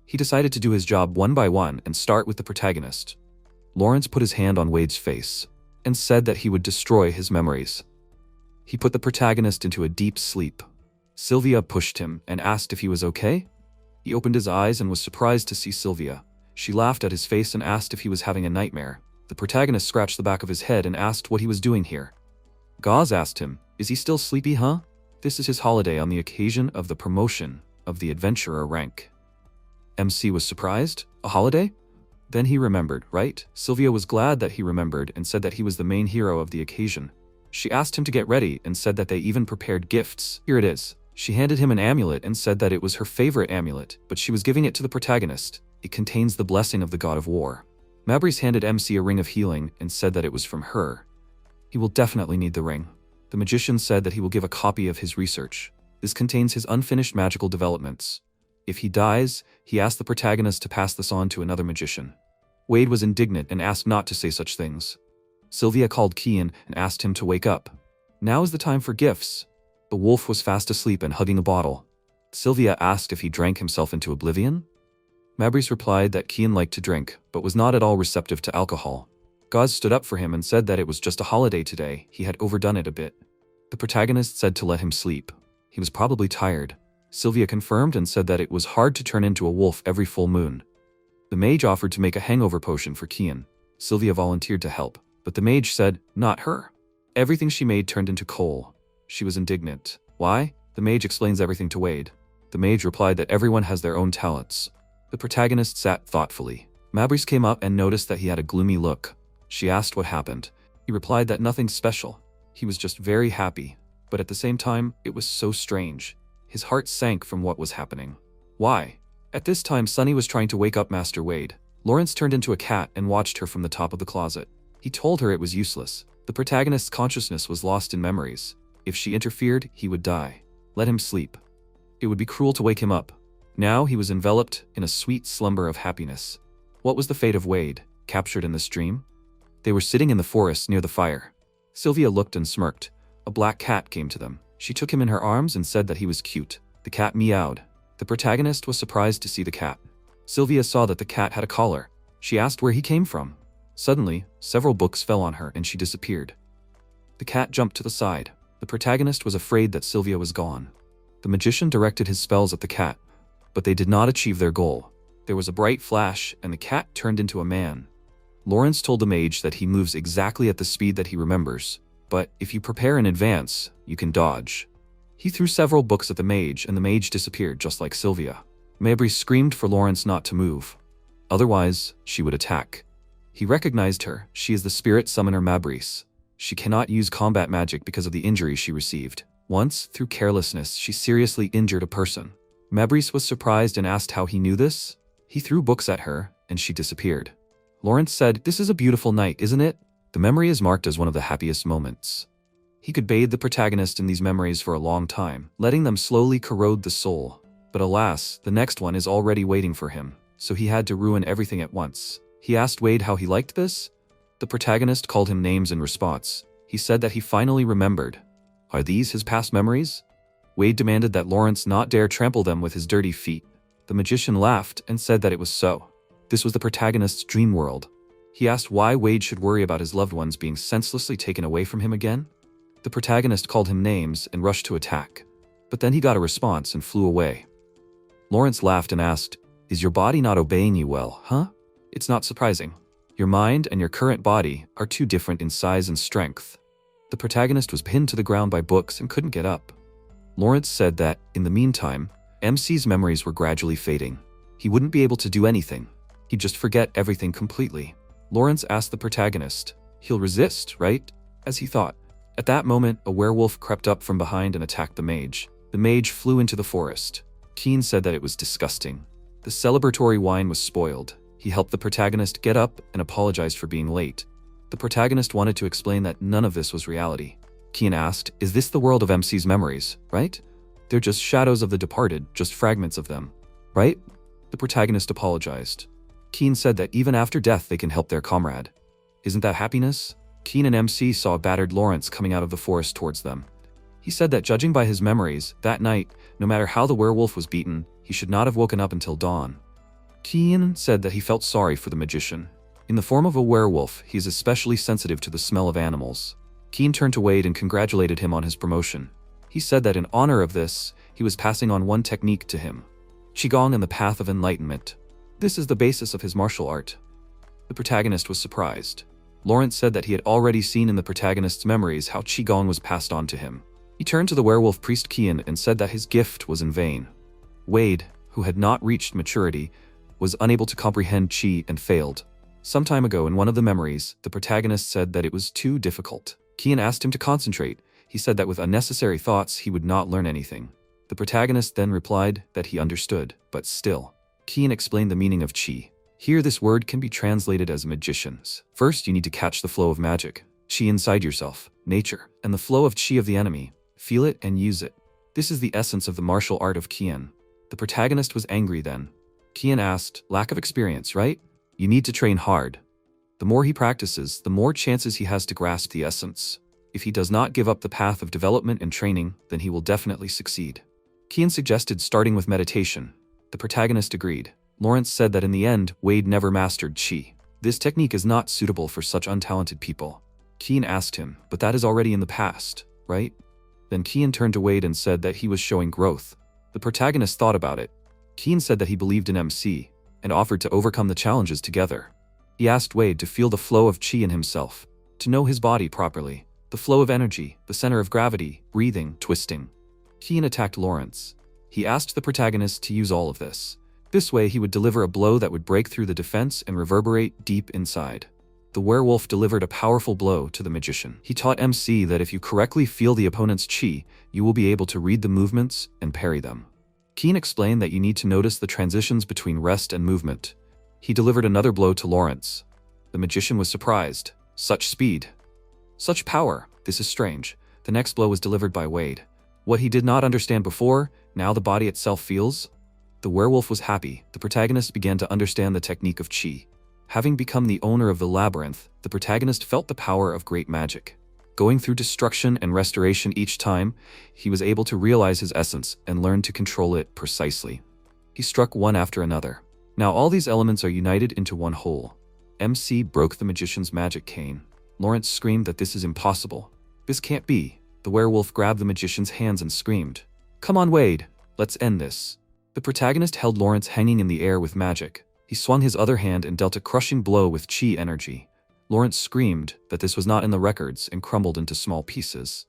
He decided to do his job one by one and start with the protagonist. Lawrence put his hand on Wade's face and said that he would destroy his memories. He put the protagonist into a deep sleep. Sylvia pushed him and asked if he was okay. He opened his eyes and was surprised to see Sylvia. She laughed at his face and asked if he was having a nightmare. The protagonist scratched the back of his head and asked what he was doing here. Gauze asked him, is he still sleepy, huh? This is his holiday on the occasion of the promotion of the adventurer rank. MC was surprised? A holiday? Then he remembered, right? Sylvia was glad that he remembered and said that he was the main hero of the occasion. She asked him to get ready and said that they even prepared gifts. Here it is. She handed him an amulet and said that it was her favorite amulet, but she was giving it to the protagonist. It contains the blessing of the god of war. Mabris handed MC a ring of healing and said that it was from her. He will definitely need the ring. The magician said that he will give a copy of his research. This contains his unfinished magical developments. If he dies, he asked the protagonist to pass this on to another magician. Wade was indignant and asked not to say such things. Sylvia called Kian and asked him to wake up. Now is the time for gifts. The wolf was fast asleep and hugging a bottle. Sylvia asked if he drank himself into oblivion. Mabris replied that Kian liked to drink, but was not at all receptive to alcohol. Gauze stood up for him and said that it was just a holiday today. He had overdone it a bit. The protagonist said to let him sleep. He was probably tired. Sylvia confirmed and said that it was hard to turn into a wolf every full moon. The mage offered to make a hangover potion for Kian. Sylvia volunteered to help, but the mage said, not her. Everything she made turned into coal. She was indignant. Why? The mage explains everything to Wade. The mage replied that everyone has their own talents. The protagonist sat thoughtfully. Mabris came up and noticed that he had a gloomy look. She asked what happened. He replied that nothing special. He was just very happy, but at the same time, it was so strange. His heart sank from what was happening. Why? At this time, Sunny was trying to wake up Master Wade. Lawrence turned into a cat and watched her from the top of the closet. He told her it was useless. The protagonist's consciousness was lost in memories. If she interfered, he would die. Let him sleep. It would be cruel to wake him up. Now he was enveloped in a sweet slumber of happiness. What was the fate of Wade, captured in this dream? They were sitting in the forest near the fire. Sylvia looked and smirked. A black cat came to them. She took him in her arms and said that he was cute. The cat meowed. The protagonist was surprised to see the cat. Sylvia saw that the cat had a collar. She asked where he came from. Suddenly, several books fell on her and she disappeared. The cat jumped to the side. The protagonist was afraid that Sylvia was gone. The magician directed his spells at the cat, but they did not achieve their goal. There was a bright flash and the cat turned into a man. Lawrence told the mage that he moves exactly at the speed that he remembers, but if you prepare in advance, you can dodge. He threw several books at the mage and the mage disappeared just like Sylvia. Mabry screamed for Lawrence not to move. Otherwise, she would attack. He recognized her. She is the spirit summoner Mabris. She cannot use combat magic because of the injury she received. Once, through carelessness, she seriously injured a person. Mabris was surprised and asked how he knew this. He threw books at her, and she disappeared. Lawrence said, "This is a beautiful night, isn't it?" The memory is marked as one of the happiest moments. He could bathe the protagonist in these memories for a long time, letting them slowly corrode the soul. But alas, the next one is already waiting for him, so he had to ruin everything at once. He asked Wade how he liked this. The protagonist called him names in response. He said that he finally remembered. Are these his past memories? Wade demanded that Lawrence not dare trample them with his dirty feet. The magician laughed and said that it was so. This was the protagonist's dream world. He asked why Wade should worry about his loved ones being senselessly taken away from him again. The protagonist called him names and rushed to attack. But then he got a response and flew away. Lawrence laughed and asked, "Is your body not obeying you well, huh? It's not surprising. Your mind and your current body are too different in size and strength." The protagonist was pinned to the ground by books and couldn't get up. Lawrence said that, in the meantime, MC's memories were gradually fading. He wouldn't be able to do anything. He'd just forget everything completely. Lawrence asked the protagonist, "He'll resist, right?" As he thought. At that moment, a werewolf crept up from behind and attacked the mage. The mage flew into the forest. Keen said that it was disgusting. The celebratory wine was spoiled. He helped the protagonist get up and apologized for being late. The protagonist wanted to explain that none of this was reality. Keen asked, "Is this the world of MC's memories, right? They're just shadows of the departed, just fragments of them, right?" The protagonist apologized. Keen said that even after death they can help their comrade. Isn't that happiness? Keen and MC saw a battered Lawrence coming out of the forest towards them. He said that judging by his memories, that night, no matter how the werewolf was beaten, he should not have woken up until dawn. Keen said that he felt sorry for the magician. In the form of a werewolf, he is especially sensitive to the smell of animals. Keen turned to Wade and congratulated him on his promotion. He said that in honor of this, he was passing on one technique to him: Qigong and the Path of Enlightenment. This is the basis of his martial art. The protagonist was surprised. Lawrence said that he had already seen in the protagonist's memories how Qigong was passed on to him. He turned to the werewolf priest Kian and said that his gift was in vain. Wade, who had not reached maturity, was unable to comprehend Qi and failed. Some time ago in one of the memories, the protagonist said that it was too difficult. Kian asked him to concentrate. He said that with unnecessary thoughts he would not learn anything. The protagonist then replied that he understood, but still. Kian explained the meaning of Qi. Here this word can be translated as magicians. First, you need to catch the flow of magic, Qi inside yourself, nature, and the flow of Qi of the enemy. Feel it and use it. This is the essence of the martial art of Kian. The protagonist was angry then. Kian asked, "Lack of experience, right? You need to train hard." The more he practices, the more chances he has to grasp the essence. If he does not give up the path of development and training, then he will definitely succeed. Kian suggested starting with meditation. The protagonist agreed. Lawrence said that in the end, Wade never mastered Qi. This technique is not suitable for such untalented people. Kian asked him, "But that is already in the past, right?" Then Kian turned to Wade and said that he was showing growth. The protagonist thought about it. Kian said that he believed in MC, and offered to overcome the challenges together. He asked Wade to feel the flow of Qi in himself, to know his body properly, the flow of energy, the center of gravity, breathing, twisting. Kian attacked Lawrence. He asked the protagonist to use all of this. This way he would deliver a blow that would break through the defense and reverberate deep inside. The werewolf delivered a powerful blow to the magician. He taught MC that if you correctly feel the opponent's Qi, you will be able to read the movements and parry them. Kian explained that you need to notice the transitions between rest and movement. He delivered another blow to Lawrence. The magician was surprised. Such speed. Such power. This is strange. The next blow was delivered by Wade. What he did not understand before, now the body itself feels. The werewolf was happy. The protagonist began to understand the technique of Qi. Having become the owner of the labyrinth, the protagonist felt the power of great magic. Going through destruction and restoration each time, he was able to realize his essence and learn to control it precisely. He struck one after another. Now all these elements are united into one whole. MC broke the magician's magic cane. Lawrence screamed that this is impossible. This can't be. The werewolf grabbed the magician's hands and screamed, "Come on, Wade, let's end this." The protagonist held Lawrence hanging in the air with magic. He swung his other hand and dealt a crushing blow with Qi energy. Lawrence screamed that this was not in the records and crumbled into small pieces.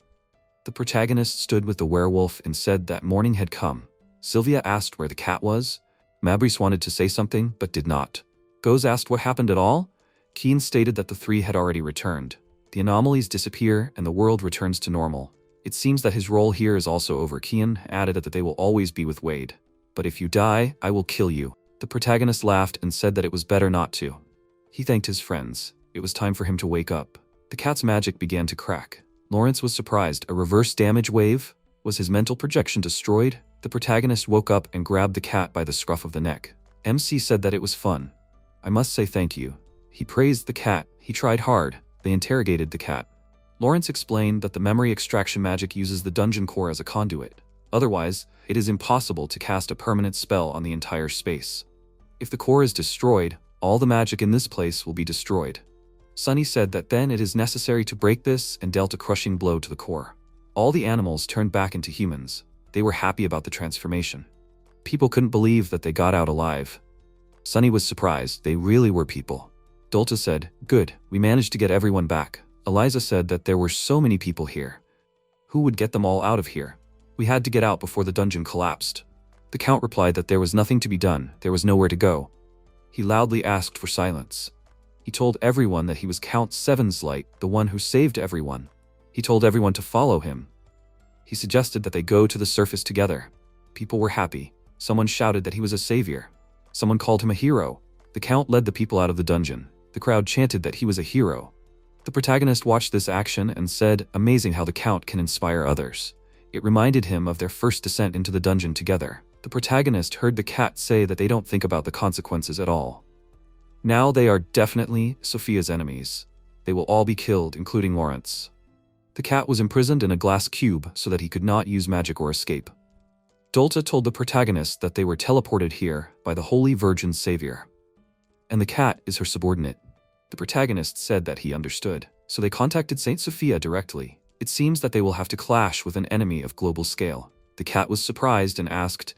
The protagonist stood with the werewolf and said that morning had come. Sylvia asked where the cat was. Mabrice wanted to say something, but did not. Goz asked what happened at all. Keen stated that the three had already returned. The anomalies disappear and the world returns to normal. It seems that his role here is also over. Kian added that they will always be with Wade. "But if you die, I will kill you." The protagonist laughed and said that it was better not to. He thanked his friends. It was time for him to wake up. The cat's magic began to crack. Lawrence was surprised. A reverse damage wave? Was his mental projection destroyed? The protagonist woke up and grabbed the cat by the scruff of the neck. MC said that it was fun. "I must say thank you." He praised the cat. He tried hard. They interrogated the cat. Lawrence explained that the memory extraction magic uses the dungeon core as a conduit. Otherwise, it is impossible to cast a permanent spell on the entire space. If the core is destroyed, all the magic in this place will be destroyed. Sunny said that then it is necessary to break this and dealt a crushing blow to the core. All the animals turned back into humans. They were happy about the transformation. People couldn't believe that they got out alive. Sunny was surprised. They really were people. Dolta said, "Good, we managed to get everyone back." Eliza said that there were so many people here. Who would get them all out of here? We had to get out before the dungeon collapsed. The Count replied that there was nothing to be done. There was nowhere to go. He loudly asked for silence. He told everyone that he was Count Seven's Light, the one who saved everyone. He told everyone to follow him. He suggested that they go to the surface together. People were happy. Someone shouted that he was a savior. Someone called him a hero. The Count led the people out of the dungeon. The crowd chanted that he was a hero. The protagonist watched this action and said, "Amazing how the Count can inspire others." It reminded him of their first descent into the dungeon together. The protagonist heard the cat say that they don't think about the consequences at all. Now they are definitely Sophia's enemies. They will all be killed, including Lawrence. The cat was imprisoned in a glass cube so that he could not use magic or escape. Dolta told the protagonist that they were teleported here by the Holy Virgin Savior. And the cat is her subordinate. The protagonist said that he understood, so they contacted Saint Sophia directly. It seems that they will have to clash with an enemy of global scale. The cat was surprised and asked,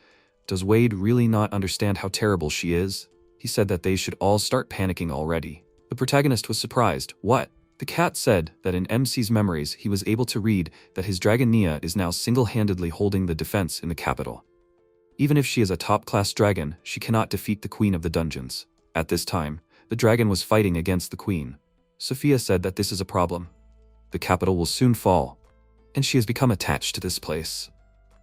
"Does Wade really not understand how terrible she is?" He said that they should all start panicking already. The protagonist was surprised. What? The cat said that in MC's memories he was able to read that his dragon Nia is now single-handedly holding the defense in the capital. Even if she is a top-class dragon, she cannot defeat the queen of the dungeons. At this time, the dragon was fighting against the queen. Sophia said that this is a problem. The capital will soon fall, and she has become attached to this place.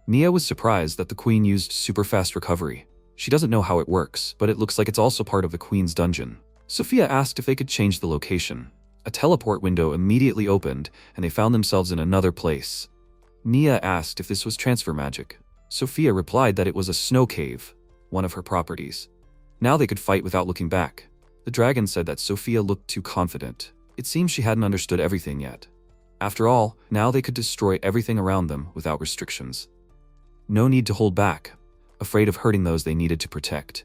Nia was surprised that the queen used super-fast recovery. She doesn't know how it works, but it looks like it's also part of the queen's dungeon. Sophia asked if they could change the location. A teleport window immediately opened, and they found themselves in another place. Nia asked if this was transfer magic. Sophia replied that it was a snow cave, one of her properties. Now they could fight without looking back. The dragon said that Sophia looked too confident. It seems she hadn't understood everything yet. After all, now they could destroy everything around them without restrictions. No need to hold back, afraid of hurting those they needed to protect.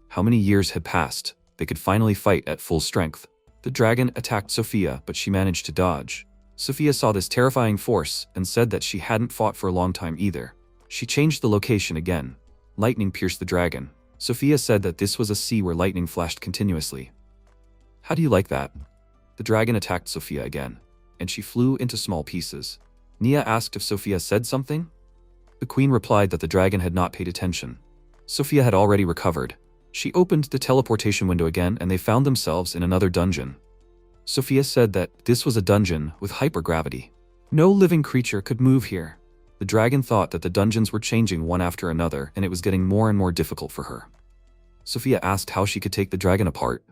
How many years had passed? They could finally fight at full strength. The dragon attacked Sophia, but she managed to dodge. Sophia saw this terrifying force and said that she hadn't fought for a long time either. She changed the location again. Lightning pierced the dragon. Sophia said that this was a sea where lightning flashed continuously. "How do you like that?" The dragon attacked Sophia again, and she flew into small pieces. Nia asked if Sophia said something. The queen replied that the dragon had not paid attention. Sophia had already recovered. She opened the teleportation window again and they found themselves in another dungeon. Sophia said that this was a dungeon with hypergravity. No living creature could move here. The dragon thought that the dungeons were changing one after another and it was getting more and more difficult for her. Sophia asked how she could take the dragon apart,